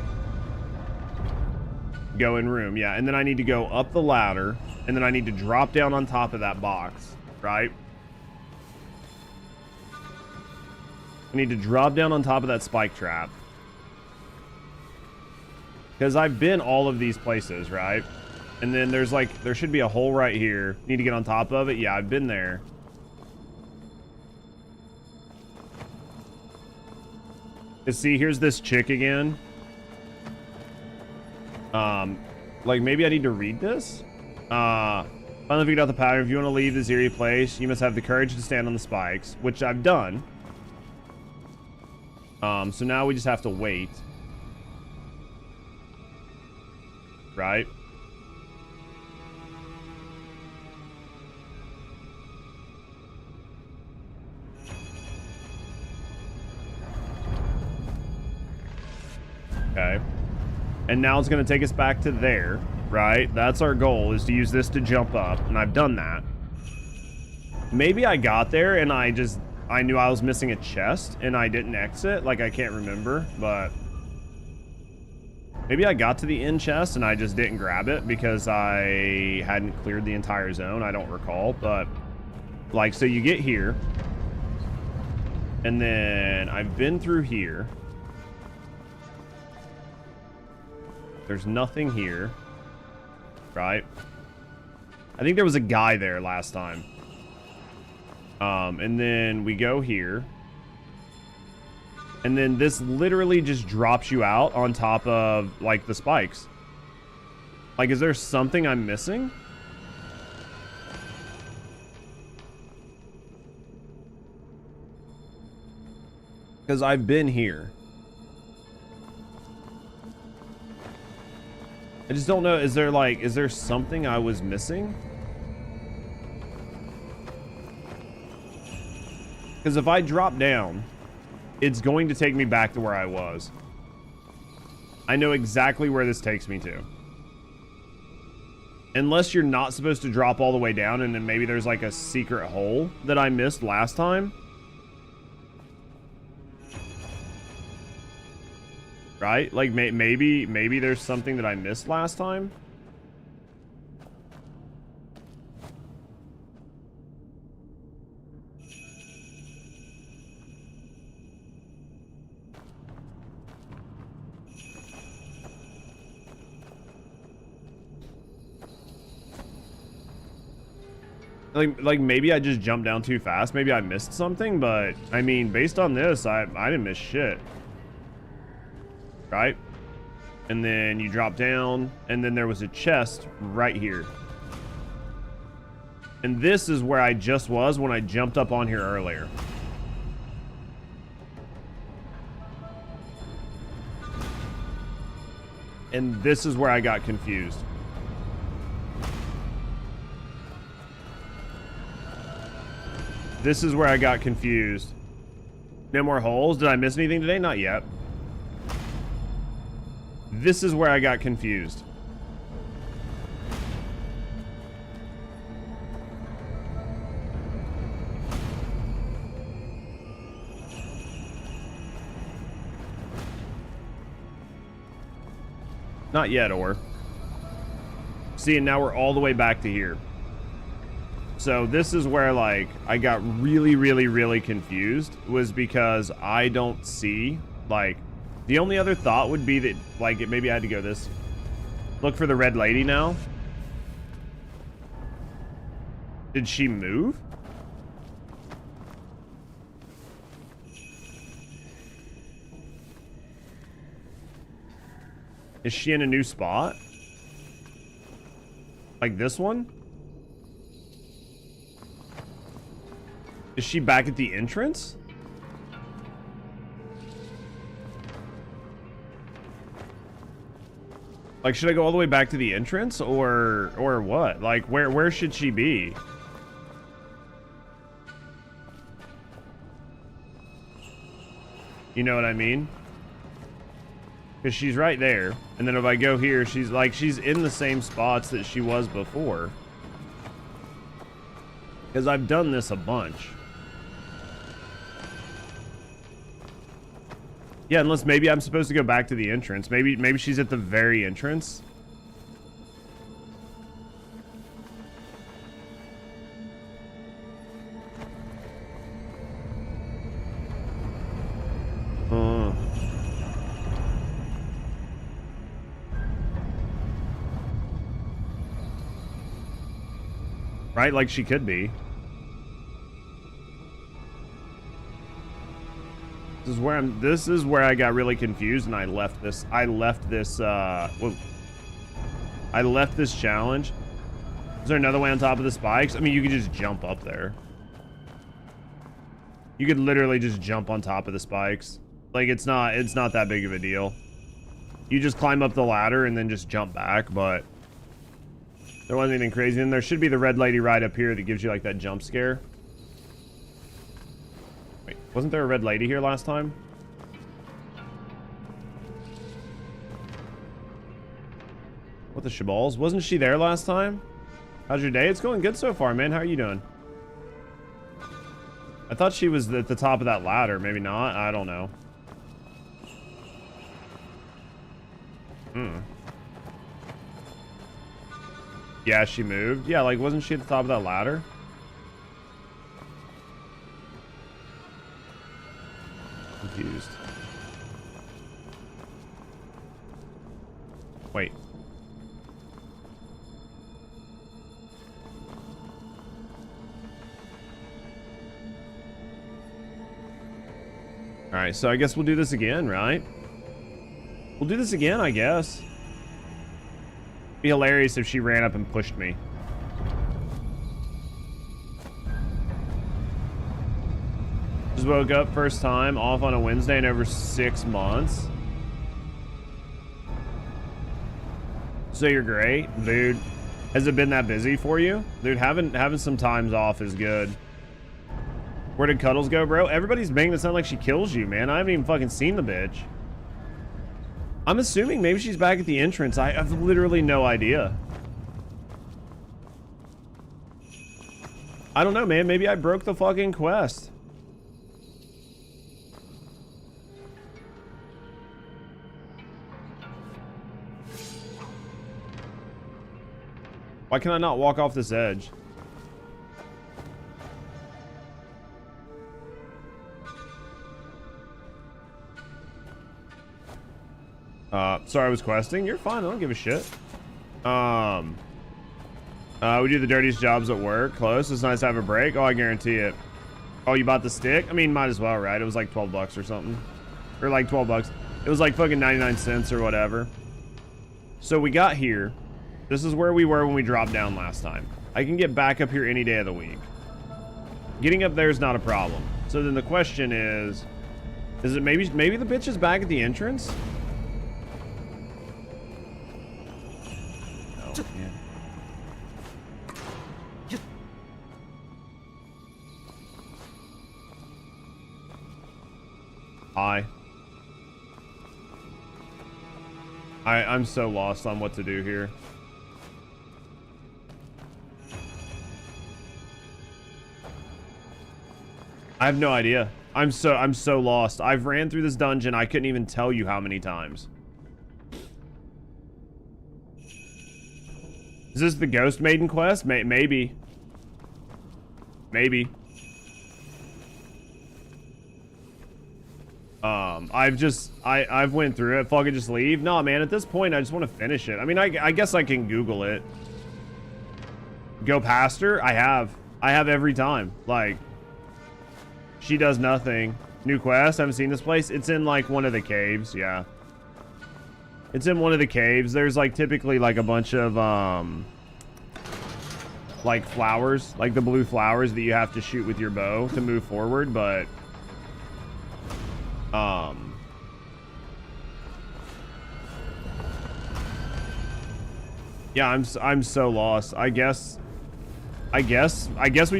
Go in room, yeah. And then I need to go up the ladder, and then I need to drop down on top of that box, right? I need to drop down on top of that spike trap. Because I've been all of these places, right? And then there's like, there should be a hole right here. Need to get on top of it. Yeah, I've been there. And see, here's this chick again. Like maybe I need to read this. Finally figured out the pattern. If you want to leave this eerie place, you must have the courage to stand on the spikes, which I've done. So now we just have to wait. Right? Okay. And now it's going to take us back to there, right? That's our goal, is to use this to jump up, and I've done that. Maybe I got there and I knew I was missing a chest and I didn't exit. Like, I can't remember, but maybe I got to the end chest and I just didn't grab it because I hadn't cleared the entire zone. I don't recall, but like, so you get here and then I've been through here. There's nothing here, right? I think there was a guy there last time. And then we go here. And then this literally just drops you out on top of, like, the spikes. Like, is there something I'm missing? Because I've been here. I just don't know. Is there something I was missing? Because if I drop down, it's going to take me back to where I was. I know exactly where this takes me to. Unless you're not supposed to drop all the way down, and then maybe there's like a secret hole that I missed last time. Right? Like maybe there's something that I missed last time. Like maybe I just jumped down too fast. Maybe I missed something, but I mean, based on this, I didn't miss shit. Right? And then you drop down, and then there was a chest right here. And this is where I just was when I jumped up on here earlier. And this is where I got confused. This is where I got confused. No more holes? Did I miss anything today? Not yet. This is where I got confused. Not yet, or. See, and now we're all the way back to here. So this is where, like, I got really confused, was because I don't see, like, the only other thought would be that, like, maybe I had to go this. Look for the red lady now. Did she move? Is she in a new spot? Like this one? Is she back at the entrance? Like, should I go all the way back to the entrance, or what? Like, where should she be? You know what I mean? Because she's right there, and then if I go here, she's in the same spots that she was before. Because I've done this a bunch. Yeah, unless maybe I'm supposed to go back to the entrance. Maybe she's at the very entrance. Right, like she could be. This is where I got really confused, and I left this challenge. Is there another way on top of the spikes? I mean, you could just jump up there. You could literally just jump on top of the spikes. Like, it's not that big of a deal. You just climb up the ladder and then just jump back, but there wasn't anything crazy. And there should be the red lady right up here that gives you like that jump scare. Wait, wasn't there a red lady here last time? What the shaballs? Wasn't she there last time? How's your day? It's going good so far, man. How are you doing? I thought she was at the top of that ladder. Maybe not. I don't know. Yeah, she moved. Yeah, like, wasn't she at the top of that ladder? Confused. Wait. Alright, so I guess we'll do this again, right? We'll do this again, I guess. Be hilarious if she ran up and pushed me. Just woke up first time off on a Wednesday in over 6 months. So you're great, dude. Has it been that busy for you? Dude, having some times off is good. Where did Cuddles go, bro? Everybody's making it sound like she kills you, man. I haven't even fucking seen the bitch. I'm assuming maybe she's back at the entrance. I have literally no idea. I don't know, man. Maybe I broke the fucking quest. Why can I not walk off this edge? Sorry, I was questing. You're fine. I don't give a shit. We do the dirtiest jobs at work. Close. It's nice to have a break. Oh, I guarantee it. Oh, you bought the stick? I mean, might as well, right? It was like 12 bucks or something. Or like 12 bucks. It was like fucking 99 cents or whatever. So we got here. This is where we were when we dropped down last time. I can get back up here any day of the week. Getting up there is not a problem. So then the question is it maybe the bitch is back at the entrance? No, man. I'm so lost on what to do here. I have no idea. I'm so lost. I've ran through this dungeon. I couldn't even tell you how many times. Is this the Ghost Maiden quest? Maybe. Maybe. I've went through it. Fucking just leave. No, man, at this point, I just want to finish it. I mean, I guess I can Google it. Go past her? I have every time. Like, she does nothing. New quest? I haven't seen this place. It's in, like, one of the caves. Yeah. It's in one of the caves. There's, like, typically, like, a bunch of, like, flowers. Like, the blue flowers that you have to shoot with your bow to move forward, but... yeah, I'm so lost. I guess we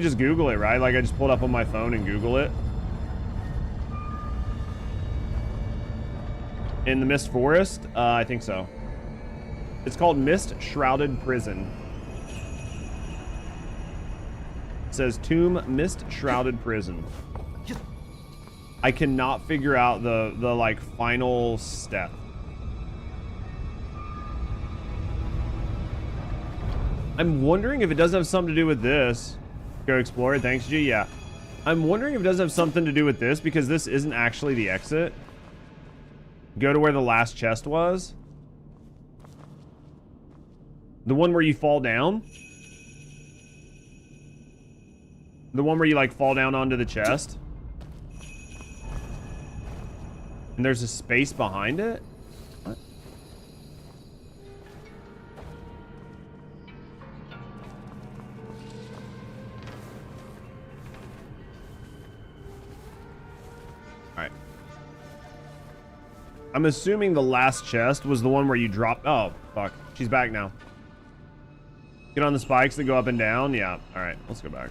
just Google it, right? Like I just pulled up on my phone and Google it. In the Mist Forest? I think so. It's called Mist Shrouded Prison. It says Tomb Mist Shrouded Prison. I cannot figure out the like final step. I'm wondering if it doesn't have something to do with this. Go explore it. Thanks, G. Yeah. I'm wondering if it doesn't have something to do with this because this isn't actually the exit. Go to where the last chest was. The one where you fall down. The one where you like fall down onto the chest. And there's a space behind it? What? Alright. I'm assuming the last chest was the one where you drop... oh, fuck. She's back now. Get on the spikes that go up and down? Yeah. Alright, let's go back.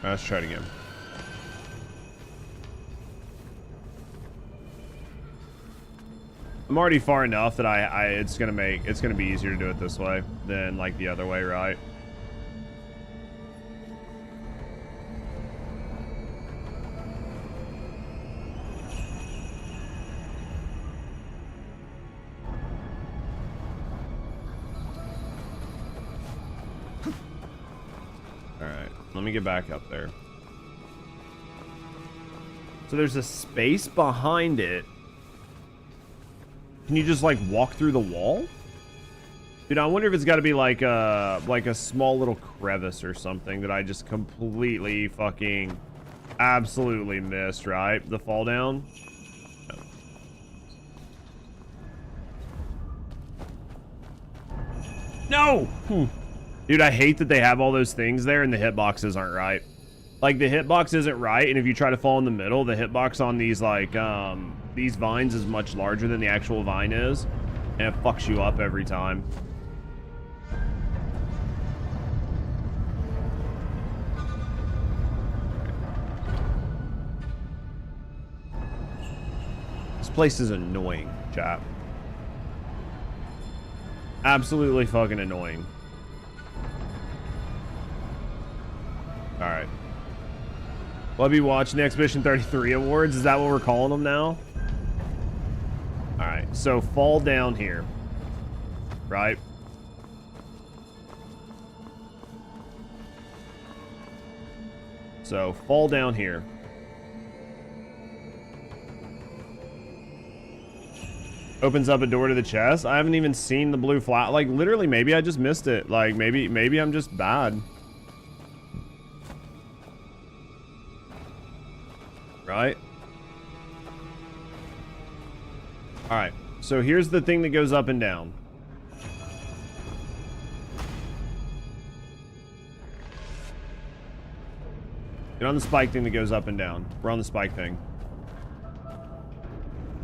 Let's try it again. I'm already far enough that it's gonna be easier to do it this way than like the other way, right? Let me get back up there. So there's a space behind it. Can you just like walk through the wall? Dude, I wonder if it's got to be like a small little crevice or something that I just completely fucking absolutely missed, right? The fall down. No! Dude, I hate that they have all those things there and the hitboxes aren't right. Like the hitbox isn't right, and if you try to fall in the middle, the hitbox on these like these vines is much larger than the actual vine is, and it fucks you up every time. This place is annoying, chat. Absolutely fucking annoying. Alright. We'll be watching the Expedition 33 awards. Is that what we're calling them now? Alright, so fall down here. Right? So fall down here. Opens up a door to the chest. I haven't even seen the blue flat. Like, literally, maybe I just missed it. Like, maybe I'm just bad. Right? Alright. So here's the thing that goes up and down. Get on the spike thing that goes up and down. We're on the spike thing.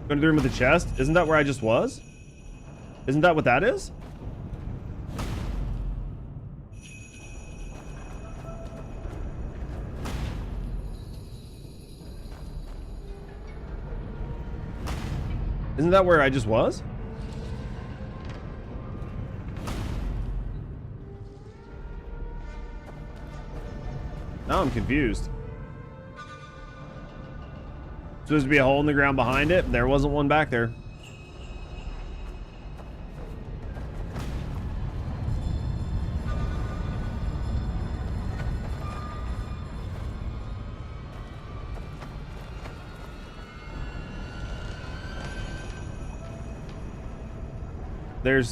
Go to the room with the chest? Isn't that where I just was? Isn't that what that is? Isn't that where I just was? Now I'm confused. Supposed to be a hole in the ground behind it. There wasn't one back there.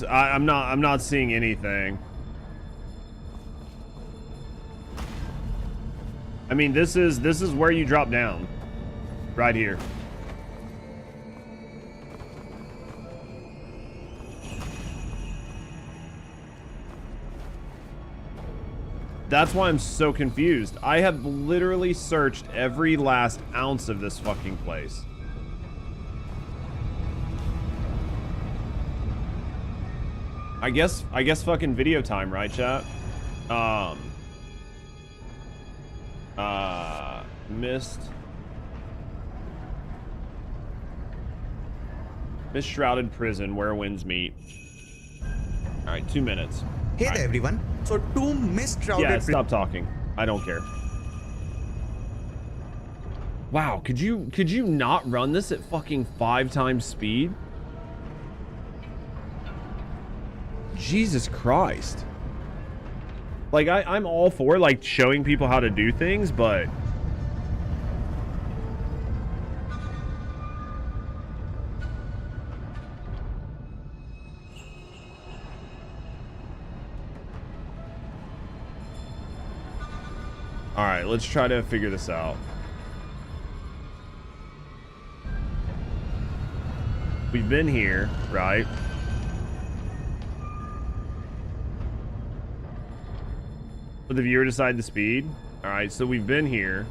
I'm not seeing anything. I mean, this is where you drop down. Right here. That's why I'm so confused. I have literally searched every last ounce of this fucking place. I guess fucking video time, right, chat? Mist shrouded prison where winds meet. All right, 2 minutes. Hey there, everyone. So 2 mist shrouded. Yeah, stop talking. I don't care. Wow, could you not run this at fucking 5 times speed? Jesus Christ. Like, I'm all for, like, showing people how to do things, but... Alright, let's try to figure this out. We've been here, right? Let the viewer decide the speed. Alright, so we've been here.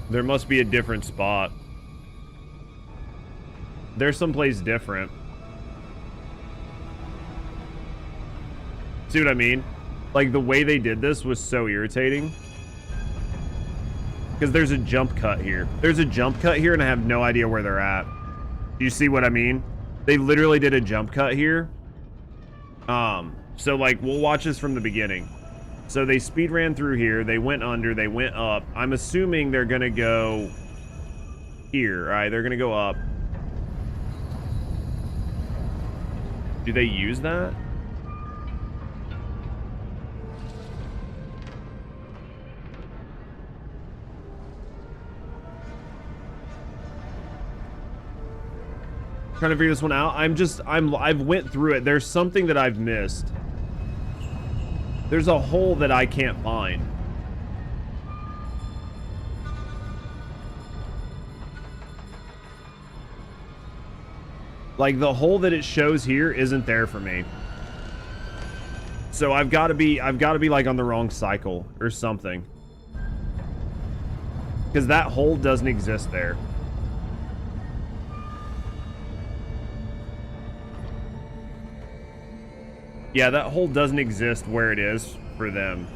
There must be a different spot. There's someplace different. See what I mean? Like, the way they did this was so irritating. Because there's a jump cut here. There's a jump cut here, and I have no idea where they're at. Do you see what I mean? They literally did a jump cut here. So, like, we'll watch this from the beginning. So they speed ran through here. They went under. They went up. I'm assuming they're going to go here. All right, they're going to go up. Do they use that? Trying to figure this one out. I've went through it. There's something that I've missed. There's a hole that I can't find. Like, the hole that it shows here isn't there for me. So I've got to be like on the wrong cycle or something. Because that hole doesn't exist there. Yeah, that hole doesn't exist where it is for them.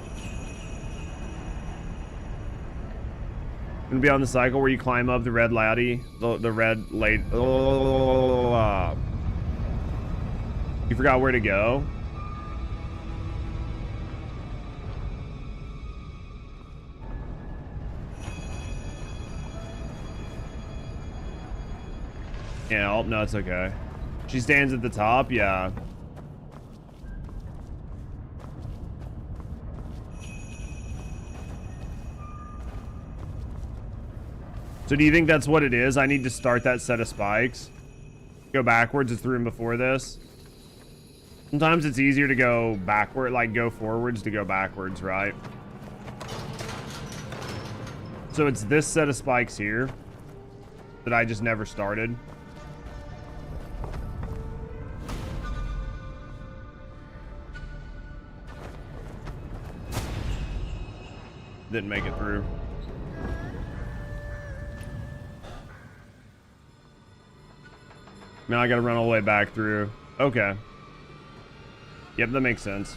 Gonna be on the cycle where you climb up the red laddy, the red late. You forgot where to go. Yeah, oh, no, it's okay. She stands at the top, yeah. So do you think that's what it is? I need to start that set of spikes. Go backwards, it's the room before this. Sometimes it's easier to go backward, like go forwards to go backwards, right? So it's this set of spikes here that I just never started. Didn't make it through. Now I gotta run all the way back through. Okay. Yep, that makes sense.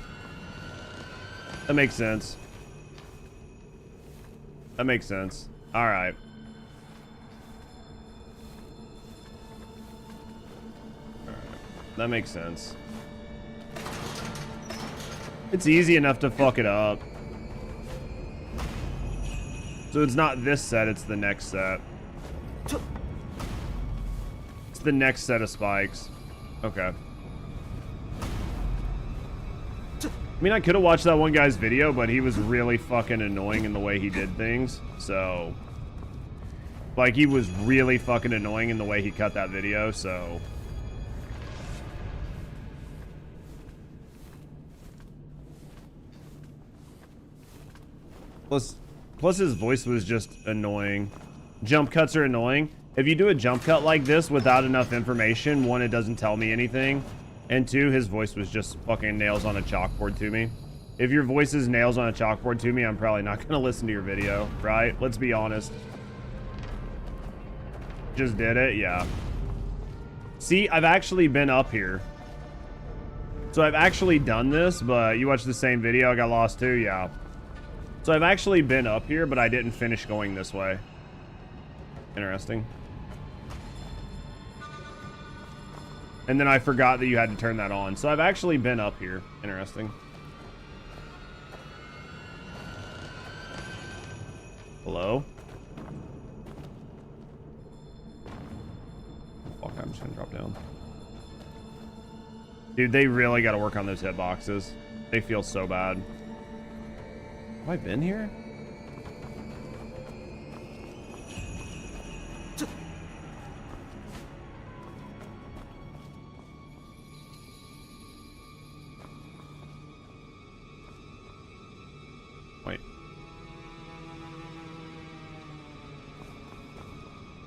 That makes sense. That makes sense. Alright. That makes sense. It's easy enough to fuck it up. So it's not this set, it's the next set. It's the next set of spikes. Okay. I mean, I could have watched that one guy's video, but he was really fucking annoying in the way he did things. So, like, he was really fucking annoying in the way he cut that video, so. Plus his voice was just annoying. Jump cuts are annoying. If you do a jump cut like this without enough information, one, it doesn't tell me anything. And two, his voice was just fucking nails on a chalkboard to me. If your voice is nails on a chalkboard to me, I'm probably not going to listen to your video, right? Let's be honest. Just did it? Yeah. See, I've actually been up here. So I've actually done this, but you watched the same video, I got lost too? Yeah. So I've actually been up here, but I didn't finish going this way. Interesting. And then I forgot that you had to turn that on. So I've actually been up here. Interesting. Hello? Fuck, I'm just gonna drop down. Dude, they really gotta work on those hitboxes. They feel so bad. Have I been here? Wait.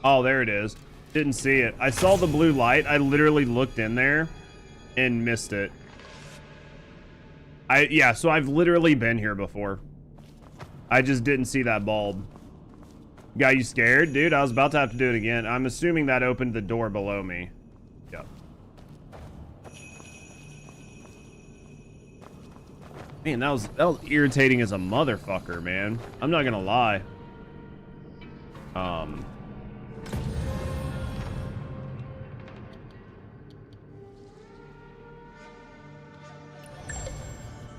Oh, there it is. Didn't see it. I saw the blue light. I literally looked in there and missed it. Yeah, so I've literally been here before. I just didn't see that bulb. Got you scared? Dude, I was about to have to do it again. I'm assuming that opened the door below me. Yep. Man, that was irritating as a motherfucker, man. I'm not gonna lie.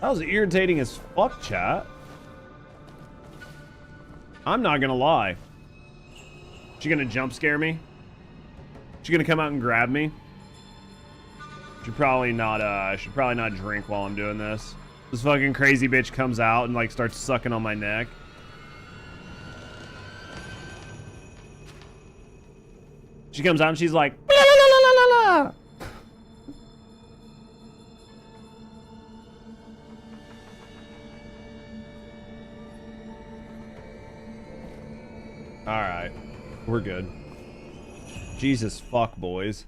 That was irritating as fuck, chat. I'm not gonna lie. She gonna jump scare me? She gonna come out and grab me? Should probably not drink while I'm doing this. This fucking crazy bitch comes out and like starts sucking on my neck. She comes out and she's like, la, la, la, la, la, la. All right, we're good. Jesus fuck, boys.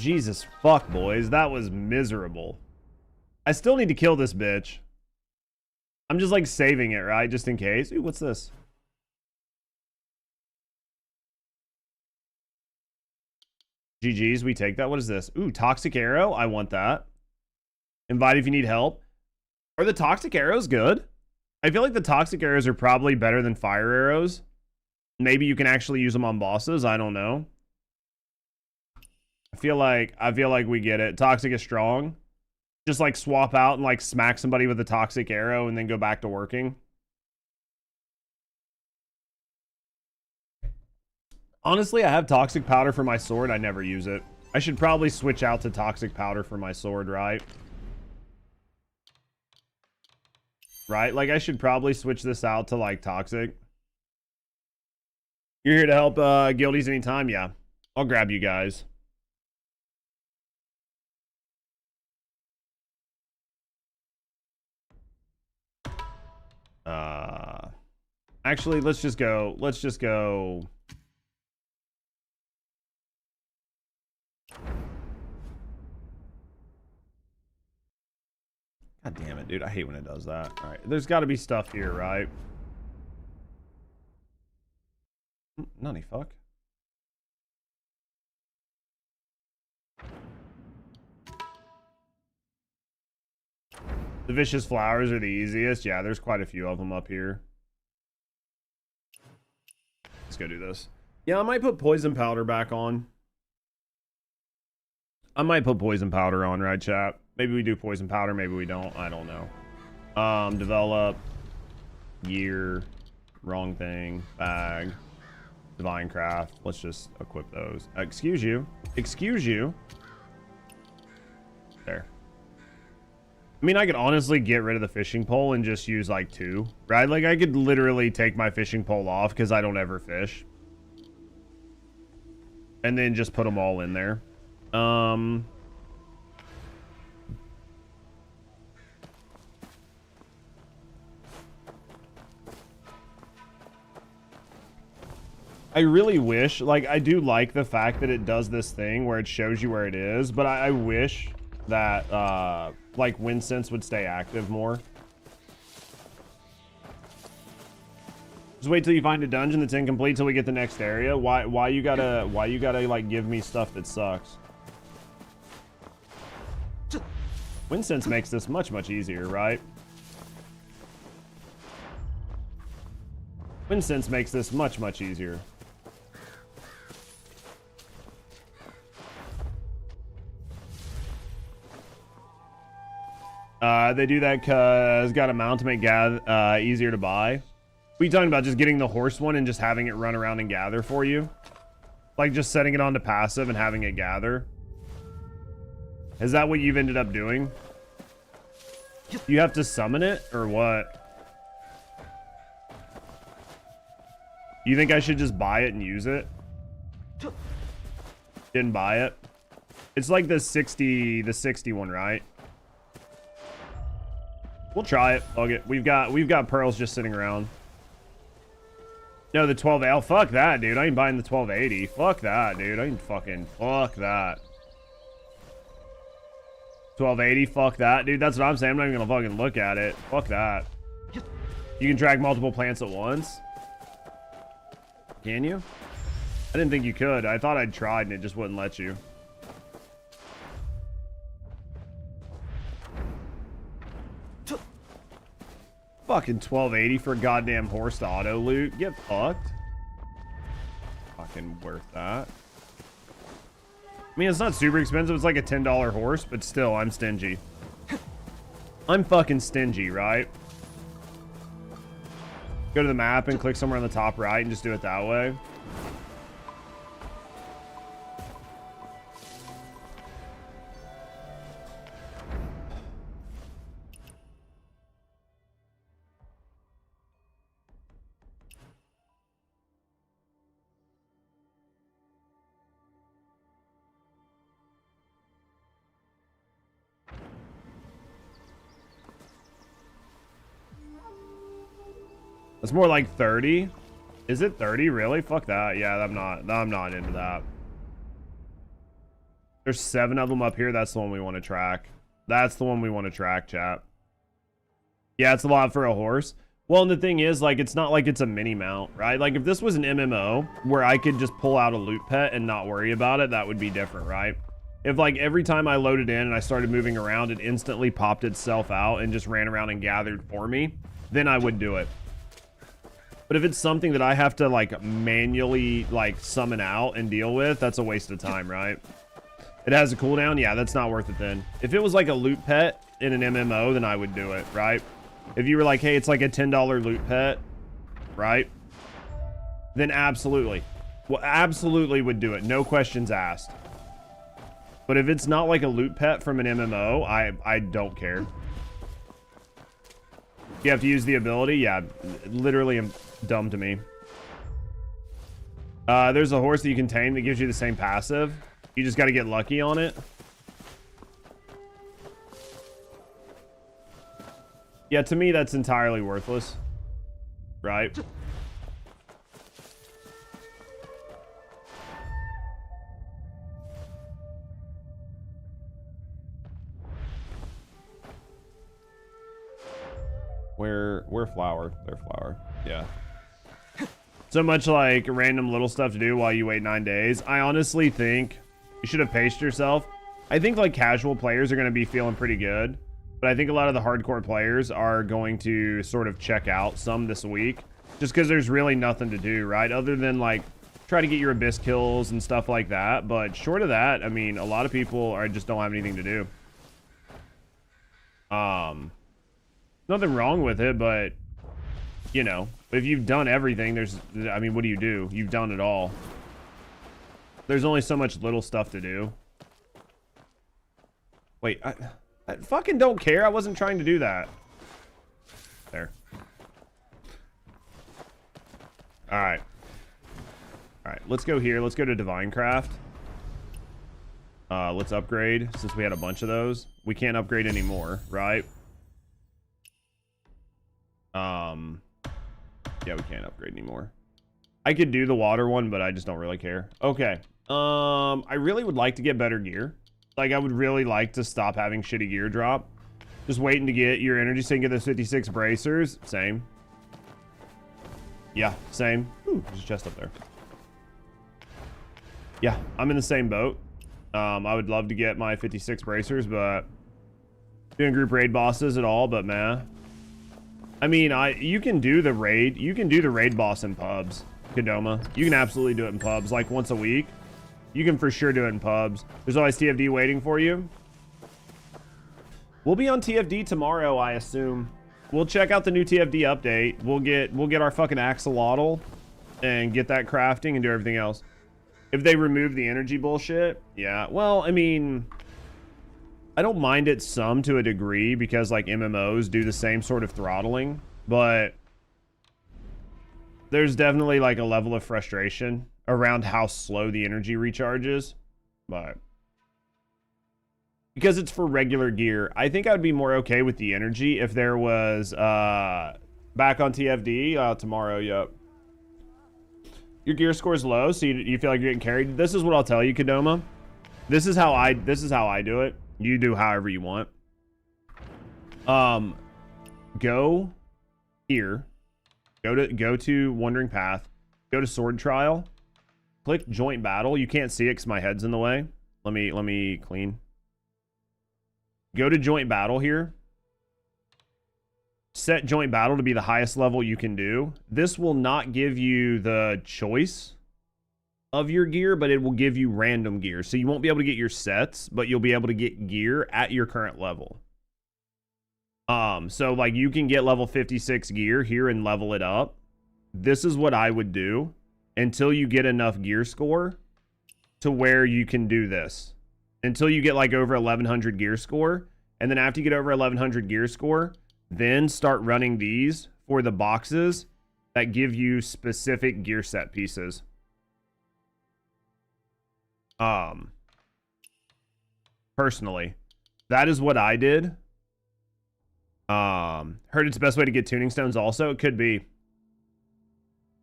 Jesus fuck, boys. That was miserable. I still need to kill this bitch. I'm just like saving it, right? Just in case. Ooh, what's this? GG's, we take that. What is this? Ooh, toxic arrow. I want that. Invite if you need help. Are the toxic arrows good? I feel like the toxic arrows are probably better than fire arrows. Maybe you can actually use them on bosses. I don't know. I feel like we get it. Toxic is strong. Just like swap out and like smack somebody with a toxic arrow and then go back to working. Honestly, I have toxic powder for my sword. I never use it. I should probably switch out to toxic powder for my sword, right? Right? Like I should probably switch this out to like toxic. You're here to help guildies anytime? Yeah. I'll grab you guys. Actually, let's just go. God damn it, dude. I hate when it does that. All right. There's got to be stuff here, right? Nunny fuck. The vicious flowers are the easiest. Yeah, there's quite a few of them up here. Let's go do this. Yeah, I might put poison powder back on. I might put poison powder on, right, chat? Maybe we do poison powder, maybe we don't. I don't know. Develop. Year. Wrong thing. Bag. Divine craft. Let's just equip those. Excuse you. Excuse you. There. I mean, I could honestly get rid of the fishing pole and just use like 2, right? Like I could literally take my fishing pole off because I don't ever fish. And then just put them all in there. I really wish, like, I do like the fact that it does this thing where it shows you where it is, but I wish that, like, wind sense would stay active more. Just wait till you find a dungeon that's incomplete till we get the next area. Why you gotta, like, give me stuff that sucks? Wind sense makes this much easier, right? Wind sense makes this much easier. They do that because got a mount to make easier to buy. What are you talking about? Just getting the horse one and just having it run around and gather for you? Like just setting it on to passive and having it gather? Is that what you've ended up doing? You have to summon it or what? You think I should just buy it and use it? Didn't buy it. It's like the 60 one, right? We'll try it. Okay, we've got pearls just sitting around. No, the 12. Oh, fuck that, dude. I ain't buying the 1280. Fuck that, dude. I ain't fucking fuck that. 1280. Fuck that, dude. That's what I'm saying. I'm not even gonna fucking look at it. Fuck that. You can drag multiple plants at once. Can you? I didn't think you could. I thought I'd tried and it just wouldn't let you. Fucking 1280 for a goddamn horse to auto loot. Get fucked. Fucking worth that. I mean, it's not super expensive. It's like a $10 horse, but still, I'm stingy. I'm fucking stingy, right? Go to the map and click somewhere on the top right and just do it that way. It's more like 30. Is it 30 really? Fuck that. Yeah, I'm not into that. There's 7 of them up here. That's the one we want to track. That's the one we want to track, chat. Yeah, it's a lot for a horse. Well, and the thing is, like, it's not like it's a mini mount, right? Like, if this was an MMO where I could just pull out a loot pet and not worry about it, that would be different, right? If, like, every time I loaded in and I started moving around, it instantly popped itself out and just ran around and gathered for me, then I would do it. But if it's something that I have to, like, manually, like, summon out and deal with, that's a waste of time, right? It has a cooldown? Yeah, that's not worth it then. If it was, like, a loot pet in an MMO, then I would do it, right? If you were like, hey, it's like a $10 loot pet, right? Then absolutely. Well, absolutely would do it. No questions asked. But if it's not like a loot pet from an MMO, I don't care. You have to use the ability? Yeah, literally dumb to me. There's a horse that you can tame that gives you the same passive. You just got to get lucky on it. Yeah, to me, that's entirely worthless. Right? We're flower. They're flower. Yeah. So much like random little stuff to do while you wait 9 days. I honestly think you should have paced yourself. I think like casual players are going to be feeling pretty good. But I think a lot of the hardcore players are going to sort of check out some this week. Just because there's really nothing to do, right? Other than like try to get your abyss kills and stuff like that. But short of that, I mean, a lot of people just don't have anything to do. Nothing wrong with it, but you know, if you've done everything, I mean, what do? You've done it all. There's only so much little stuff to do. Wait, I fucking don't care. I wasn't trying to do that. There. Alright. Alright, let's go here. Let's go to Divine Craft. Let's upgrade, since we had a bunch of those. We can't upgrade anymore, right? Yeah, we can't upgrade anymore. I could do the water one, but I just don't really care. Okay. I really would like to get better gear. Like, I would really like to stop having shitty gear drop. Just waiting to get your energy sink at those 56 bracers. Same. Yeah, same. Ooh, there's a chest up there. Yeah, I'm in the same boat. I would love to get my 56 bracers, but doing group raid bosses at all, but meh. I mean, you can do the raid. You can do the raid boss in pubs, Kadoma. You can absolutely do it in pubs, like once a week. You can for sure do it in pubs. There's always TFD waiting for you. We'll be on TFD tomorrow, I assume. We'll check out the new TFD update. We'll get our fucking axolotl and get that crafting and do everything else. If they remove the energy bullshit, yeah. Well, I mean, I don't mind it some to a degree because like MMOs do the same sort of throttling, but there's definitely like a level of frustration around how slow the energy recharges. But because it's for regular gear, I think I would be more okay with the energy if there was back on TFD tomorrow. Yep. Your gear score is low, so you feel like you're getting carried. This is what I'll tell you, Kadoma. This is how I do it. You do however you want. Go here. Go to Wandering Path. Go to Sword Trial. Click Joint Battle. You can't see it because my head's in the way. Let me clean. Go to Joint Battle here. Set Joint Battle to be the highest level you can do. This will not give you the choice of your gear, but it will give you random gear. So you won't be able to get your sets, but you'll be able to get gear at your current level. So like you can get level 56 gear here and level it up. This is what I would do until you get enough gear score to where you can do this. Until you get like over 1100 gear score. And then after you get over 1100 gear score, then start running these for the boxes that give you specific gear set pieces. Personally, that is what I did. Heard it's the best way to get tuning stones also. It could be.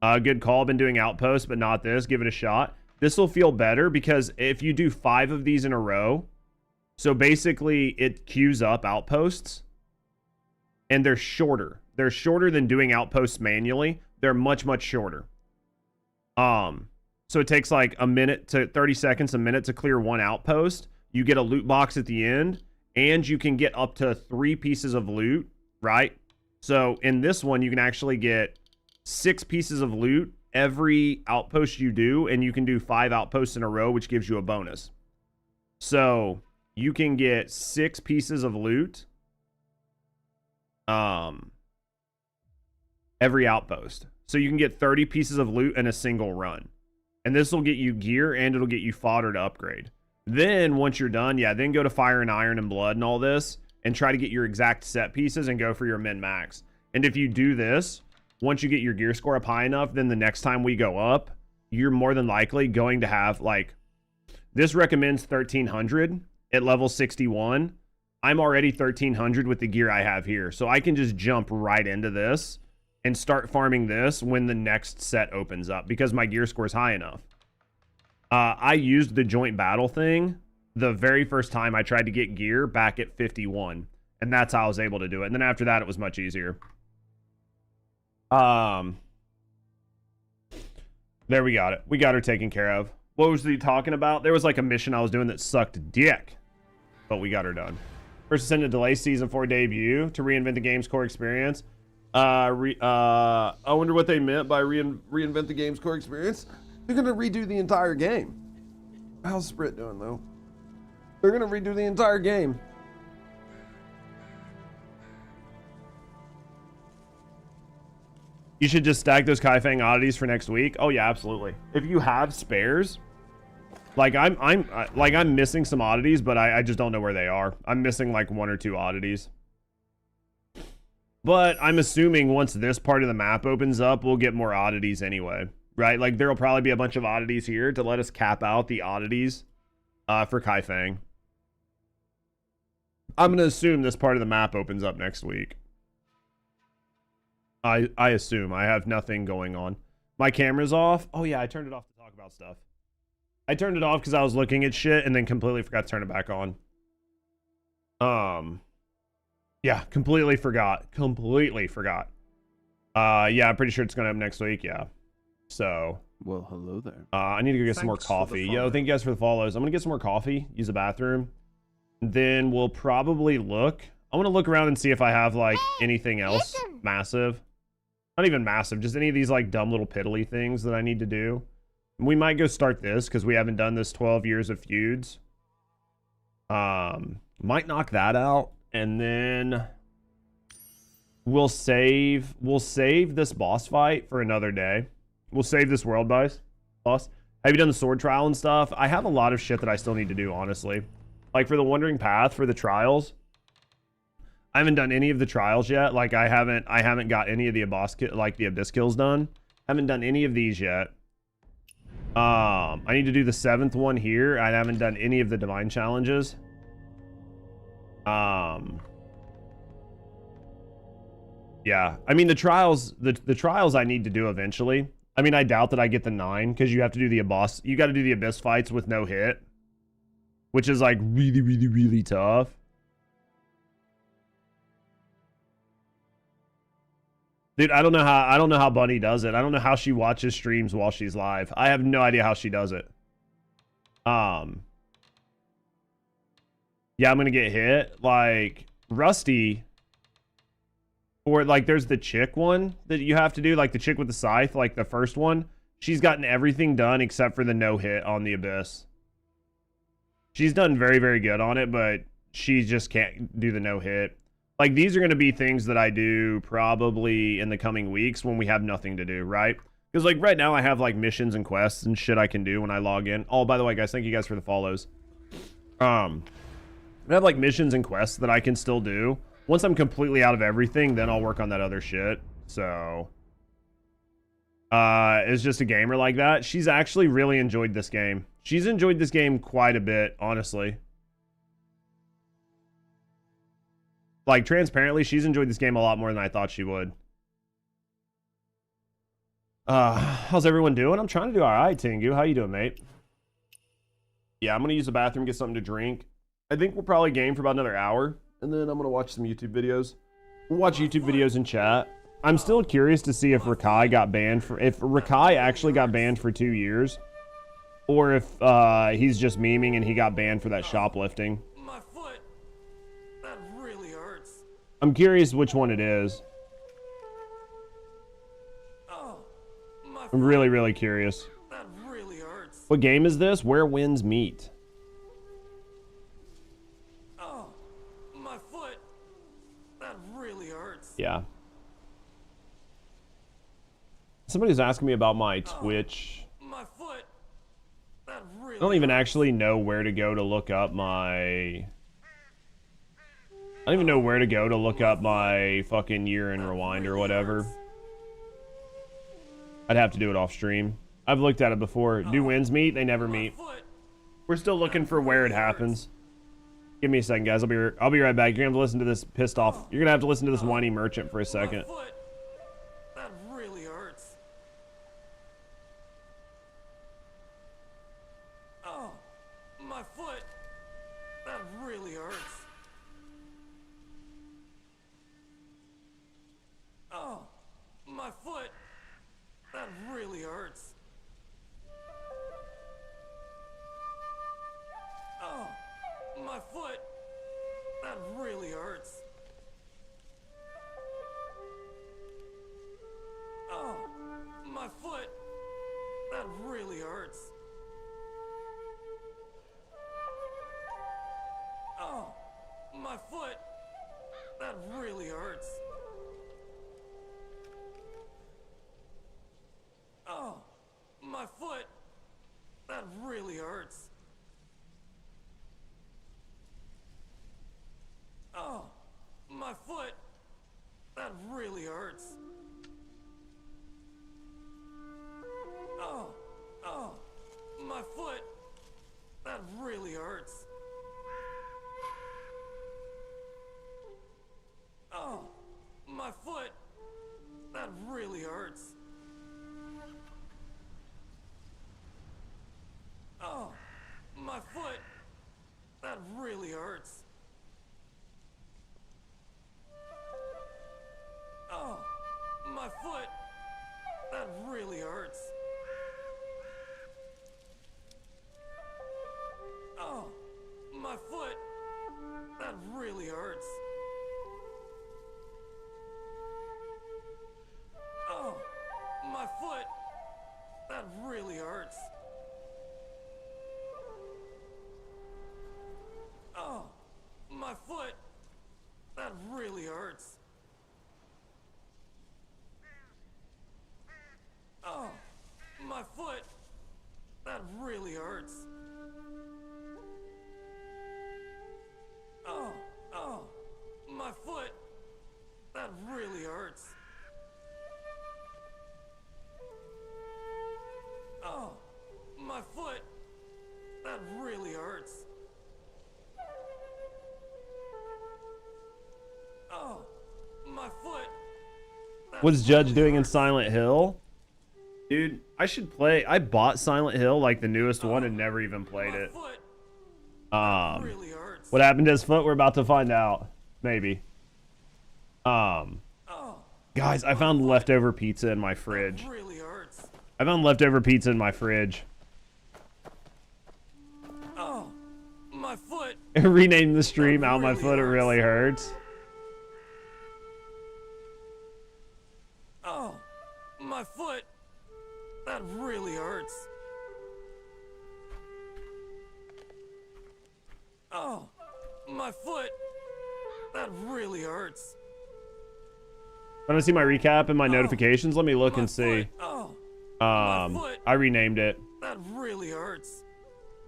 Good call. Been doing outposts, but not this. Give it a shot. this will feel better because if you do 5 of these in a row, so basically it queues up outposts and they're shorter. They're shorter than doing outposts manually. They're much, much shorter. So it takes like a minute to 30 seconds, a minute to clear one outpost. You get a loot box at the end and you can get up to 3 pieces of loot, right? So in this one, you can actually get 6 pieces of loot every outpost you do, and you can do 5 outposts in a row, which gives you a bonus. So you can get 6 pieces of loot every outpost. So you can get 30 pieces of loot in a single run. And this will get you gear and it'll get you fodder to upgrade. Then once you're done, yeah, then go to Fire and Iron and Blood and all this and try to get your exact set pieces and go for your min max. And if you do this, once you get your gear score up high enough, then the next time we go up, you're more than likely going to have, like, this recommends 1300 at level 61. I'm already 1300 with the gear I have here. So I can just jump right into this and start farming this when the next set opens up because my gear score is high enough. I used the joint battle thing the very first time I tried to get gear back at 51. And that's how I was able to do it. And then after that, it was much easier. There we got it. We got her taken care of. What was he talking about? There was like a mission I was doing that sucked dick, but we got her done. First Ascend to delay season 4 debut to reinvent the game's core experience. I wonder what they meant by reinvent the game's core experience. They're gonna redo the entire game. How's Sprit doing though? They're gonna redo the entire game. You should just stack those Kaifeng oddities for next week. Oh yeah, absolutely. If you have spares, like I'm missing some oddities, but I just don't know where they are. I'm missing like 1 or 2 oddities. But I'm assuming once this part of the map opens up, we'll get more oddities anyway, right? Like there'll probably be a bunch of oddities here to let us cap out the oddities for Kaifeng. I'm gonna assume this part of the map opens up next week. I assume. I have nothing going on. My camera's off. Oh yeah, I turned it off to talk about stuff. I turned it off because I was looking at shit and then completely forgot to turn it back on. Yeah, completely forgot. Completely forgot. Yeah, I'm pretty sure it's gonna happen next week. Yeah. So. Well, hello there. I need to go get some more coffee. Yo, thank you guys for the follows. I'm gonna get some more coffee. Use the bathroom. Then we'll probably look. I want to look around and see if I have like anything else massive. Not even massive, just any of these like dumb little piddly things that I need to do. We might go start this because we haven't done this 12 years of feuds. Might knock that out, and then we'll save this boss fight for another day. We'll save this world boss. Have you done the sword trial and stuff? I have a lot of shit that I still need to do, honestly. Like for the Wandering Path, for the trials, I haven't done any of the trials yet. Like I haven't got any of the the abyss kills done. Haven't done any of these yet. I need to do the 7th one here. I haven't done any of the divine challenges. Yeah. I mean the trials I need to do eventually. I mean I doubt that I get the 9 because you have to do the boss. You got to do the abyss fights with no hit, which is like really, really, really tough. Dude, I don't know how Bunny does it. I don't know how she watches streams while she's live. I have no idea how she does it. Yeah, I'm gonna get hit. Like Rusty, or like there's the chick one that you have to do, like the chick with the scythe, like the first one. She's gotten everything done except for the no hit on the abyss. She's done very, very good on it, but she just can't do the no hit. Like, these are going to be things that I do probably in the coming weeks when we have nothing to do, right? Because, like, right now I have, like, missions and quests and shit I can do when I log in. Oh, by the way, guys, thank you guys for the follows. I have, like, missions and quests that I can still do. Once I'm completely out of everything, then I'll work on that other shit. So, it's just a gamer like that. She's actually really enjoyed this game. She's enjoyed this game quite a bit, honestly. Like, transparently, she's enjoyed this game a lot more than I thought she would. How's everyone doing? I'm trying to do all right, Tengu. How you doing, mate? Yeah, I'm gonna use the bathroom, get something to drink. I think we'll probably game for about another hour, and then I'm gonna watch some YouTube videos. We'll watch YouTube videos and chat. I'm still curious to see if Rakai got banned for, if Rakai actually got banned for 2 years, or if he's just memeing and he got banned for that shoplifting. My foot. That really hurts. I'm curious which one it is. Oh, my I'm really, really curious. That really hurts. What game is this? Where winds meet. Oh, my foot. That really hurts. Yeah. Somebody's asking me about my Twitch. My foot. That really I don't even actually know where to go to look up my... I don't even know where to go to look up my fucking year in rewind or whatever. I'd have to do it off stream. I've looked at it before. Do wins meet? They never meet. We're still looking for where it happens. Give me a second, guys. I'll be right back. You're gonna have to listen to this pissed off. You're gonna have to listen to this whiny merchant for a second. That really hurts. Oh, my foot. That really hurts. Oh, my foot. That really hurts. Oh, my foot. That really hurts. Oh, my foot. That really hurts. Oh, my foot. That really hurts. Oh, my foot. That really hurts. Oh, my foot. That really hurts. Oh, my foot. That really hurts. Oh, my foot. That really hurts. Oh, my foot. That really hurts. Oh, my foot. That really hurts. Oh, my foot. That really hurts. Oh, my foot. That really hurts. Oh, my foot. That really hurts. Oh, my foot. That really hurts. Oh, my foot. That really hurts. Oh, my foot. That really hurts. Oh, my foot. What is Judge doing in Silent Hill? Dude, I should play. I bought Silent Hill, like the newest one, and never even played it. What happened to his foot? We're about to find out. Maybe. Guys, I found leftover pizza in my fridge. I found leftover pizza in my fridge. Oh, my foot. Rename the stream Out My Foot, It Really Hurts. Oh, my foot. That really hurts. Oh, my foot. That really hurts. Want to see my recap and my notifications? Let me look and see. Oh, I renamed it. that really hurts.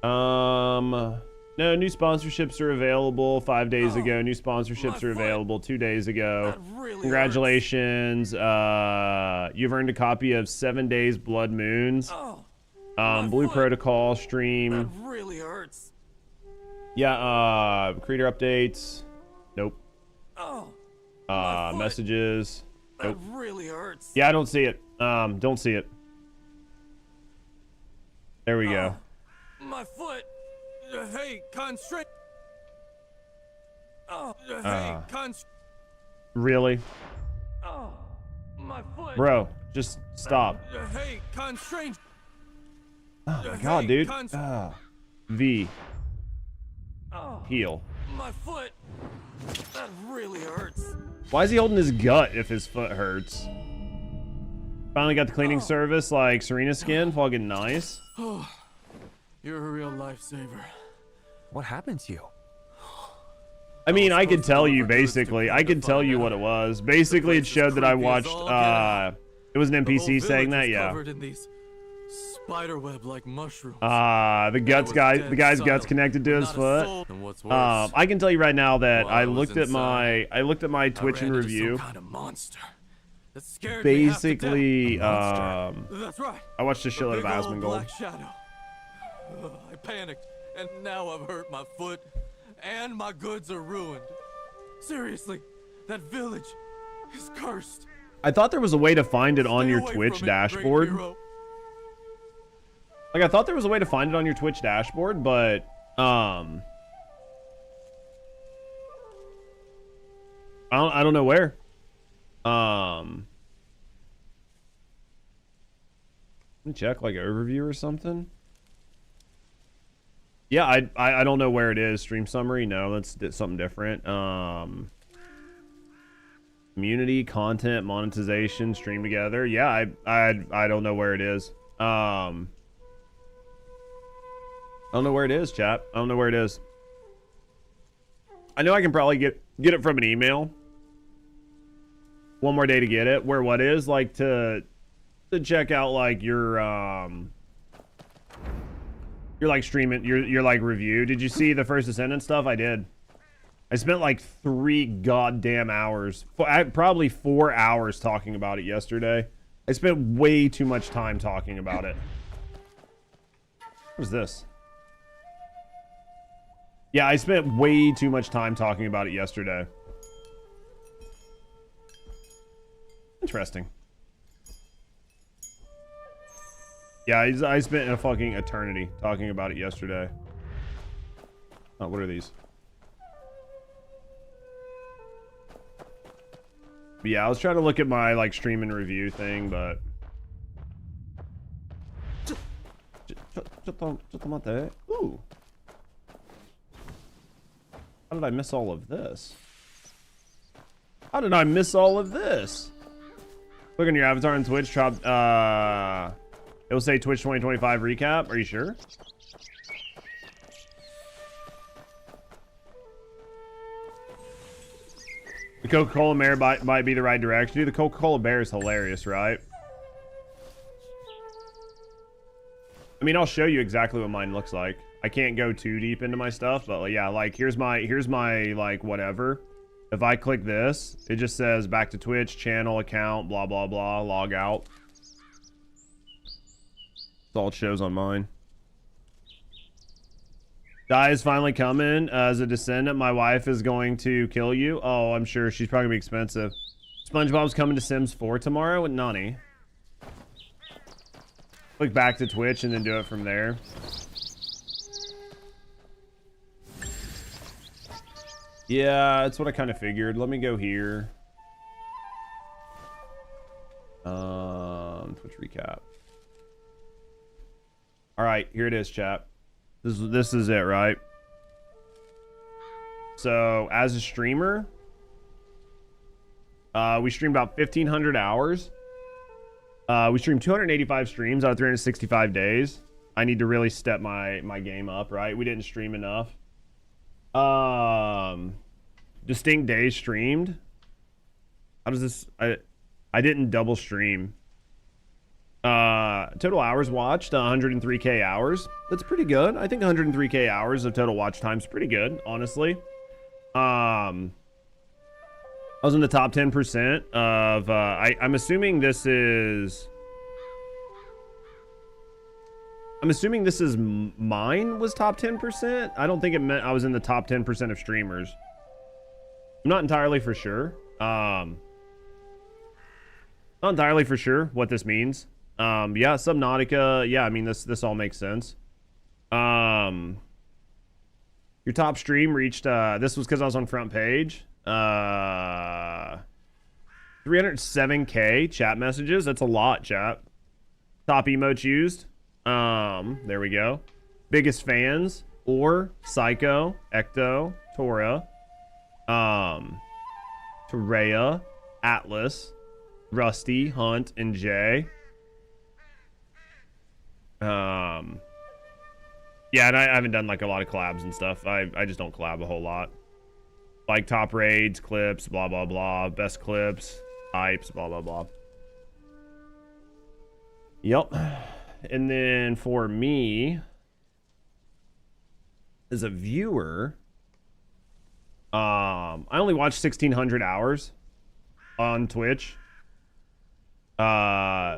No, new sponsorships are available 5 days ago. New sponsorships are available 2 days ago. Really Congratulations. You've earned a copy of 7 Days Blood Moons. Blue Protocol stream. That really hurts. Yeah, creator updates. Nope. Oh, messages. that Nope. really hurts. Yeah, I don't see it. Don't see it. There we go. My foot. Hey, constraint. Really? Oh, my foot. Bro, just stop. Hey, constraint. Oh my god, dude. V. Heal. My foot. That really hurts. Why is he holding his gut if his foot hurts? Finally got the cleaning service like Serena skin. Fucking nice. Oh, you're a real lifesaver. What happened to you? I mean, I could tell you basically. I could tell you what it was. Basically, it showed that I watched. It was an NPC saying that. Yeah. Spiderweb-like mushrooms. The guy's guts connected to his foot. I can tell you right now that I looked at my Twitch and review. Kind of monster. That scared Basically, That's right. I watched a shitload of Asmongold. I panicked, and now I've hurt my foot, and my goods are ruined. Seriously, that village is cursed. I thought there was a way to find it on your Twitch dashboard. Like, I thought there was a way to find it on your Twitch dashboard, but, I don't know where. Let me check, like, overview or something. Yeah, I don't know where it is. Stream summary? No, that's something different. Community, content, monetization, stream together. Yeah, I don't know where it is. I don't know where it is, chat. I don't know where it is. I know I can probably get it from an email. One more day to get it. Where what is? Like to check out like your like streaming your like review. Did you see the First Descendant stuff? I did. I spent like 3 goddamn hours, probably 4 hours talking about it yesterday. I spent way too much time talking about it. What is this? Yeah, I spent way too much time talking about it yesterday. Interesting. Yeah, I spent a fucking eternity talking about it yesterday. Oh, what are these? But yeah, I was trying to look at my like stream and review thing, but ooh. How did I miss all of this? How did I miss all of this? Look on your avatar on Twitch, it will say Twitch 2025 recap. Are you sure? The Coca-Cola Bear might be the right direction. Dude, the Coca-Cola Bear is hilarious, right? I mean, I'll show you exactly what mine looks like. I can't go too deep into my stuff, but like, yeah, like here's my like whatever. If I click this, it just says back to Twitch, channel, account, blah, blah, blah, log out. That's all it shows on mine. Die is finally coming. As a descendant, my wife is going to kill you. Oh, I'm sure she's probably gonna be expensive. SpongeBob's coming to Sims 4 tomorrow with Nani. Click back to Twitch and then do it from there. Yeah, that's what I kind of figured. Let me go here. Twitch recap. All right, here it is, chat. This is it, right? So, as a streamer, we streamed about 1,500 hours. We streamed 285 streams out of 365 days. I need to really step my game up, right? We didn't stream enough. Distinct days streamed. How does this? I didn't double stream. Total hours watched 103k hours. That's pretty good. I think 103k hours of total watch time is pretty good, honestly. I was in the top 10% of I'm assuming this is mine was top 10%. I don't think it meant I was in the top 10% of streamers. I'm not entirely for sure. Not entirely for sure what this means. Yeah, Subnautica. Yeah, I mean this all makes sense. Your top stream reached. This was because I was on front page. 307K chat messages. That's a lot, chat. Top emotes used. There we go. Biggest fans. Or Psycho, Ecto, Tora, Terea, Atlas, Rusty, Hunt, and Jay. Yeah, and I haven't done like a lot of collabs and stuff. I just don't collab a whole lot. Like top raids, clips, blah blah blah, best clips, hypes, blah blah blah. Yep. And then for me, as a viewer, I only watched 1,600 hours on Twitch. I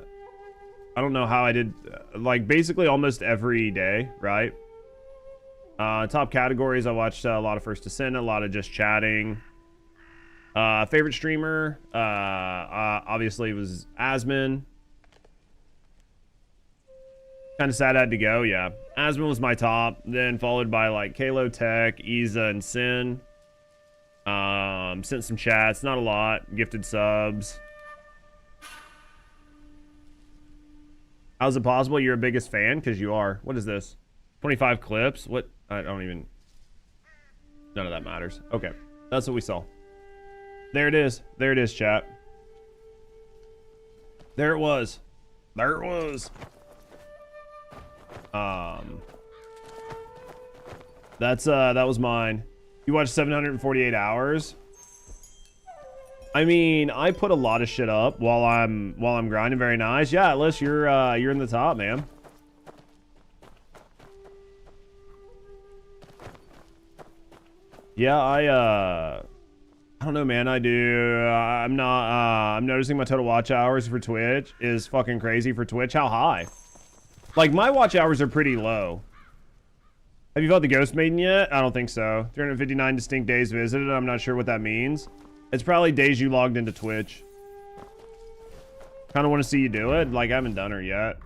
don't know how I did, like basically almost every day, right? Top categories, I watched a lot of First Ascent, a lot of just chatting. Favorite streamer, obviously was Asmin. Kind of sad I had to go, yeah. Asmin was my top, then followed by like Kalo Tech, Iza, and Sin. Sent some chats, not a lot. Gifted subs. How's it possible you're a biggest fan? Because you are. What is this? 25 clips? What? I don't even... None of that matters. Okay, that's what we saw. There it is. There it is, chat. There it was. There it was. That was mine. You watched 748 hours. I mean, I put a lot of shit up while I'm grinding. Very nice. Yeah, Atlas, you're in the top, man. Yeah, I don't know, man. I'm noticing my total watch hours for Twitch is fucking crazy for Twitch. How high? Like, my watch hours are pretty low. Have you felt the Ghost Maiden yet? I don't think so. 359 distinct days visited. I'm not sure what that means. It's probably days you logged into Twitch. Kind of want to see you do it. Like, I haven't done her yet.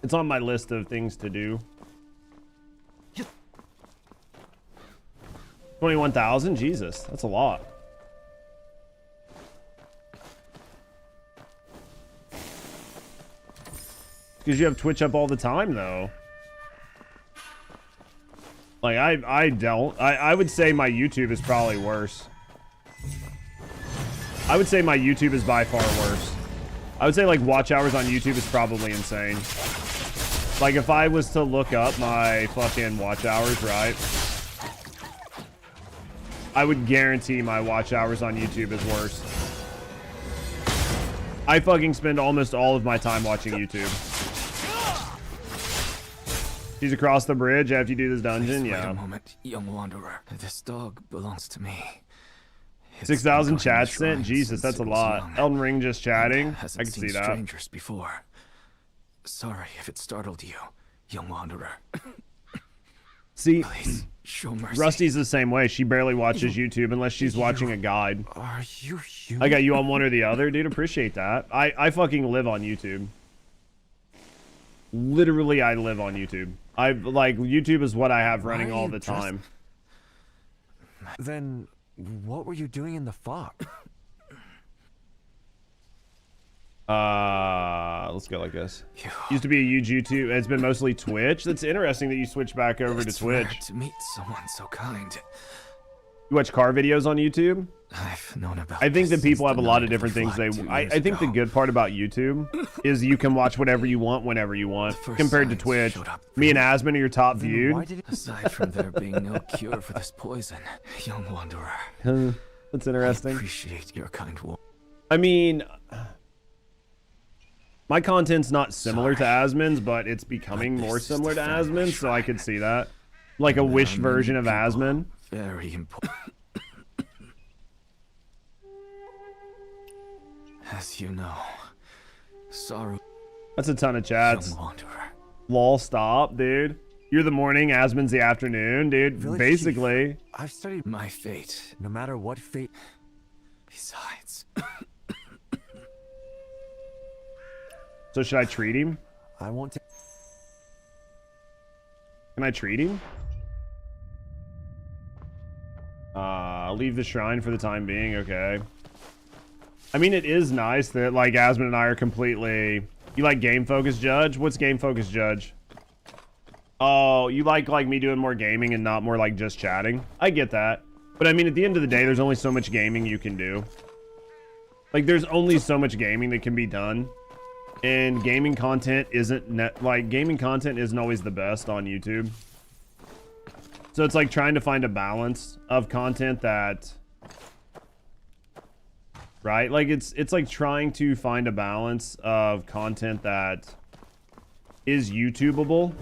It's on my list of things to do. 21,000? Jesus, that's a lot. Because you have Twitch up all the time, though. Like, I don't. I would say my YouTube is probably worse. I would say my YouTube is by far worse. I would say, like, watch hours on YouTube is probably insane. Like, if I was to look up my fucking watch hours, right? I would guarantee my watch hours on YouTube is worse. I fucking spend almost all of my time watching YouTube. She's across the bridge after you do this dungeon. Please yeah. Wait a moment, young wanderer. This dog belongs to me. 6,000 chats sent. Jesus, that's a lot. Elden Ring just chatting. I can see that. Strangers before. Sorry if it startled you, young wanderer. See, Please, show mercy. Rusty's the same way. She barely watches YouTube unless she's watching a guide. Are you human? I got you on one or the other, dude. Appreciate that. I fucking live on YouTube. Literally, I live on YouTube. YouTube is what I have running all the time. Then, what were you doing in the fog? Let's go like this. Used to be a huge YouTube. It's been mostly Twitch. That's interesting that you switched back over to Twitch. Rare to meet someone so kind. You watch car videos on YouTube? I've known about I think that this people since have a the lot night of different things flight they... 2 I years think the ago. good part about YouTube is you can watch whatever you want whenever you want. First Compared to signs Twitch, showed up. me and Asmin are your top Then viewed. why did it... Aside from there being no cure for this poison, young wanderer, That's I interesting. appreciate your kind words. I mean, my content's not similar to Asmin's, but it's becoming But more this is similar the to family Asmin's, so I shrine. could see that. Like a wished There are many version of people Asmin. Very important. As you know, sorrow. That's a ton of chats. Young wanderer. Lol, stop, dude. You're the morning, Asmin's the afternoon, dude. Village Basically. I've studied my fate. No matter what fate. chance. So should I treat him? I won't take. Can I treat him? Leave the shrine for the time being. Okay. I mean, it is nice that like Asmund and I are completely. You like game focused, Judge? What's game focused, Judge? Oh, you like me doing more gaming and not more like just chatting? I get that. But I mean, at the end of the day, there's only so much gaming you can do. Like, there's only so much gaming that can be done. And gaming content isn't gaming content isn't always the best on YouTube. So it's like trying to find a balance of content that, right? Like it's like trying to find a balance of content that is YouTubeable.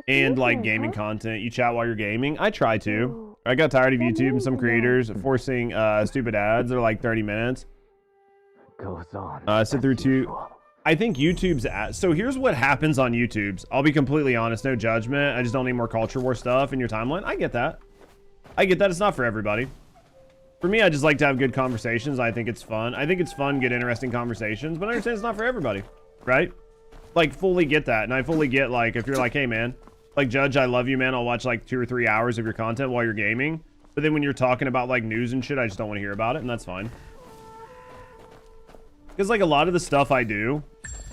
And like gaming content. You chat while you're gaming. I try to. I got tired of YouTube and some creators forcing stupid ads that are like 30 minutes. Goes on. Sit through two. I think YouTube's ad. So here's what happens on YouTube's. I'll be completely honest, no judgment. I just don't need more culture war stuff in your timeline. I get that. I get that. It's not for everybody. For me, I just like to have good conversations. I think it's fun. I think it's fun, get interesting conversations, but I understand it's not for everybody, right? Like, fully get that. And I fully get, like, if you're like, hey, man, like, Judge, I love you, man. I'll watch, like, 2 or 3 hours of your content while you're gaming. But then when you're talking about, like, news and shit, I just don't want to hear about it, and that's fine. Because, like, a lot of the stuff I do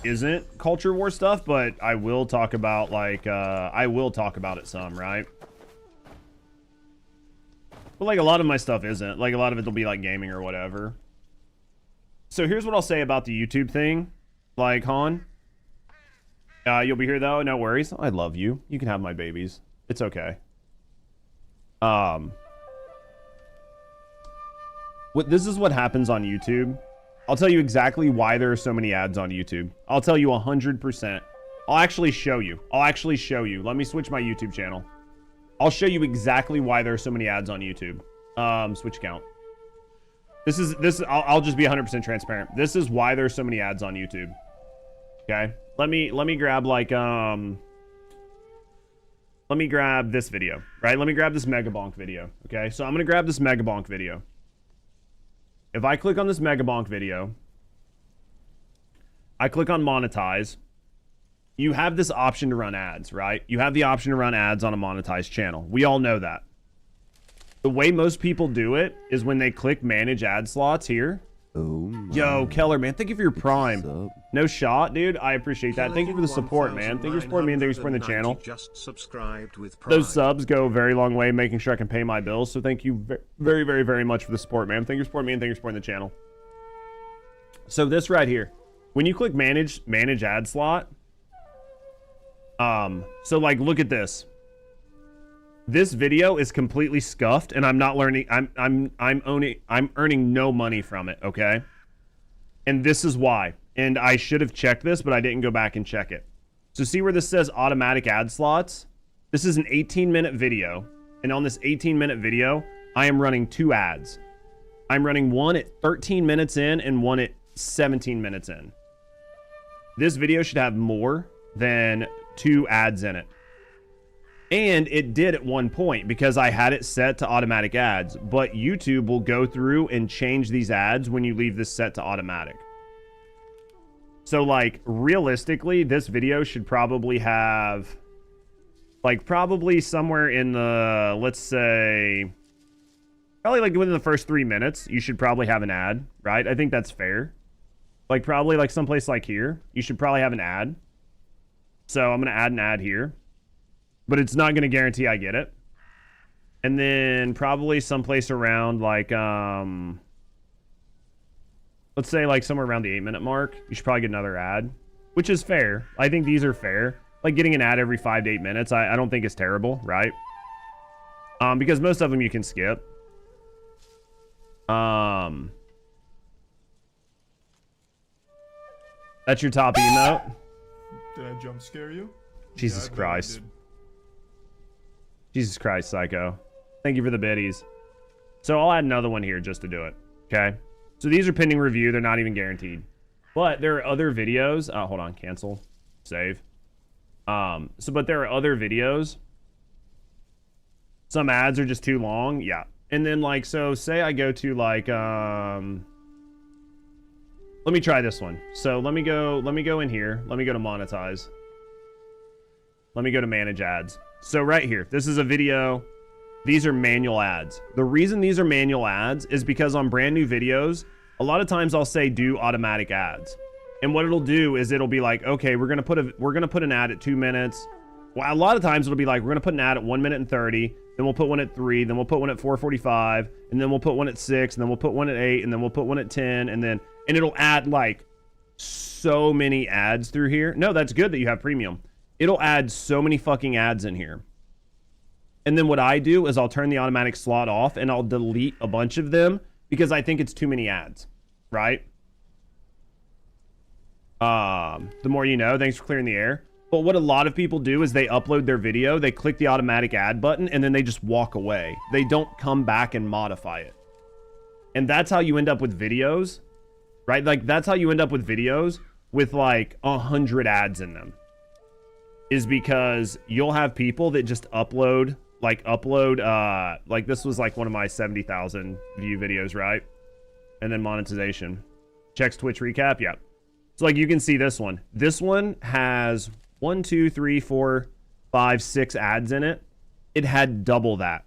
isn't culture war stuff, but I will talk about, like, I will talk about it some, right? But, like, a lot of my stuff isn't. Like, a lot of it will be, like, gaming or whatever. So here's what I'll say about the YouTube thing. Like, Han, you'll be here, though. No worries. I love you. You can have my babies. It's okay. This is what happens on YouTube. I'll tell you exactly why there are so many ads on YouTube. I'll tell you 100%. I'll actually show you. Let me switch my YouTube channel. I'll show you exactly why there are so many ads on YouTube. Switch account. I'll just be 100% transparent. This is why there's so many ads on YouTube. Okay? Let me grab like let me grab this video, right? Let me grab this Mega Bonk video. Okay? So I'm going to grab this Mega Bonk video. If I click on this Mega Bonk video, I click on monetize, you have this option to run ads, right? You have the option to run ads on a monetized channel. We all know that. The way most people do it is when they click manage ad slots here. Oh, yo, Keller, man, thank you for your prime. No shot, dude. I appreciate that. Thank you for the support, man. Thank you for supporting me and thank you for supporting the channel. Just subscribed with pride. Those subs go a very long way making sure I can pay my bills. So thank you very, very, very much for the support, man. Thank you for supporting me and thank you for supporting the channel. So this right here, when you click manage ad slot, so like look at this. This video is completely scuffed and I'm not learning. I'm earning no money from it, okay? And this is why. And I should have checked this, but I didn't go back and check it. So see where this says automatic ad slots? This is an 18-minute video. And on this 18-minute video, I am running 2 ads. I'm running one at 13 minutes in and one at 17 minutes in. This video should have more than 2 ads in it. And it did at one point because I had it set to automatic ads. But YouTube will go through and change these ads when you leave this set to automatic. So like realistically, this video should probably have like probably somewhere in the, let's say, probably like within the first 3 minutes, you should probably have an ad, right? I think that's fair. Like probably like someplace like here, you should probably have an ad. So I'm going to add an ad here. But it's not going to guarantee I get it. And then probably someplace around like, let's say like somewhere around the 8-minute mark, you should probably get another ad, which is fair. I think these are fair. Like getting an ad every 5 to 8 minutes, I don't think is terrible, right? Because most of them you can skip. That's your top emote. Did I jump scare you? Jesus Christ. Jesus Christ, Psycho. Thank you for the biddies. So I'll add another one here just to do it. Okay. So these are pending review. They're not even guaranteed. But there are other videos. Oh, hold on. Cancel. Save. But there are other videos Some ads are just too long. Yeah. And then like, so say I go to like, let me try this one. So let me go in here. Let me go to monetize. Let me go to manage ads. So right here, this is a video. These are manual ads. The reason these are manual ads is because on brand new videos, a lot of times I'll say do automatic ads. And what it'll do is it'll be like, okay, we're gonna put an ad at 2 minutes. Well, a lot of times it'll be like, we're gonna put an ad at 1 minute and 30, then we'll put one at 3, then we'll put one at 4:45, and then we'll put one at 6, and then we'll put one at 8, and then we'll put one at 10, and it'll add like so many ads through here. No, that's good that you have premium. It'll add so many fucking ads in here. And then what I do is I'll turn the automatic slot off and I'll delete a bunch of them because I think it's too many ads, right? The more you know. Thanks for clearing the air. But what a lot of people do is they upload their video, they click the automatic ad button, and then they just walk away. They don't come back and modify it. And that's how you end up with videos, right? Like, that's how you end up with videos with like 100 ads in them. Is because you'll have people that just upload, like this was like one of my 70,000 view videos, right? And then monetization. Checks Twitch recap, yeah. So like you can see this one. This one has 1, 2, 3, 4, 5, 6 ads in it. It had double that.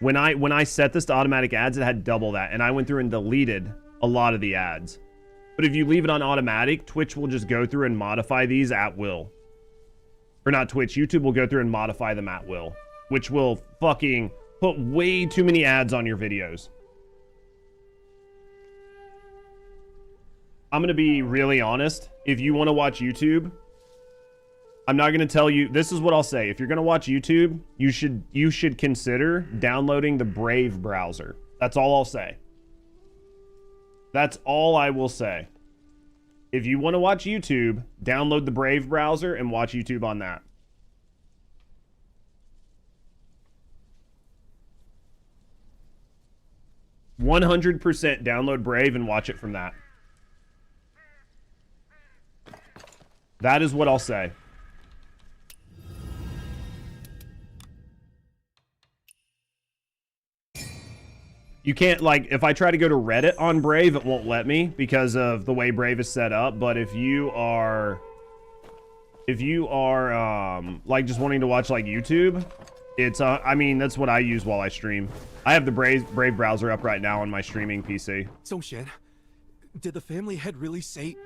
When I set this to automatic ads, it had double that. And I went through and deleted a lot of the ads. But if you leave it on automatic, Twitch will just go through and modify these at will. Or not Twitch, YouTube will go through and modify them at will, which will fucking put way too many ads on your videos. I'm going to be really honest. If you want to watch YouTube, I'm not going to tell you, this is what I'll say. If you're going to watch YouTube, you should consider downloading the Brave browser. That's all I'll say. That's all I will say. If you want to watch YouTube, download the Brave browser and watch YouTube on that. $100% download Brave and watch it from that. That is what I'll say. You can't, like, if I try to go to Reddit on Brave, it won't let me because of the way Brave is set up. But if you are like just wanting to watch like YouTube, it's I mean, that's what I use while I stream. I have the Brave browser up right now on my streaming PC. Songshan, did the family head really say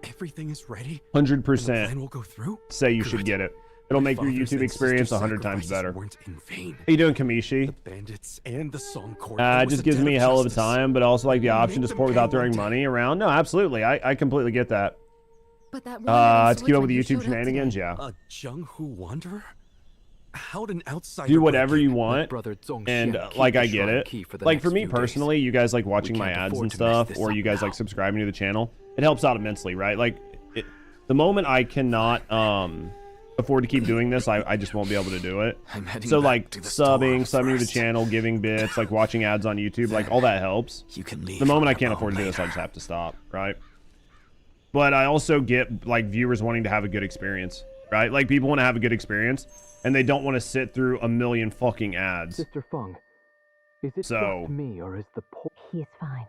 everything is ready? 100%. Plan will go through? Say you should get it. It'll make your YouTube experience 100 times better. How you doing, Kamishi? The bandits and the song court. It just gives me a hell of a time, but also like the option to support without throwing money around. No, absolutely. I completely get that. But that to keep up with the YouTube shenanigans, yeah. A Jianghu wanderer? How'd an outsider do whatever you want, and like I get it. Like for me personally, you guys like watching my ads and stuff, or you guys like subscribing to the channel. It helps out immensely, right? Like the moment I cannot afford to keep doing this, I just won't be able to do it. So like subbing to the channel, giving bits, like watching ads on YouTube, like all that helps. The moment I can't afford to do this, I just have to stop, right? But I also get like viewers wanting to have a good experience, right? Like people want to have a good experience and they don't want to sit through a million fucking ads. Sister Feng, is it just me or is the He is fine.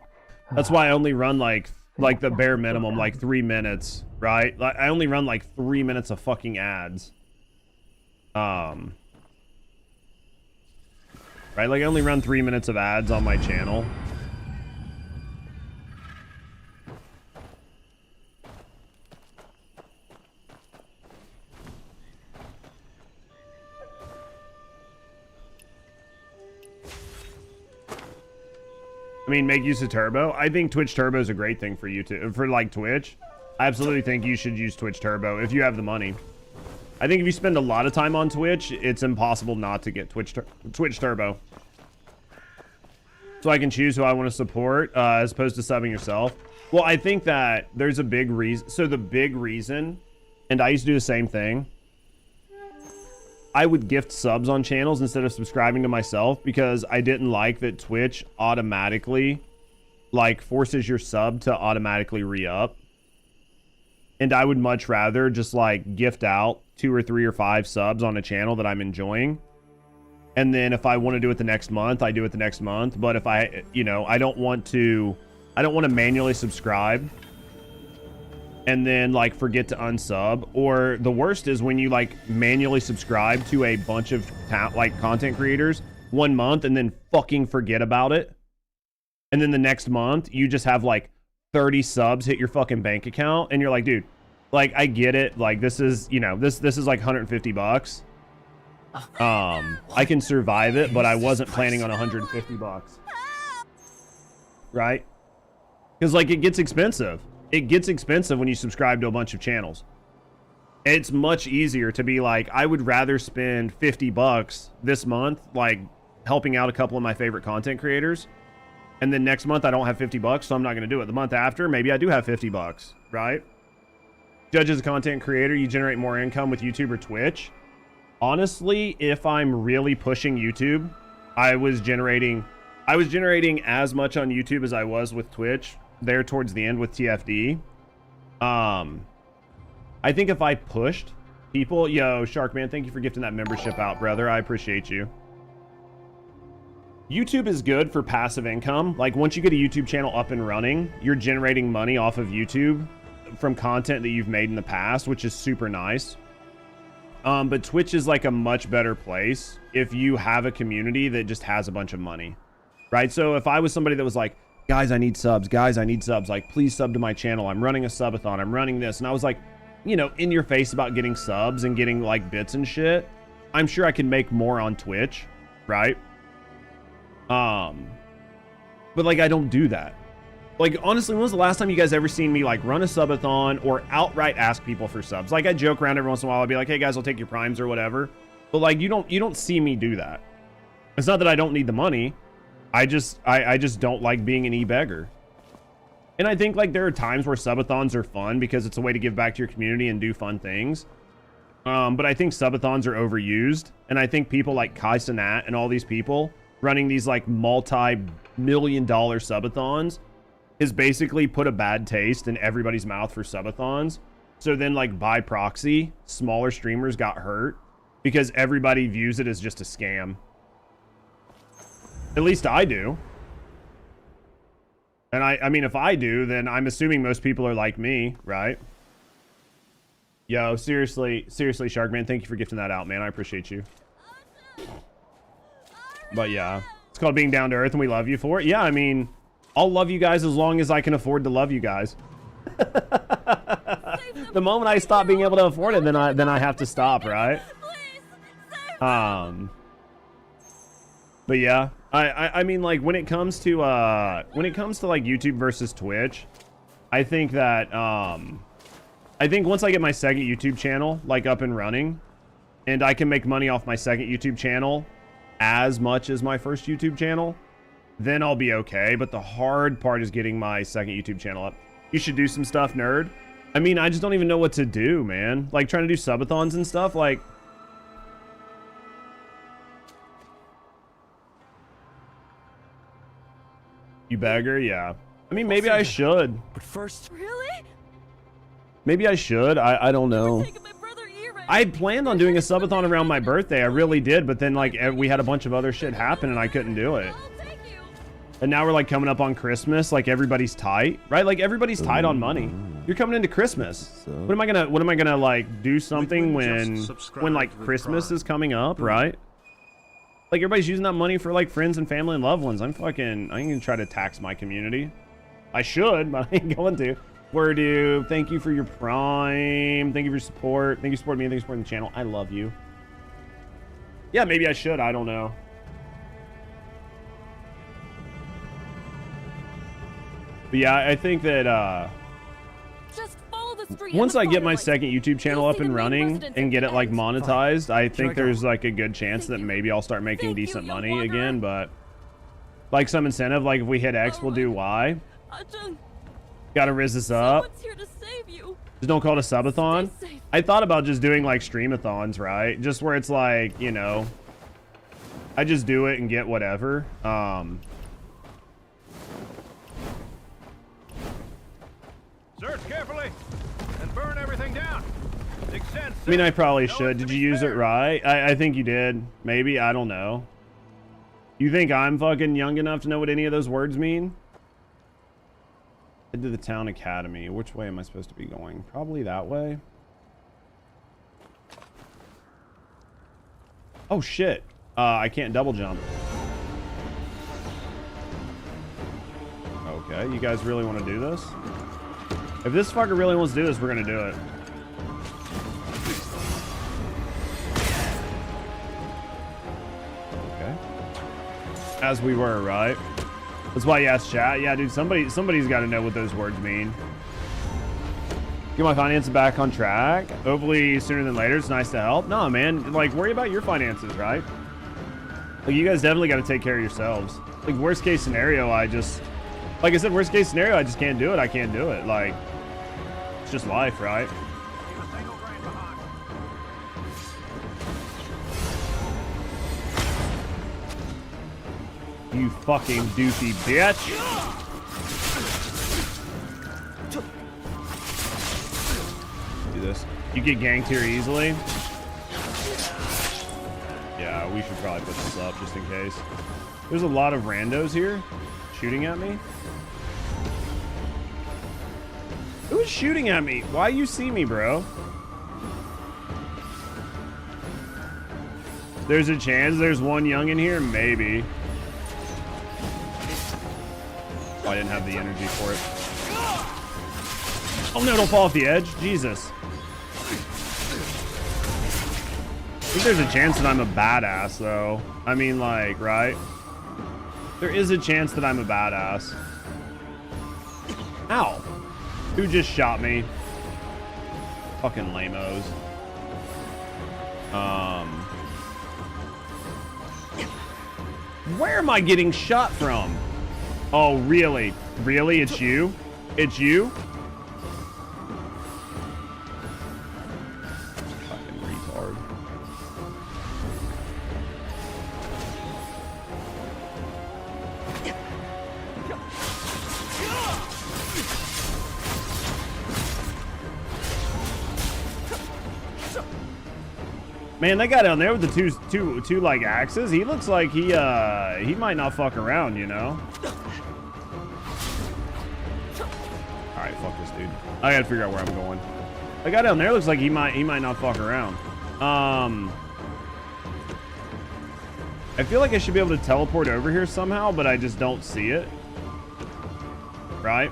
That's why I only run like the bare minimum, like 3 minutes, right? Like I only run like 3 minutes of fucking ads. Right, like I only run 3 minutes of ads on my channel. I mean, make use of Turbo. I think Twitch Turbo is a great thing for YouTube, for like Twitch. I absolutely think you should use Twitch Turbo if you have the money. I think if you spend a lot of time on Twitch, it's impossible not to get Twitch Turbo. So I can choose who I want to support as opposed to subbing yourself. Well, I think that there's a big reason. So the big reason, and I used to do the same thing, I would gift subs on channels instead of subscribing to myself because I didn't like that Twitch automatically like forces your sub to automatically re-up. And I would much rather just like gift out 2 or 3 or 5 subs on a channel that I'm enjoying And then if I want to do it the next month, I do it the next month. But if I, you know, I don't want to manually subscribe and then like forget to unsub. Or the worst is when you like manually subscribe to a bunch of like content creators 1 month and then fucking forget about it. And then the next month you just have like 30 subs hit your fucking bank account and you're like, dude, like I get it. Like this is, you know, this is like $150. I can survive it, but I wasn't planning on $150. Right? Because like it gets expensive. It gets expensive when you subscribe to a bunch of channels. It's much easier to be like, I would rather spend $50 this month, like helping out a couple of my favorite content creators. And then next month I don't have $50, so I'm not going to do it. The month after, maybe I do have $50, right? Judge as a content creator, you generate more income with YouTube or Twitch. Honestly, if I'm really pushing YouTube, I was generating as much on YouTube as I was with Twitch there towards the end with TFD. I think if I pushed people, yo, Sharkman, thank you for gifting that membership out, brother. I appreciate you. YouTube is good for passive income. Like once you get a YouTube channel up and running, you're generating money off of YouTube from content that you've made in the past, which is super nice. But Twitch is like a much better place if you have a community that just has a bunch of money, right? So if I was somebody that was like, guys, I need subs, like please sub to my channel. I'm running a subathon, I'm running this. And I was like, you know, in your face about getting subs and getting like bits and shit. I'm sure I can make more on Twitch, right? But like, I don't do that. Like, honestly, when was the last time you guys ever seen me like run a subathon or outright ask people for subs? Like I joke around every once in a while. I'll be like, hey guys, I'll take your primes or whatever. But like, you don't see me do that. It's not that I don't need the money. I just don't like being an e-beggar. And I think like there are times where subathons are fun because it's a way to give back to your community and do fun things. But I think subathons are overused. And I think people like Kai Cenat and all these people running these like multi-million-dollar subathons is basically put a bad taste in everybody's mouth for subathons. So then like by proxy, smaller streamers got hurt because everybody views it as just a scam. At least I do. And I mean, if I do, then I'm assuming most people are like me, right? Yo, seriously, Sharkman, thank you for gifting that out, man. I appreciate you. But yeah, it's called being down to earth and we love you for it. Yeah, I mean, I'll love you guys as long as I can afford to love you guys. The moment I stop being able to afford it, then I have to stop, right? But yeah, I mean, like when it comes to like YouTube versus Twitch, I think that I think once I get my second YouTube channel like up and running, and I can make money off my second YouTube channel as much as my first YouTube channel, then I'll be okay. But the hard part is getting my second YouTube channel up. You should do some stuff, nerd. I mean, I just don't even know what to do, man. Like trying to do subathons and stuff, like you beggar, yeah. I mean, maybe I should. But first, Really? Maybe I should. I don't know. I had planned on doing a subathon around my birthday. I really did, but then like we had a bunch of other shit happen and I couldn't do it. And now we're like coming up on Christmas, like everybody's tight, right? Like everybody's tight on money. You're coming into Christmas. What am I gonna like do something when like Christmas is coming up, right? Like everybody's using that money for like friends and family and loved ones. I ain't gonna try to tax my community. I should, but I ain't going to. Wordu, thank you for your prime. Thank you for your support. Thank you for supporting me. Thank you for supporting the channel. I love you. Yeah, maybe I should. I don't know. But yeah, I think that Just follow the street once I get my second YouTube channel up and running and get it like monetized, I think there's like a good chance that maybe I'll start making decent money again. But like some incentive, like if we hit X, we'll do Y. Gotta riz this up. Just don't call it a subathon. I thought about just doing like streamathons, right? Just where it's like, you know, I just do it and get whatever. Search carefully and burn everything down. I mean, I probably should. Did you use it right? I think you did. Maybe. I don't know. You think I'm fucking young enough to know what any of those words mean? Head to the town academy. Which way am I supposed to be going? Probably that way. Oh, shit. I can't double jump. Okay, you guys really want to do this? If this fucker really wants to do this, we're going to do it. Okay. As we were, right? That's why you asked chat. Yeah, dude, somebody's got to know what those words mean. Get my finances back on track. Hopefully sooner than later. It's nice to help. No, man, like, worry about your finances, right? Like, you guys definitely got to take care of yourselves. Like, worst case scenario, like I said, worst case scenario, I just can't do it. I can't do it. Like, it's just life, right? You fucking doofy bitch. Do this. You get ganked here easily. Yeah, we should probably put this up just in case. There's a lot of randos here shooting at me. Who is shooting at me? Why you see me, bro? There's a chance there's one young in here? Maybe. Oh, I didn't have the energy for it. Oh no, don't fall off the edge. Jesus. I think there's a chance that I'm a badass, though. I mean, like, right? There is a chance that I'm a badass. Ow. Who just shot me? Fucking lamos. Where am I getting shot from? Oh, really? Really? It's you? It's you? Fucking retard. Man, that guy down there with the two like axes, he looks like he might not fuck around, you know? Alright, fuck this dude. I gotta figure out where I'm going. That guy down there looks like he might not fuck around. I feel like I should be able to teleport over here somehow, but I just don't see it. Right?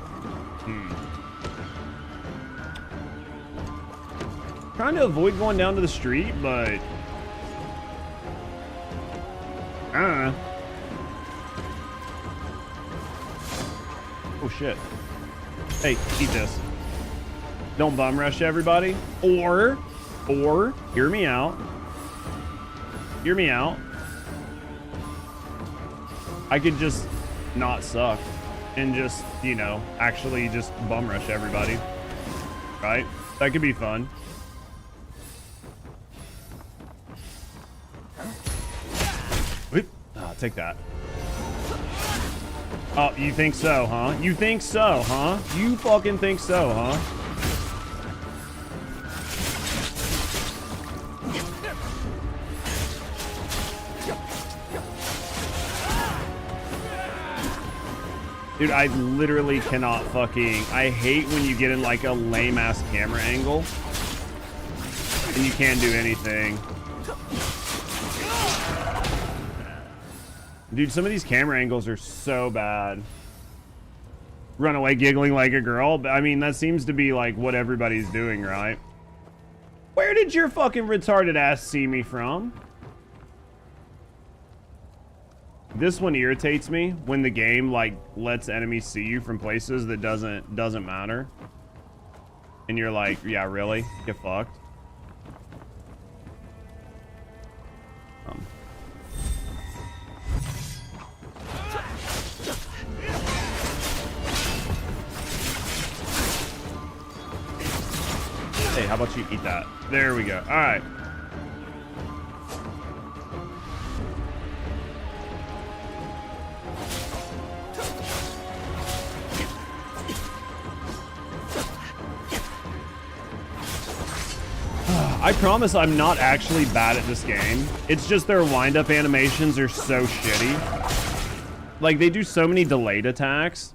Trying to avoid going down to the street, but I don't know. Oh shit. Hey, eat this. Don't bum rush everybody. Or hear me out. Hear me out. I could just not suck and just, you know, actually just bum rush everybody. Right? That could be fun. Take that. Oh, you think so, huh? You think so, huh? You fucking think so, huh? Dude, I literally cannot fucking... I hate when you get in like a lame-ass camera angle and you can't do anything. Dude, some of these camera angles are so bad. Run away giggling like a girl. I mean, that seems to be like what everybody's doing, right? Where did your fucking retarded ass see me from? This one irritates me when the game like lets enemies see you from places that doesn't matter. And you're like, yeah, really? Get fucked. Hey, how about you eat that? There we go. All right. I promise I'm not actually bad at this game. It's just their wind-up animations are so shitty. Like, they do so many delayed attacks.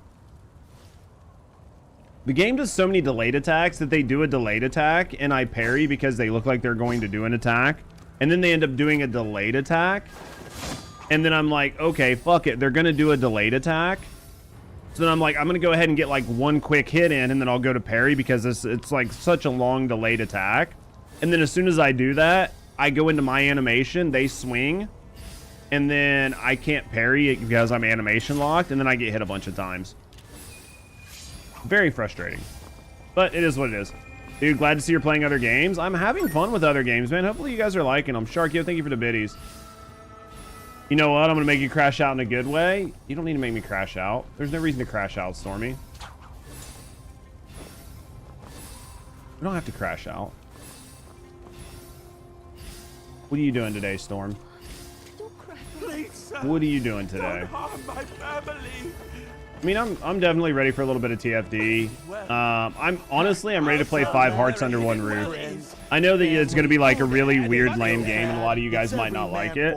The game does so many delayed attacks that they do a delayed attack, and I parry because they look like they're going to do an attack. And then they end up doing a delayed attack. And then I'm like, okay, fuck it. They're going to do a delayed attack. So then I'm like, I'm going to go ahead and get like one quick hit in, and then I'll go to parry because it's like such a long delayed attack. And then as soon as I do that, I go into my animation, they swing, and then I can't parry it because I'm animation locked, and then I get hit a bunch of times. Very frustrating. But it is what it is. Dude, glad to see you're playing other games. I'm having fun with other games, man. Hopefully you guys are liking them. Sharkio, thank you for the biddies. You know what? I'm going to make you crash out in a good way. You don't need to make me crash out. There's no reason to crash out, Stormy. We don't have to crash out. What are you doing today, Storm? Please, What are you doing today? don't harm my family. I mean, I'm definitely ready for a little bit of TFD. I'm ready to play 5 Hearts Under One Roof. I know that it's going to be like a really weird, lame game, and a lot of you guys might not like it.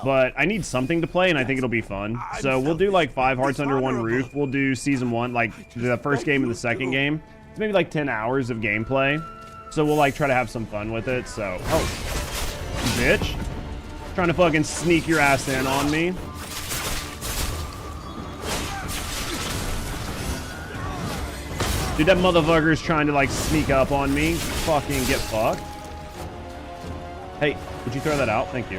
But I need something to play, and I think it'll be fun. So we'll do like 5 Hearts Under One Roof. We'll do Season 1, like the first game and the second game. It's maybe like 10 hours of gameplay. So we'll like try to have some fun with it. So, oh, bitch. Trying to fucking sneak your ass in on me. Dude, that motherfucker is trying to like sneak up on me. Fucking get fucked. Hey, would you throw that out? Thank you.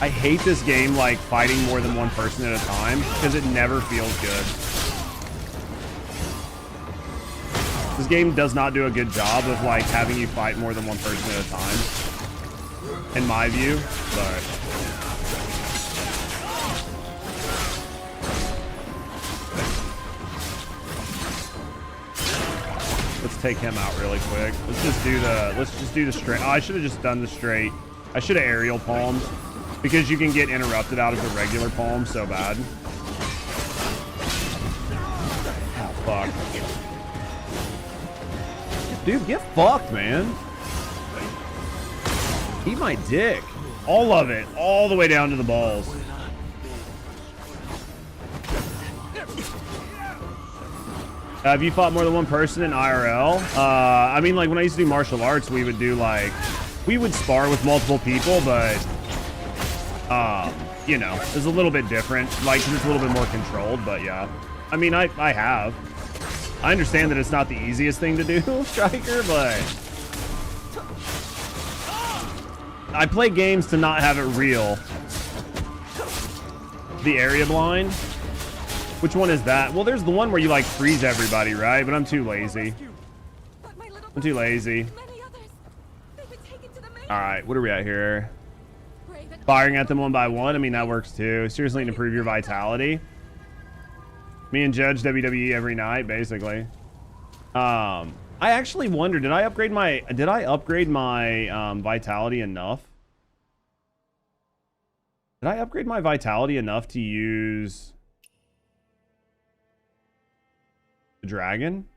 I hate this game like fighting more than one person at a time because it never feels good. This game does not do a good job of like having you fight more than one person at a time, in my view, but let's take him out really quick. Let's just do the straight. Oh, I should have just done the straight. I should have aerial palmed because you can get interrupted out of the regular palm so bad. Oh, fuck. Dude, get fucked, man. Eat my dick. All of it. All the way down to the balls. Have you fought more than one person in IRL? I mean, like, when I used to do martial arts, we would do, like, we would spar with multiple people, but, you know, it's a little bit different. Like, it's a little bit more controlled, but, yeah. I mean, I have. I understand that it's not the easiest thing to do, Striker, but I play games to not have it real. The area blind? Which one is that? Well, there's the one where you like freeze everybody, right? But I'm too lazy. I'm too lazy. All right, what are we at here? Firing at them one by one. I mean, that works too. Seriously, to improve your vitality. Me and Judge WWE every night, basically. I actually wonder, did I upgrade my vitality enough? Did I upgrade my vitality enough to use the dragon?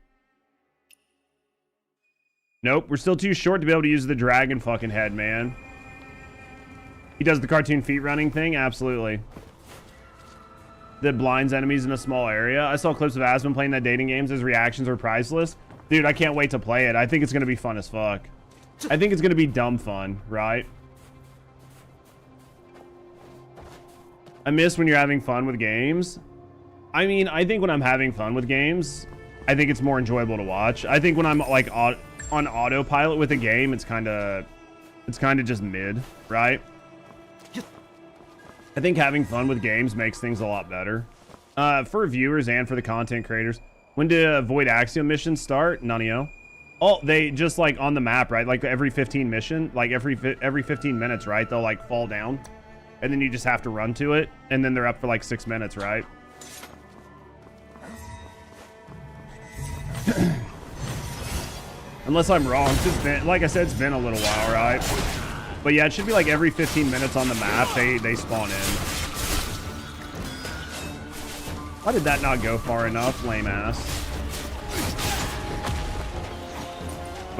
Nope, we're still too short to be able to use the dragon fucking head, man. He does the cartoon feet running thing? Absolutely. That blinds enemies in a small area. I saw clips of Aspen playing that dating games. His reactions were priceless. Dude, I can't wait to play it. I think it's going to be fun as fuck. I think it's going to be dumb fun, right? I miss when you're having fun with games. I mean, I think when I'm having fun with games, I think it's more enjoyable to watch. I think when I'm like on autopilot with a game, it's kind of just mid, right? I think having fun with games makes things a lot better. For viewers and for the content creators. When do Void Axiom missions start? Nonio. Oh, they just like on the map, right? Like every 15 mission, like every 15 minutes, right? They'll like fall down. And then you just have to run to it. And then they're up for like 6 minutes, right? Unless I'm wrong. It's been, like I said, it's been a little while, right? But yeah, it should be like every 15 minutes on the map, they spawn in. Why did that not go far enough? Lame ass.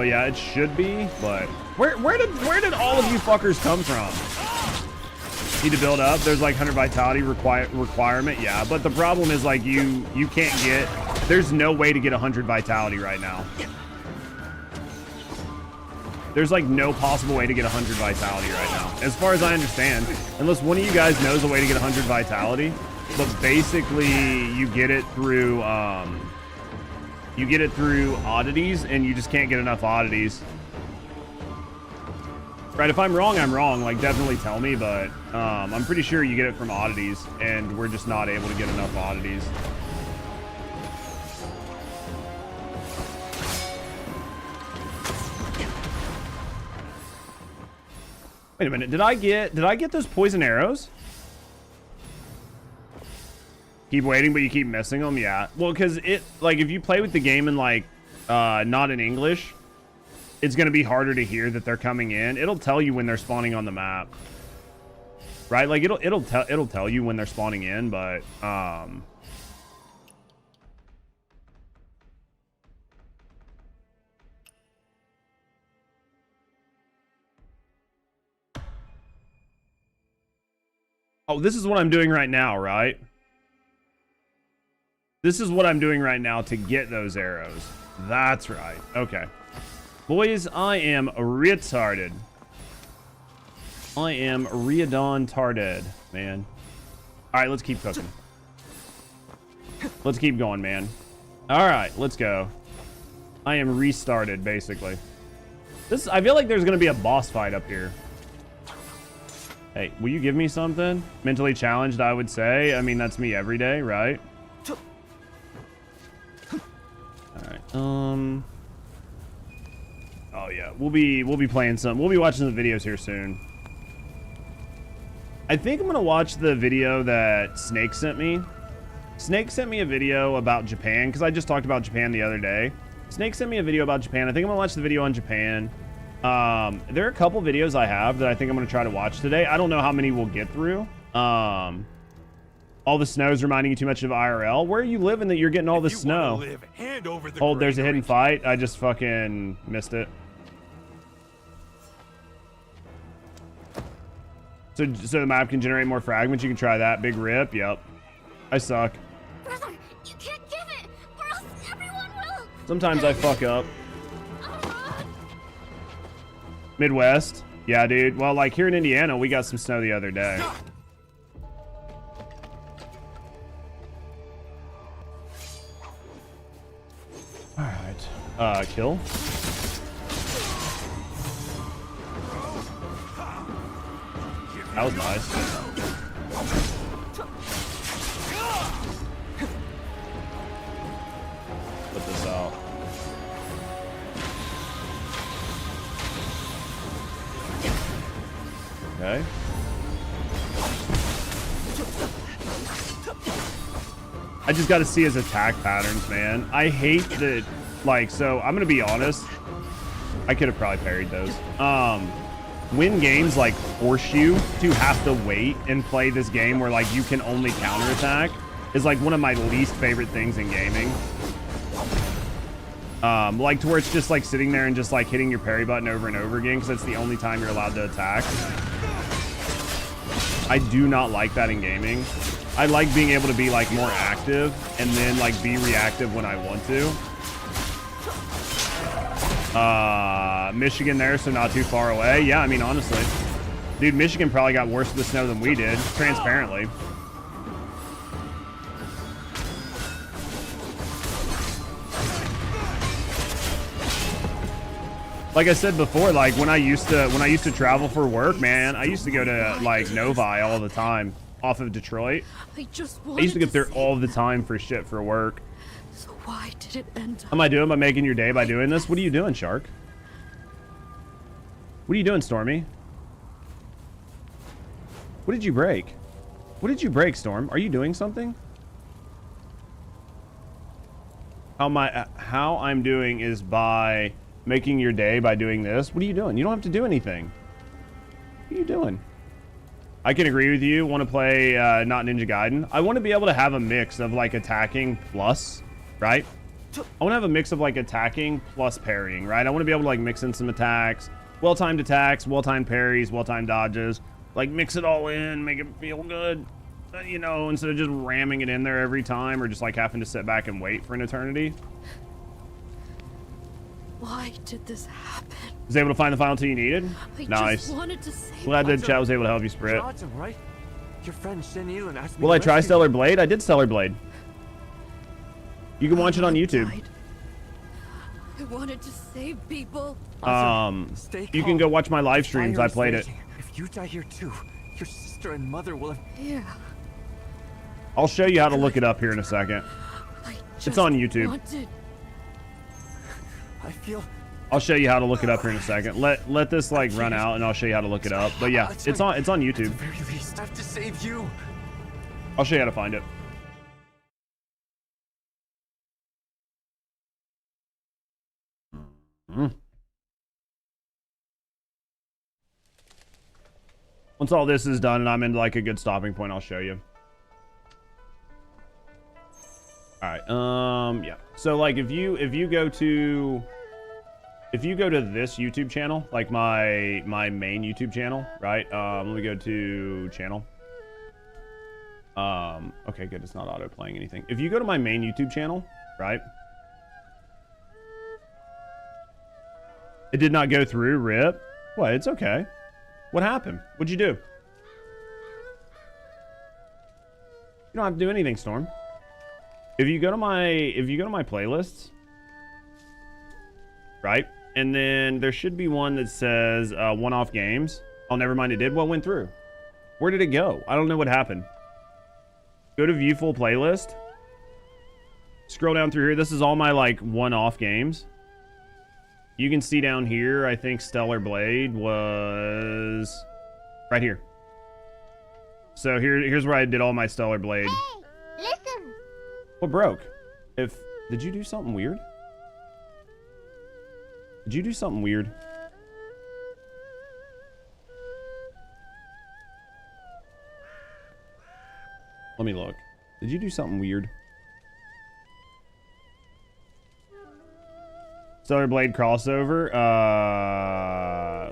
But yeah, it should be. But where did all of you fuckers come from? Need to build up. There's like 100 vitality requirement. Yeah, but the problem is like you can't get. There's no way to get 100 vitality right now. There's like no possible way to get 100 vitality right now, as far as I understand, unless one of you guys knows a way to get 100 vitality. But basically, you get it through oddities, and you just can't get enough oddities. Right? If I'm wrong, I'm wrong. Like, definitely tell me. But I'm pretty sure you get it from oddities, and we're just not able to get enough oddities. Wait a minute, did I get those poison arrows? Keep waiting, but you keep missing them? Yeah. Well, because it, like, if you play with the game in, like, not in English, it's going to be harder to hear that they're coming in. It'll tell you when they're spawning on the map. Right? Like, it'll tell you when they're spawning in, but, oh, this is what I'm doing right now, right? This is what I'm doing right now to get those arrows. That's right. Okay. Boys, I am retarded. I am tarded, man. All right, let's keep cooking. Let's keep going, man. All right, let's go. I am restarted, basically. I feel like there's going to be a boss fight up here. Hey, will you give me something? Mentally challenged, I would say. I mean, that's me every day, right? All right. Oh yeah, we'll be playing some. We'll be watching the videos here soon. I think I'm gonna watch the video that Snake sent me. Snake sent me a video about Japan because I just talked about Japan the other day. Snake sent me a video about Japan. I think I'm gonna watch the video on Japan. There are a couple videos I have that I think I'm going to try to watch today. I don't know how many we'll get through. All the snow is reminding you too much of IRL. Where are you living that you're getting all the snow? Oh, there's a hidden fight. I just fucking missed it. So the map can generate more fragments. You can try that. Big rip. Yep. I suck. Brother, you can't give it, or else everyone will. Sometimes I fuck up. Midwest. Yeah, dude. Well, like here in Indiana, we got some snow the other day. All right. Kill. That was nice. Put this out. Okay. I just got to see his attack patterns, man. I hate that, like, so I'm going to be honest. I could have probably parried those. When games, like, force you to have to wait and play this game where, like, you can only counterattack is, like, one of my least favorite things in gaming. Like, to where it's just, like, sitting there and just, like, hitting your parry button over and over again because that's the only time you're allowed to attack. I do not like that in gaming. I like being able to be like more active and then like be reactive when I want to. Michigan there, so not too far away. Yeah, I mean, honestly. Dude, Michigan probably got worse with the snow than we did, transparently. Like I said before, like when I used to travel for work, man, I used to go to like Novi all the time off of Detroit. I used to get there all the time for shit for work. So why did it end? How am I doing by making your day by doing this? What are you doing, Shark? What are you doing, Stormy? What did you break? What did you break, Storm? Are you doing something? How I'm doing is by making your day by doing this. What are you doing? You don't have to do anything. What are you doing? I can agree with you. Want to play not Ninja Gaiden? I want to be able to have a mix of like attacking plus, right? I want to have a mix of like attacking plus parrying, right? I want to be able to like mix in some attacks, well-timed parries, well-timed dodges, like mix it all in, make it feel good, you know, instead of just ramming it in there every time or just like having to sit back and wait for an eternity. Why did this happen? Was able to find the final two you needed? I Nice. just wanted to say Glad the chat was able to help you, Sprit. Johnson, right? Your friend Shen Yilin asked me Will I to try rescue Stellar Blade? I did Stellar Blade. You can watch it on YouTube. I wanted to save people. You can go watch my live streams. I played it. If you die here too, your sister and mother will have... Yeah. I'll show you how to look it up here in a second. It's on YouTube. I feel... I'll show you how to look it up here in a second. Let this like run out and I'll show you how to look it up. But yeah, it's on YouTube. At the very least, I have to save you. I'll show you how to find it. Once all this is done and I'm into like a good stopping point, I'll show you. All right. Yeah. So like if you go to this YouTube channel, like my main YouTube channel, right? Let me go to channel. Okay, good. It's not auto playing anything. If you go to my main YouTube channel, right? It did not go through. Rip. What? It's okay. What happened? What'd you do? You don't have to do anything, Storm. If you go to my playlists, right? And then there should be one that says one-off games. Oh, never mind. It did. What went through? Where did it go? I don't know what happened. Go to view full playlist. Scroll down through here. This is all my like one-off games. You can see down here, I think Stellar Blade was right here. So here's where I did all my Stellar Blade. Hey, listen. What broke? Did you do something weird? Did you do something weird? Let me look. Did you do something weird? Stellar Blade crossover.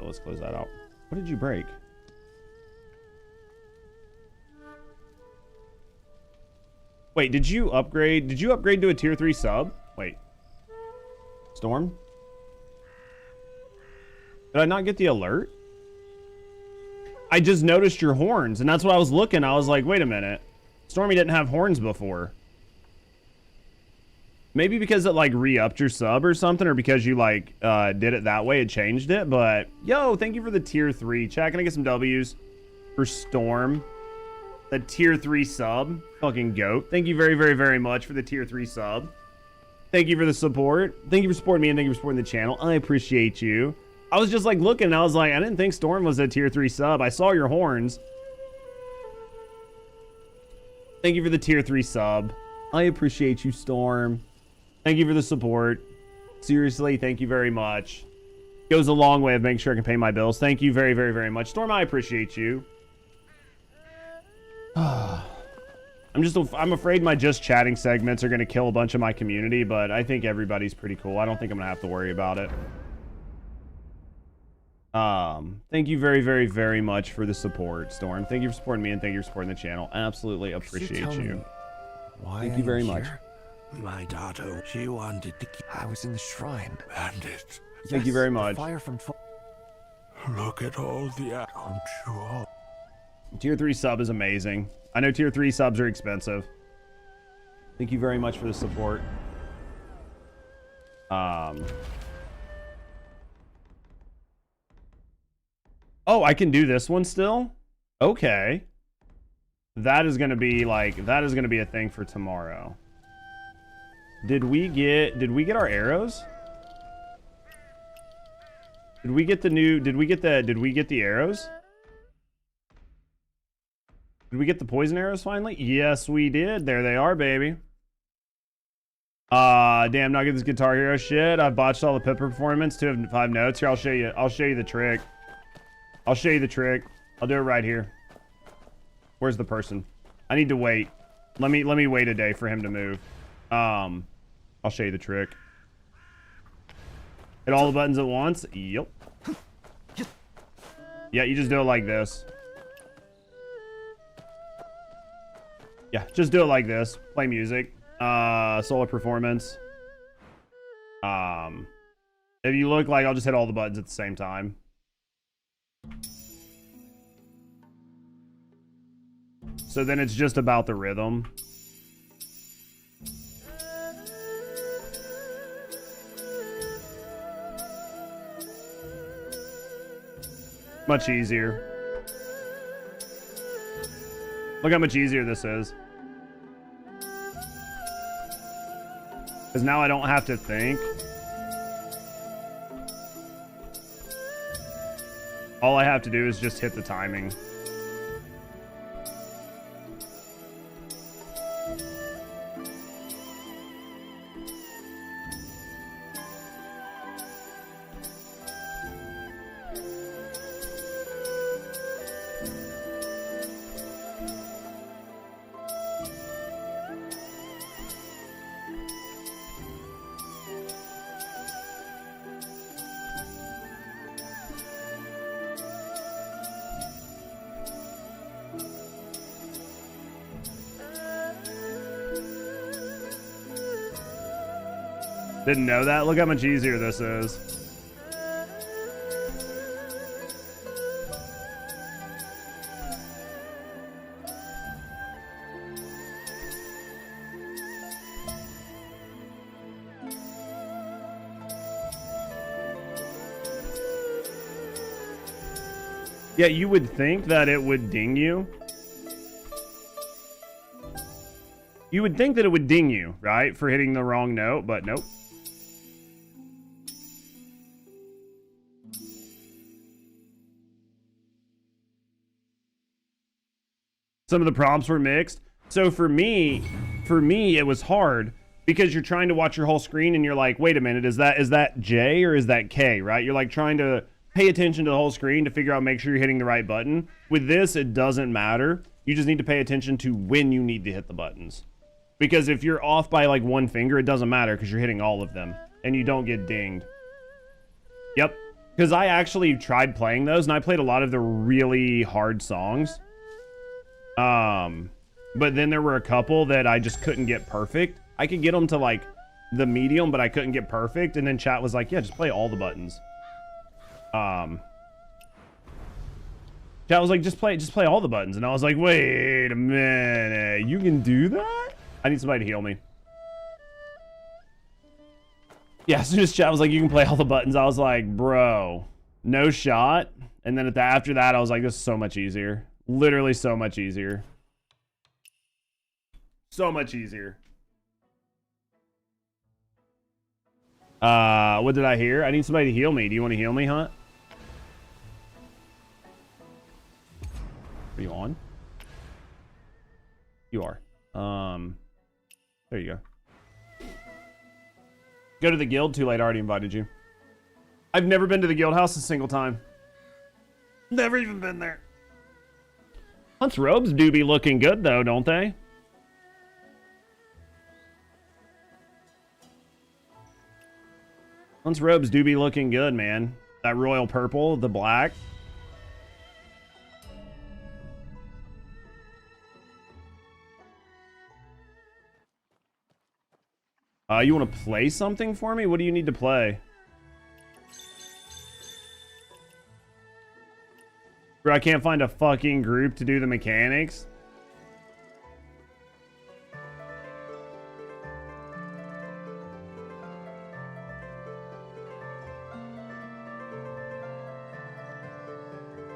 Let's close that out. What did you break? Wait, did you upgrade? Did you upgrade to a tier 3 sub? Wait. Storm? Did I not get the alert? I just noticed your horns, and that's what I was looking. I was like, wait a minute. Stormy didn't have horns before. Maybe because it like re-upped your sub or something, or because you like did it that way, it changed it. But yo, thank you for the tier 3 chat. Can I get some W's for Storm? The tier 3 sub. Fucking goat. Thank you very, very, very much for the tier 3 sub. Thank you for the support. Thank you for supporting me and thank you for supporting the channel. I appreciate you. I was just like looking and I was like, I didn't think Storm was a tier 3 sub. I saw your horns. Thank you for the tier 3 sub. I appreciate you, Storm. Thank you for the support. Seriously, thank you very much. Goes a long way of making sure I can pay my bills. Thank you very, very, very much. Storm, I appreciate you. I'm afraid my just chatting segments are going to kill a bunch of my community, but I think everybody's pretty cool. I don't think I'm going to have to worry about it. Thank you very, very, very much for the support, Storm. Thank you for supporting me and thank you for supporting the channel. Absolutely appreciate you. Why thank you very much. My daughter, she wanted to keep... I was in the shrine. Bandit. Thank you very much. Fire from... Look at all the... Don't you all... Tier 3 sub is amazing. I know tier 3 subs are expensive. Thank you very much for the support. Oh, I can do this one still? Okay. That is going to be like, that is going to be a thing for tomorrow. Did we get our arrows? Did we get the arrows? Did we get the poison arrows finally? Yes, we did. There they are, baby. Damn, not get this Guitar Hero shit. I've botched all the Pipper performance. 2 of 5 notes. Here, I'll show you the trick. I'll show you the trick. I'll do it right here. Where's the person? I need to wait. Let me wait a day for him to move. I'll show you the trick. Hit all the buttons at once. Yep. Yeah, you just do it like this. Yeah, just do it like this. Play music. Solo performance. If you look like I'll just hit all the buttons at the same time. So then it's just about the rhythm. Much easier. Look how much easier this is. Because now I don't have to think. All I have to do is just hit the timing. Didn't know that? Look how much easier this is. Yeah, you would think that it would ding you. You would think that it would ding you, right? For hitting the wrong note, but nope. Some of the prompts were mixed. So for me, it was hard because you're trying to watch your whole screen and you're like, wait a minute, is that J or is that K, right? You're like trying to pay attention to the whole screen to figure out, make sure you're hitting the right button. With this, it doesn't matter. You just need to pay attention to when you need to hit the buttons. Because if you're off by like one finger, it doesn't matter because you're hitting all of them and you don't get dinged. Yep. Because I actually tried playing those and I played a lot of the really hard songs. But then there were a couple that I just couldn't get perfect. I could get them to like the medium, but I couldn't get perfect. And then chat was like, yeah, just play all the buttons. Chat was like, just play all the buttons. And I was like, wait a minute, you can do that? I need somebody to heal me. Yeah, as soon as chat was like, you can play all the buttons, I was like, bro, no shot. And then after that, I was like, this is so much easier. Literally so much easier. So much easier. What did I hear? I need somebody to heal me. Do you want to heal me, Hunt? Are you on? You are. There you go. Go to the guild. Too late. I already invited you. I've never been to the guild house a single time. Never even been there. Hunt's robes do be looking good, though, don't they? Hunt's robes do be looking good, man. That royal purple, the black. You want to play something for me? What do you need to play? Bro, I can't find a fucking group to do the mechanics.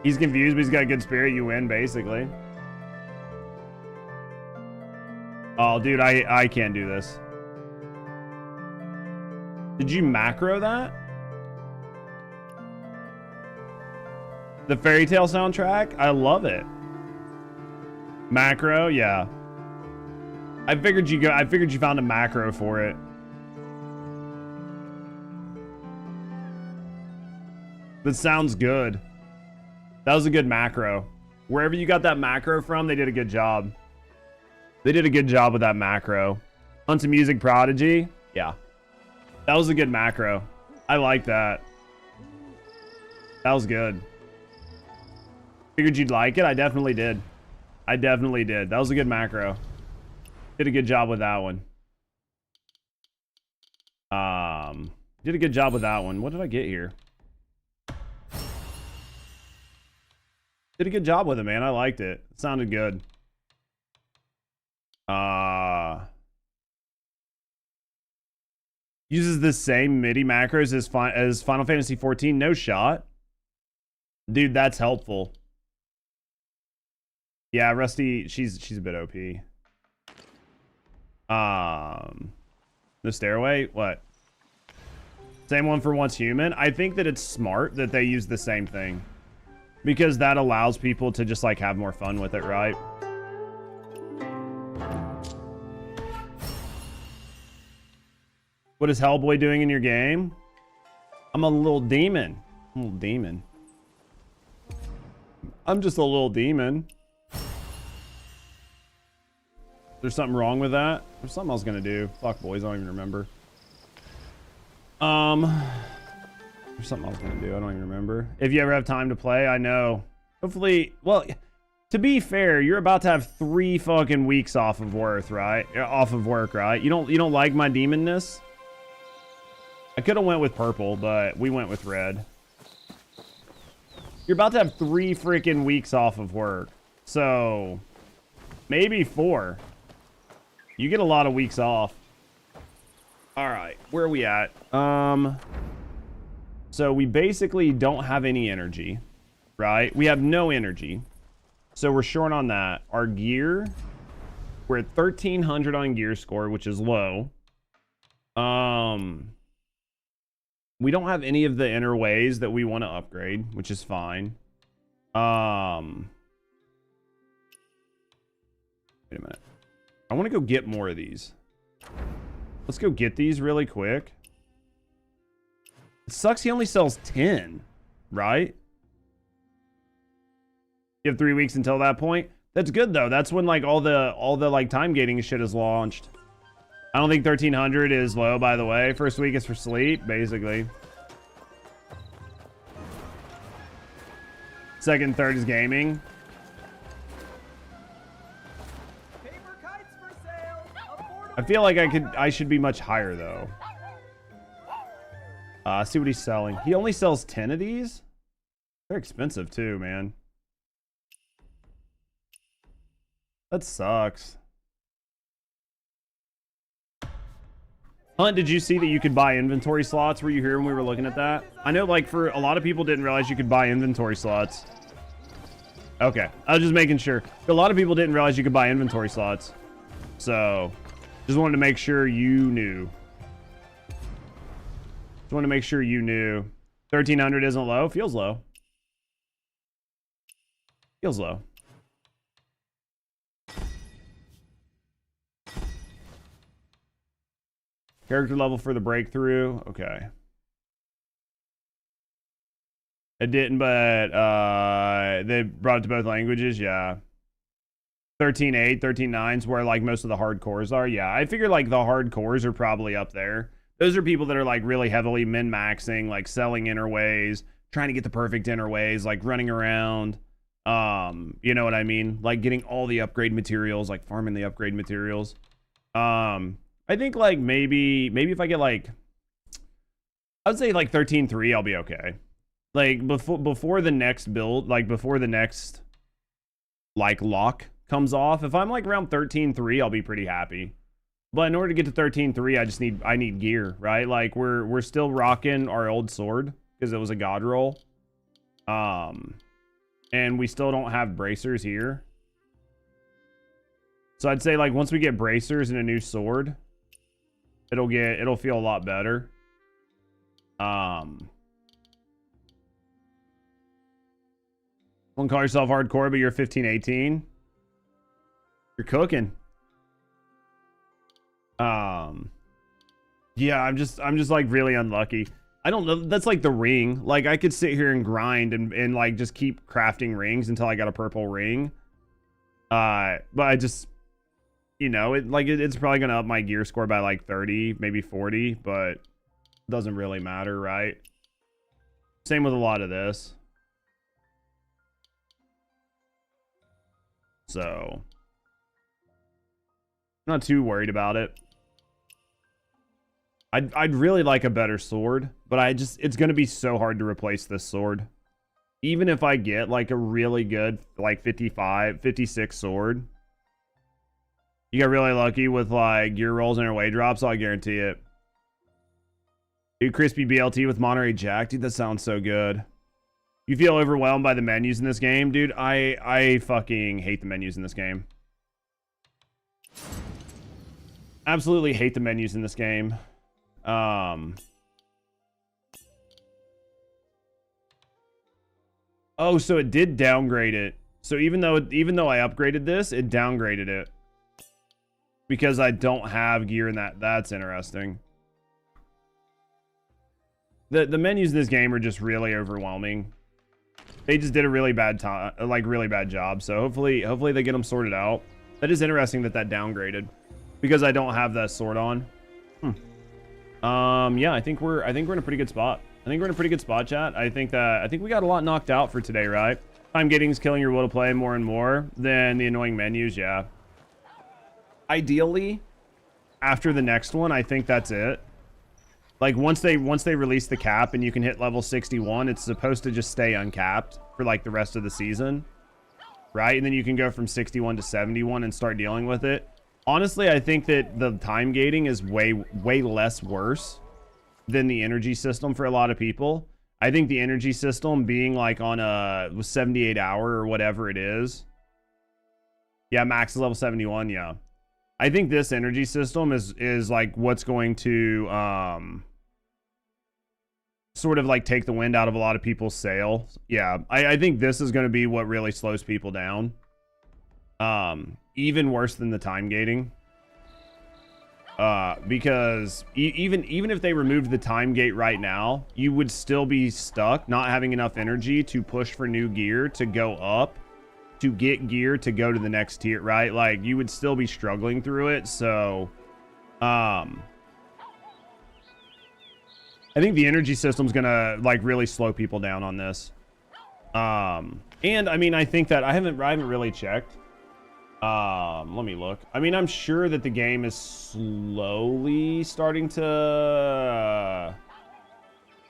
He's confused, but he's got a good spirit. You win, basically. Oh, dude, I can't do this. Did you macro that? The Fairy Tale soundtrack? I love it. Macro, yeah. I figured you found a macro for it. That sounds good. That was a good macro. Wherever you got that macro from, they did a good job. They did a good job with that macro. Hunt's a music prodigy. Yeah. That was a good macro. I like that. That was good. Figured you'd like it. I definitely did. I definitely did. That was a good macro. Did a good job with that one. Did a good job with that one. What did I get here? Did a good job with it, man. I liked it. It sounded good. Uses the same MIDI macros as Final Fantasy 14. No shot. Dude, that's helpful. Yeah, Rusty, she's a bit OP. The stairway? What? Same one for Once Human? I think that it's smart that they use the same thing. Because that allows people to just like have more fun with it, right? What is Hellboy doing in your game? I'm a little demon. I'm a little demon. I'm just a little demon. There's something wrong with that? There's something I was gonna do. Fuck, boys, I don't even remember. There's something I was gonna do. I don't even remember. If you ever have time to play, I know. Hopefully, well, to be fair, you're about to have 3 fucking weeks off of work, right? You don't like my demonness? I could have went with purple, but we went with red. You're about to have 3 freaking weeks off of work. So, maybe 4. You get a lot of weeks off. All right, where are we at? So we basically don't have any energy, right? We have no energy. So we're short on that. Our gear, we're at 1300 on gear score, which is low. We don't have any of the inner ways that we want to upgrade, which is fine. Wait a minute. I want to go get more of these. Let's go get these really quick. It sucks he only sells 10, right? You have 3 weeks until that point. That's good though. That's when like all the like time gating shit is launched. I don't think 1300 is low, by the way. First week is for sleep, basically. Second, third is gaming. I feel like I should be much higher though. See what he's selling. He only sells 10 of these? They're expensive too, man. That sucks. Hunt, did you see that you could buy inventory slots? Were you here when we were looking at that? I know like for a lot of people didn't realize you could buy inventory slots. Okay, I was just making sure. A lot of people didn't realize you could buy inventory slots. So, just wanted to make sure you knew. Just wanted to make sure you knew. 1300 isn't low? Feels low. Feels low. Character level for the breakthrough. Okay. It didn't, but they brought it to both languages. Yeah. 13.8, 13.9 is where like most of the hardcores are. Yeah, I figure like the hardcores are probably up there. Those are people that are like really heavily min-maxing, like selling interways, trying to get the perfect interways, like running around. You know what I mean? Like getting all the upgrade materials, like farming the upgrade materials. I think like maybe if I get like, I would say like 13.3, I'll be okay. Like before the next build, like before the next like lock comes off, if I'm like around 13.3, I'll be pretty happy. But in order to get to 13.3, I need gear, right? Like we're still rocking our old sword because it was a god roll. And we still don't have bracers here. So I'd say like once we get bracers and a new sword, it'll feel a lot better. Don't call yourself hardcore, but you're 15, 18. You're cooking. Yeah, I'm just like really unlucky. I don't know. That's like the ring. Like I could sit here and grind and like just keep crafting rings until I got a purple ring. But I just, you know, it's probably gonna up my gear score by like 30, maybe 40, but doesn't really matter, right? Same with a lot of this. So I'm not too worried about it. I'd really like a better sword, but it's gonna be so hard to replace this sword. Even if I get like a really good like 55, 56 sword. You got really lucky with like gear rolls and away drops, I guarantee it. Dude, crispy BLT with Monterey Jack. Dude, that sounds so good. You feel overwhelmed by the menus in this game? Dude, I fucking hate the menus in this game. Absolutely hate the menus in this game. Oh, so it did downgrade it. So even though I upgraded this, it downgraded it. Because I don't have gear in that. That's interesting. The menus in this game are just really overwhelming. They just did a really bad job. So hopefully they get them sorted out. That is interesting that downgraded because I don't have that sword on. Yeah, I think we're in a pretty good spot. I think we're in a pretty good spot, chat. I think we got a lot knocked out for today, right? Time gating is killing your will to play more and more than the annoying menus, yeah. Ideally, after the next one, I think that's it. Like once they release the cap and you can hit level 61, it's supposed to just stay uncapped for like the rest of the season, right? And then you can go from 61 to 71 and start dealing with it. Honestly, I think that the time gating is way less worse than the energy system for a lot of people. I think the energy system being like on a 78 hour or whatever it is. Yeah, max is level 71, yeah. I think this energy system is like what's going to sort of like take the wind out of a lot of people's sails. Yeah, I think this is going to be what really slows people down. Even worse than the time gating. Because even if they removed the time gate right now, you would still be stuck not having enough energy to push for new gear to go up, to get gear to go to the next tier, right? Like you would still be struggling through it. So I think the energy system's gonna like really slow people down on this. And I mean, I think that I haven't really checked. Let me look. I mean, I'm sure that the game is slowly starting to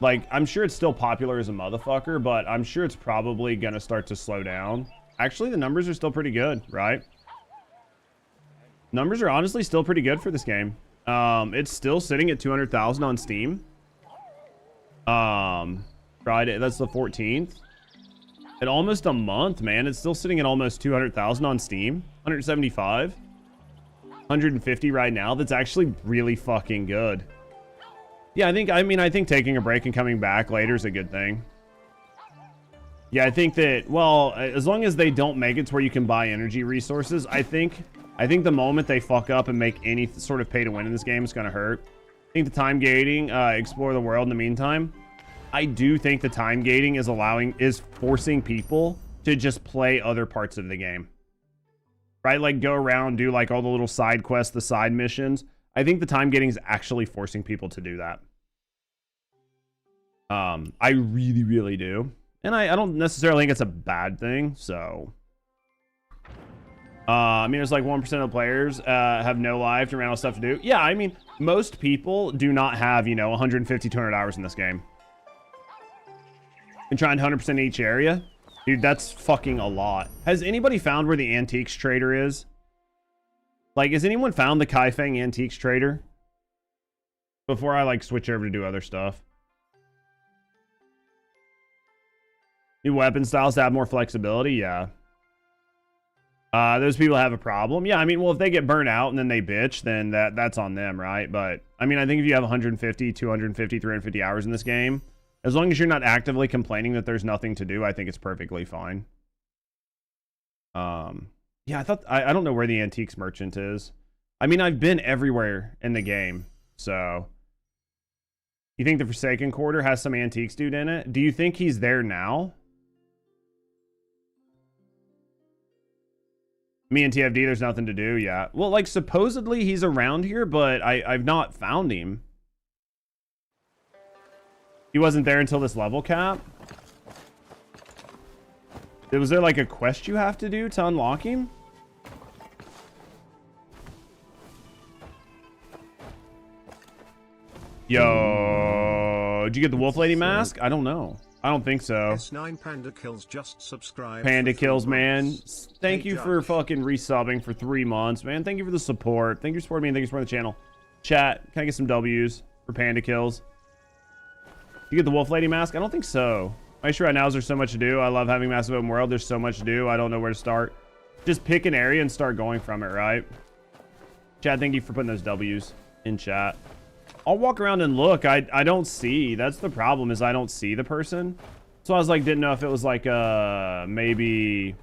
like, I'm sure it's still popular as a motherfucker, but I'm sure it's probably gonna start to slow down. Actually, the numbers are still pretty good, right? Numbers are honestly still pretty good for this game. It's still sitting at 200,000 on Steam. Friday, that's the 14th. In almost a month, man, it's still sitting at almost 200,000 on Steam. 175. 150 right now. That's actually really fucking good. Yeah, I think taking a break and coming back later is a good thing. Yeah, I think that, well, as long as they don't make it to where you can buy energy resources, I think the moment they fuck up and make any sort of pay to win in this game, it's going to hurt. I think the time gating, explore the world in the meantime. I do think the time gating is forcing people to just play other parts of the game. Right? Like go around, do like all the little side quests, the side missions. I think the time gating is actually forcing people to do that. I really, really do. And I don't necessarily think it's a bad thing, so. I mean, it's like 1% of the players have no life to random stuff to do. Yeah, I mean, most people do not have, 150, 200 hours in this game. And trying 100% each area? Dude, that's fucking a lot. Has anybody found where the antiques trader is? Like, has anyone found the Kaifeng antiques trader? Before I, like, switch over to do other stuff. New weapon styles to have more flexibility? Yeah. Those people have a problem. Yeah, I mean, well, if they get burnt out and then they bitch, then that's on them, right? But, I mean, I think if you have 150, 250, 350 hours in this game, as long as you're not actively complaining that there's nothing to do, I think it's perfectly fine. Yeah, I don't know where the antiques merchant is. I mean, I've been everywhere in the game, so. You think the Forsaken Quarter has some antiques dude in it? Do you think he's there now? Me and TFD, there's nothing to do. Yeah. Well, like supposedly he's around here, but I've not found him. He wasn't there until this level cap. Was there like a quest you have to do to unlock him? Yo, did you get the Wolf Lady mask? I don't know. I don't think so. S9 Panda Kills just subscribed. Panda Kills, man. Thank Hey, you for fucking resubbing for 3 months, man. Thank you for the support. Thank you for supporting me and thank you for supporting the channel. Chat, can I get some W's for Panda Kills? You get the Wolf Lady mask? I don't think so. My issue right now is there's so much to do. I love having massive open world. There's so much to do. I don't know where to start. Just pick an area and start going from it, right? Chat, thank you for putting those W's in chat. I'll walk around and look. I don't see. That's the problem, is I don't see the person. So I was like, didn't know if it was like maybe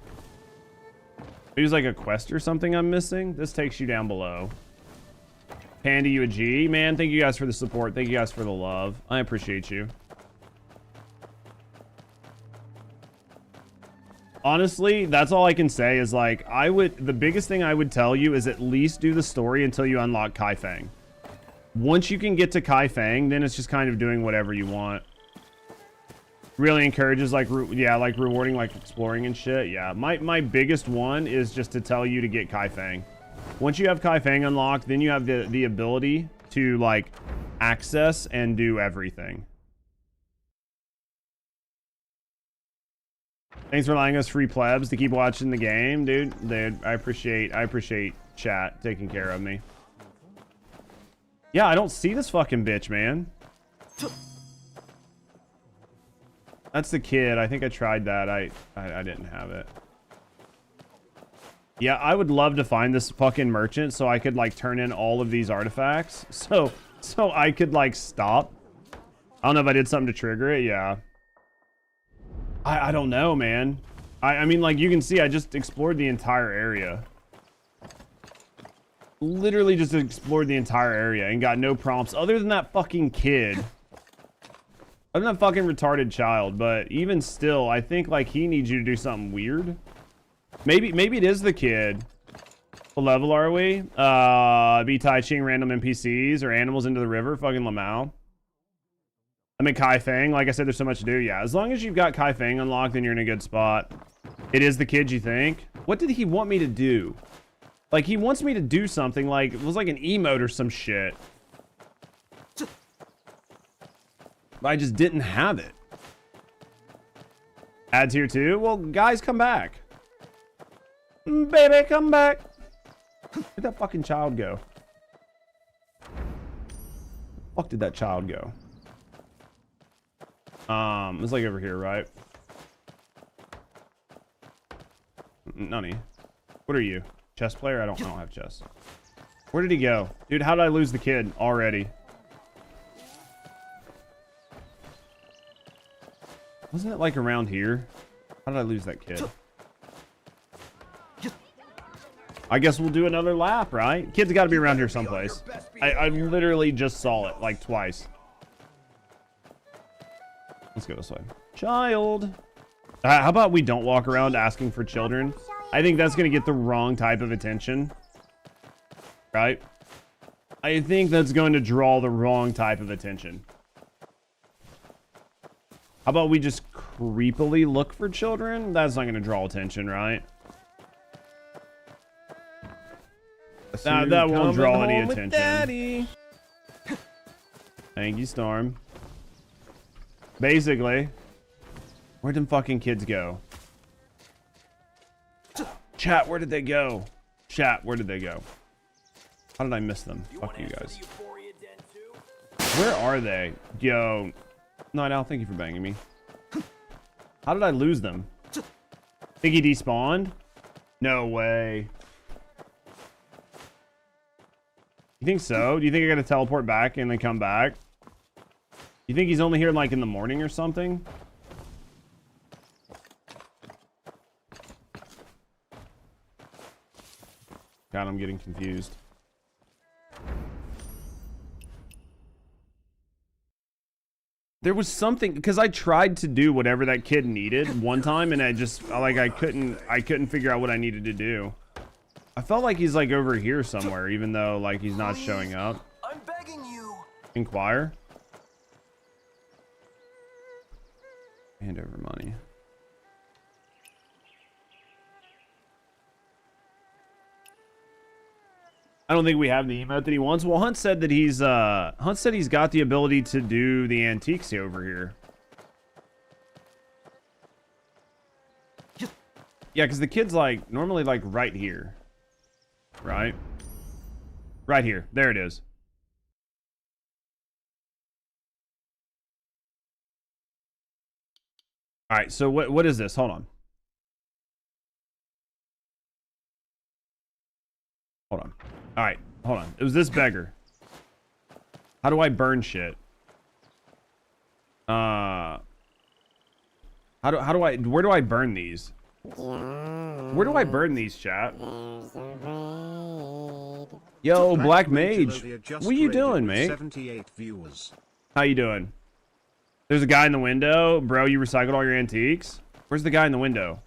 it was like a quest or something I'm missing. This takes you down below. Panda, you a G. Man, thank you guys for the support. Thank you guys for the love. I appreciate you. Honestly, that's all I can say is like, the biggest thing I would tell you is at least do the story until you unlock Kai Fang. Once you can get to Kai Fang, then it's just kind of doing whatever you want. Really encourages like, like rewarding, like exploring and shit. Yeah, my biggest one is just to tell you to get Kai Fang. Once you have Kai Fang unlocked, then you have the ability to like access and do everything. Thanks for allowing us free plebs to keep watching the game, dude. I appreciate chat taking care of me. Yeah, I don't see this fucking bitch, man. That's the kid. I think I tried that. I didn't have it. Yeah, I would love to find this fucking merchant so I could like turn in all of these artifacts. So I could like stop. I don't know if I did something to trigger it. Yeah. I don't know, man. I mean, like you can see, I just explored the entire area. Literally just explored the entire area and got no prompts other than that fucking kid. Other than that fucking retarded child. But even still, I think like he needs you to do something weird. Maybe it is the kid. What level are we? Be Tai Ching random NPCs or animals into the river. Fucking Lamau. I mean, Kai Fang. Like I said, there's so much to do. Yeah, as long as you've got Kai Fang unlocked, then you're in a good spot. It is the kid, you think? What did he want me to do? Like, he wants me to do something like, it was like an emote or some shit. But I just didn't have it. Ads here too? Well, guys, come back. Baby, come back. Where'd that fucking child go? Where the fuck did that child go? It's like over here, right? Nunny. What are you? Chess player? I don't have chess. Where did he go? Dude, how did I lose the kid already? Wasn't it like around here? How did I lose that kid? I guess we'll do another lap, right? Kid's got to be around here someplace. I literally just saw it like twice. Let's go this way. Child. How about we don't walk around asking for children? I think that's going to get the wrong type of attention. Right? I think that's going to draw the wrong type of attention. How about we just creepily look for children? That's not going to draw attention, right? That won't draw any attention. Daddy. Thank you, Storm. Basically, where'd them fucking kids go? Chat, where did they go? Chat, where did they go? How did I miss them? Fuck you guys. Where are they? Yo. Night Owl, thank you for banging me. How did I lose them? Think he despawned? No way. You think so? Do you think I gotta teleport back and then come back? You think he's only here like in the morning or something? God, I'm getting confused. There was something, because I tried to do whatever that kid needed one time and I just like I couldn't figure out what I needed to do. I felt like he's like over here somewhere, even though like he's not showing up. I'm begging you. Inquire. Hand over money. I don't think we have the emote that he wants. Well, Hunt said that he's got the ability to do the antiques over here. Yeah, because the kid's like normally like right here. Right? Right here. There it is. All right, so what is this? Hold on. Hold on. All right, hold on. It was this beggar. How do I burn shit? How do I, where do I burn these? Where do I burn these, chat? Yo, Black Mage. What you doing, mate? 78 viewers. How you doing? There's a guy in the window. Bro, you recycled all your antiques? Where's the guy in the window?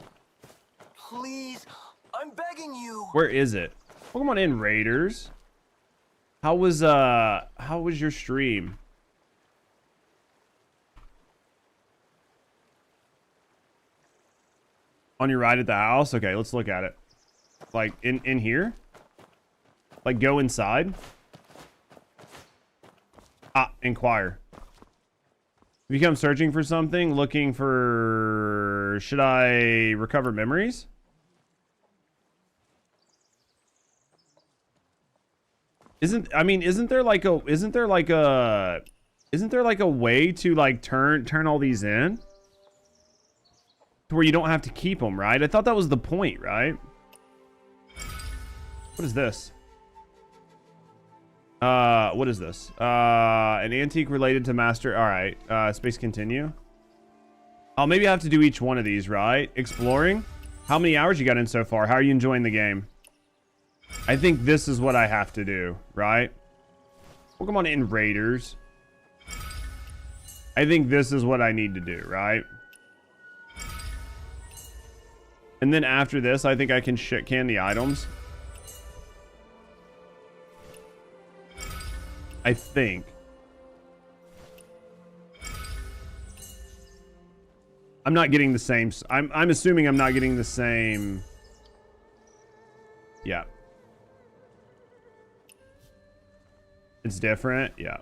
Please, I'm begging you. Where is it? Welcome on in, Raiders. How was your stream? On your ride at the house? Okay, let's look at it. Like in here? Like go inside? Ah, inquire. Become searching for something, looking for, should I recover memories? Isn't there like a way to like turn all these in? To where you don't have to keep them, right? I thought that was the point, right? What is this? What is this? An antique related to master. All right. Space continue. Oh, maybe I have to do each one of these, right? Exploring. How many hours you got in so far? How are you enjoying the game? I think this is what I have to do, right? Welcome on in, Raiders. I think this is what I need to do, right? And then after this, I think I can shit can the items. I think. I'm not getting the same. I'm assuming I'm not getting the same. Yeah. It's different. Yeah.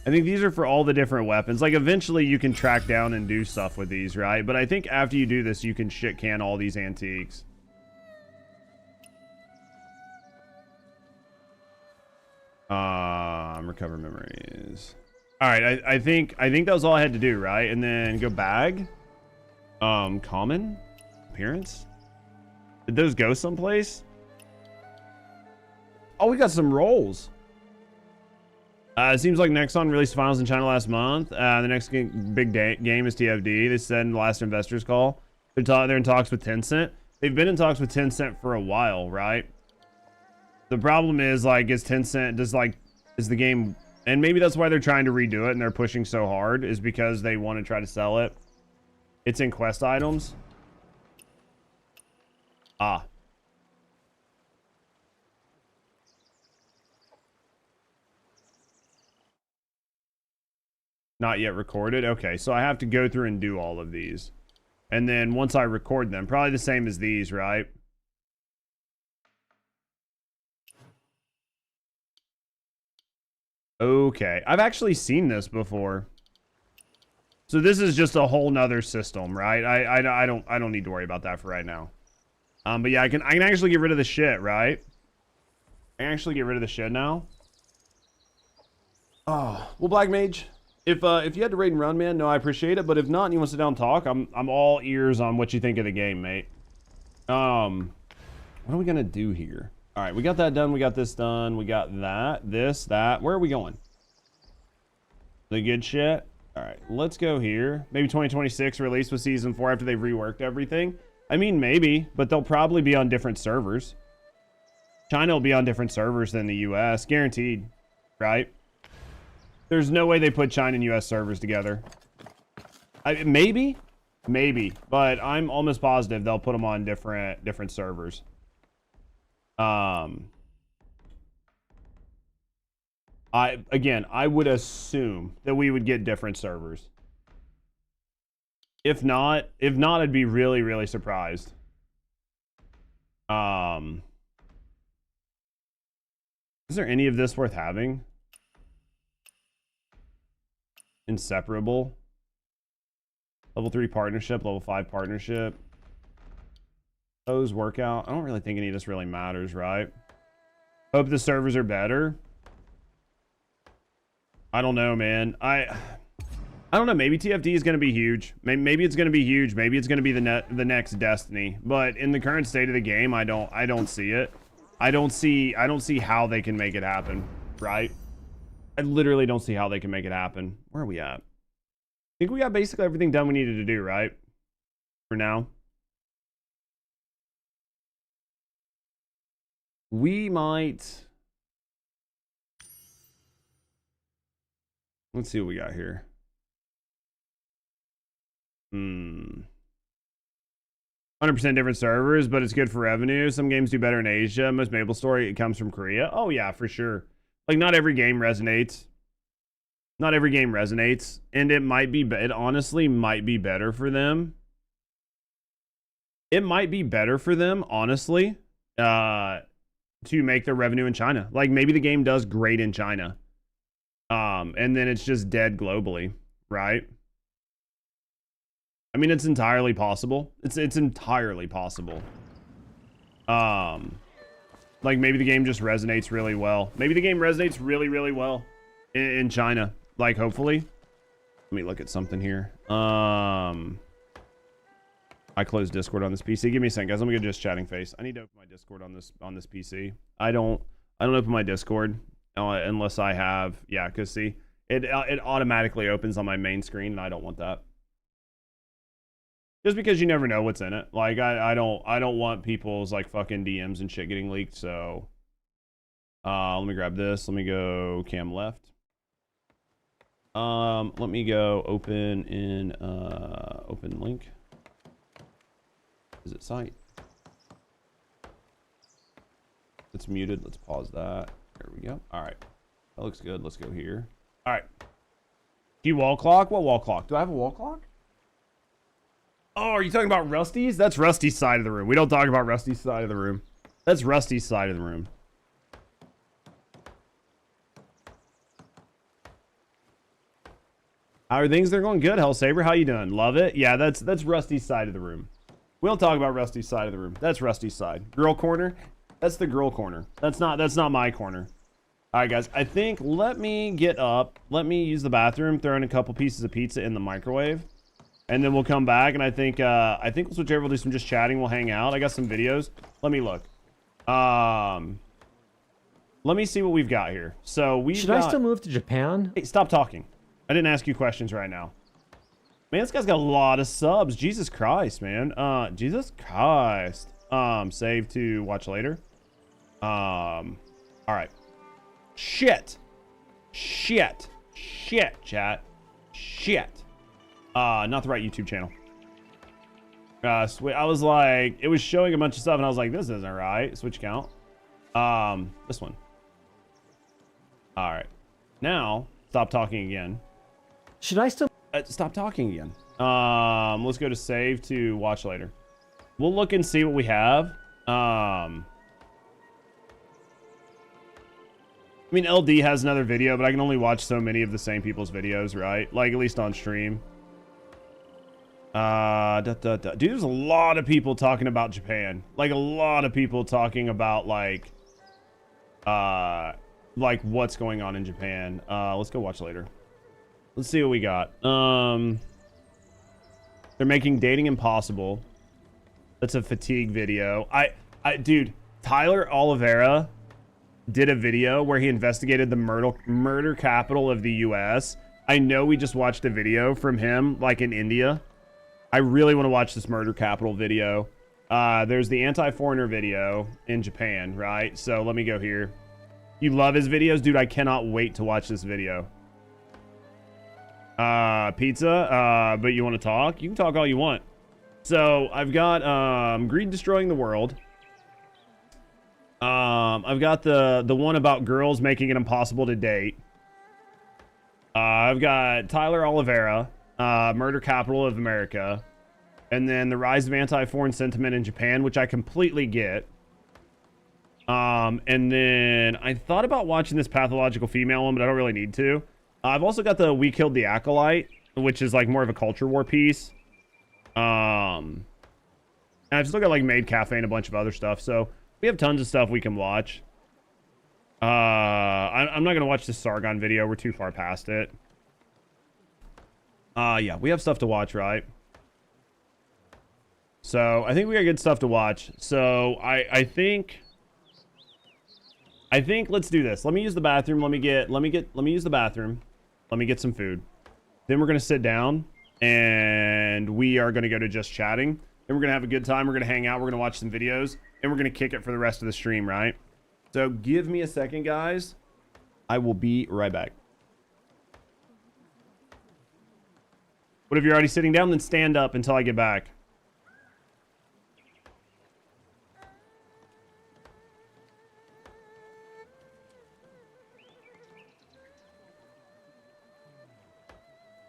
I think these are for all the different weapons. Like eventually you can track down and do stuff with these, right? But I think after you do this, you can shit can all these antiques. Recover memories. All right, I think that was all I had to do, right? And then go bag. Common appearance. Did those go someplace? Oh, we got some rolls. It seems like Nexon released finals in China last month. The next big game is TFD. They said in the last investors call. They're in talks with Tencent. They've been in talks with Tencent for a while, right? The problem is, like, is the game, and maybe that's why they're trying to redo it and they're pushing so hard, is because they want to try to sell it. It's in quest items. Ah. Not yet recorded. Okay, so I have to go through and do all of these. And then once I record them, probably the same as these, right? Okay, I've actually seen this before. So this is just a whole nother system, right? I don't need to worry about that for right now. But yeah, I can actually get rid of the shit, right? I can actually get rid of the shit now. Oh, well, Black Mage, if you had to raid and run, man, no, I appreciate it. But if not, and you want to sit down and talk, I'm all ears on what you think of the game, mate. What are we gonna do here? All right, we got that done. We got this done. We got that, this, that. Where are we going? The good shit. All right, let's go here. Maybe 2026 release with season 4 after they've reworked everything. I mean, maybe, but they'll probably be on different servers. China will be on different servers than the US, guaranteed, right? There's no way they put China and US servers together. Maybe, Maybe, but I'm almost positive they'll put them on different servers. I would assume that we would get different servers. If not, I'd be really, really surprised. Is there any of this worth having? Inseparable. Level 3 partnership, level 5 partnership. Those workout. I don't really think any of this really matters, right? Hope the servers are better. I don't know, man. I don't know. Maybe TFD is going to be huge. Maybe it's going to be huge. Maybe it's going to be the next Destiny. But in the current state of the game, I don't see it. I don't see how they can make it happen, right? I literally don't see how they can make it happen. Where are we at? I think we got basically everything done we needed to do, right? For now. We might... Let's see what we got here. 100% different servers, but it's good for revenue. Some games do better in Asia. Most Maple Story, it comes from Korea. Oh yeah, for sure. Like, not every game resonates. Not every game resonates. And it honestly might be better for them. It might be better for them, honestly, to make their revenue in China. Like, maybe the game does great in China. And then it's just dead globally, right? I mean, it's entirely possible. It's entirely possible. Like, maybe the game just resonates really well. Maybe the game resonates really, really well in China. Like, hopefully. Let me look at something here. I closed Discord on this PC. Give me a second, guys. Let me go just chatting face. I need to open my Discord on this PC. I don't open my Discord unless I have, yeah, because see, it automatically opens on my main screen, and I don't want that. Just because you never know what's in it. Like, I don't want people's like fucking DMs and shit getting leaked. So let me grab this. Let me go cam left. Let me go open in open link. Is it site? It's muted. Let's pause that. There we go. All right. That looks good. Let's go here. All right. Do you wall clock? What wall clock? Do I have a wall clock? Oh, are you talking about Rusty's? That's Rusty's side of the room. We don't talk about Rusty's side of the room. That's Rusty's side of the room. How are things? They're going good. Hellsaber, how you doing? Love it. Yeah, that's Rusty's side of the room. We don't talk about Rusty's side of the room. That's Rusty's side. Girl corner. That's the girl corner. That's not my corner. All right, guys. I think let me get up. Let me use the bathroom. Throw in a couple pieces of pizza in the microwave. And then we'll come back, and I think we'll switch over. We'll do some just chatting. We'll hang out. I got some videos. Let me look. Let me see what we've got here. So Should I still move to Japan? Hey, stop talking. I didn't ask you questions right now. Man, this guy's got a lot of subs. Jesus Christ, man. Jesus Christ. Save to watch later. All right. Shit, chat. Shit. Not the right YouTube channel. I was like, it was showing a bunch of stuff, and I was like, this isn't right. Switch count. This one. All right. Now, stop talking again. Should I still stop talking again? Let's go to save to watch later. We'll look and see what we have. I mean, LD has another video, but I can only watch so many of the same people's videos, right? Like, at least on stream. Dude, there's a lot of people talking about Japan. Like, a lot of people talking about, like what's going on in Japan. Let's go watch later. Let's see what we got. They're making dating impossible. That's a fatigue video. Dude, Tyler Oliveira did a video where he investigated the murder capital of the US. I know we just watched a video from him, like in India. I really want to watch this murder capital video. There's the anti-foreigner video in Japan, right? So let me go here. You love his videos? Dude, I cannot wait to watch this video. Pizza, but you want to talk? You can talk all you want. So I've got greed destroying the world. I've got the one about girls making it impossible to date. I've got Tyler Oliveira, Murder Capital of America, and then the rise of anti-foreign sentiment in Japan, which I completely get. And then I thought about watching this pathological female one, but I don't really need to. I've also got the We Killed the Acolyte, which is like more of a culture war piece. And I've still got like Maid Cafe and a bunch of other stuff, so we have tons of stuff we can watch. I'm not gonna watch this Sargon video. We're too far past it. Yeah, we have stuff to watch, right? So I think we got good stuff to watch. So I think let's do this. Let me use the bathroom. Let me use the bathroom. Let me get some food. Then we're gonna sit down and we are gonna go to just chatting. And we're gonna have a good time. We're gonna hang out. We're gonna watch some videos and we're gonna kick it for the rest of the stream, right? So give me a second, guys. I will be right back. What if you're already sitting down? Then stand up until I get back.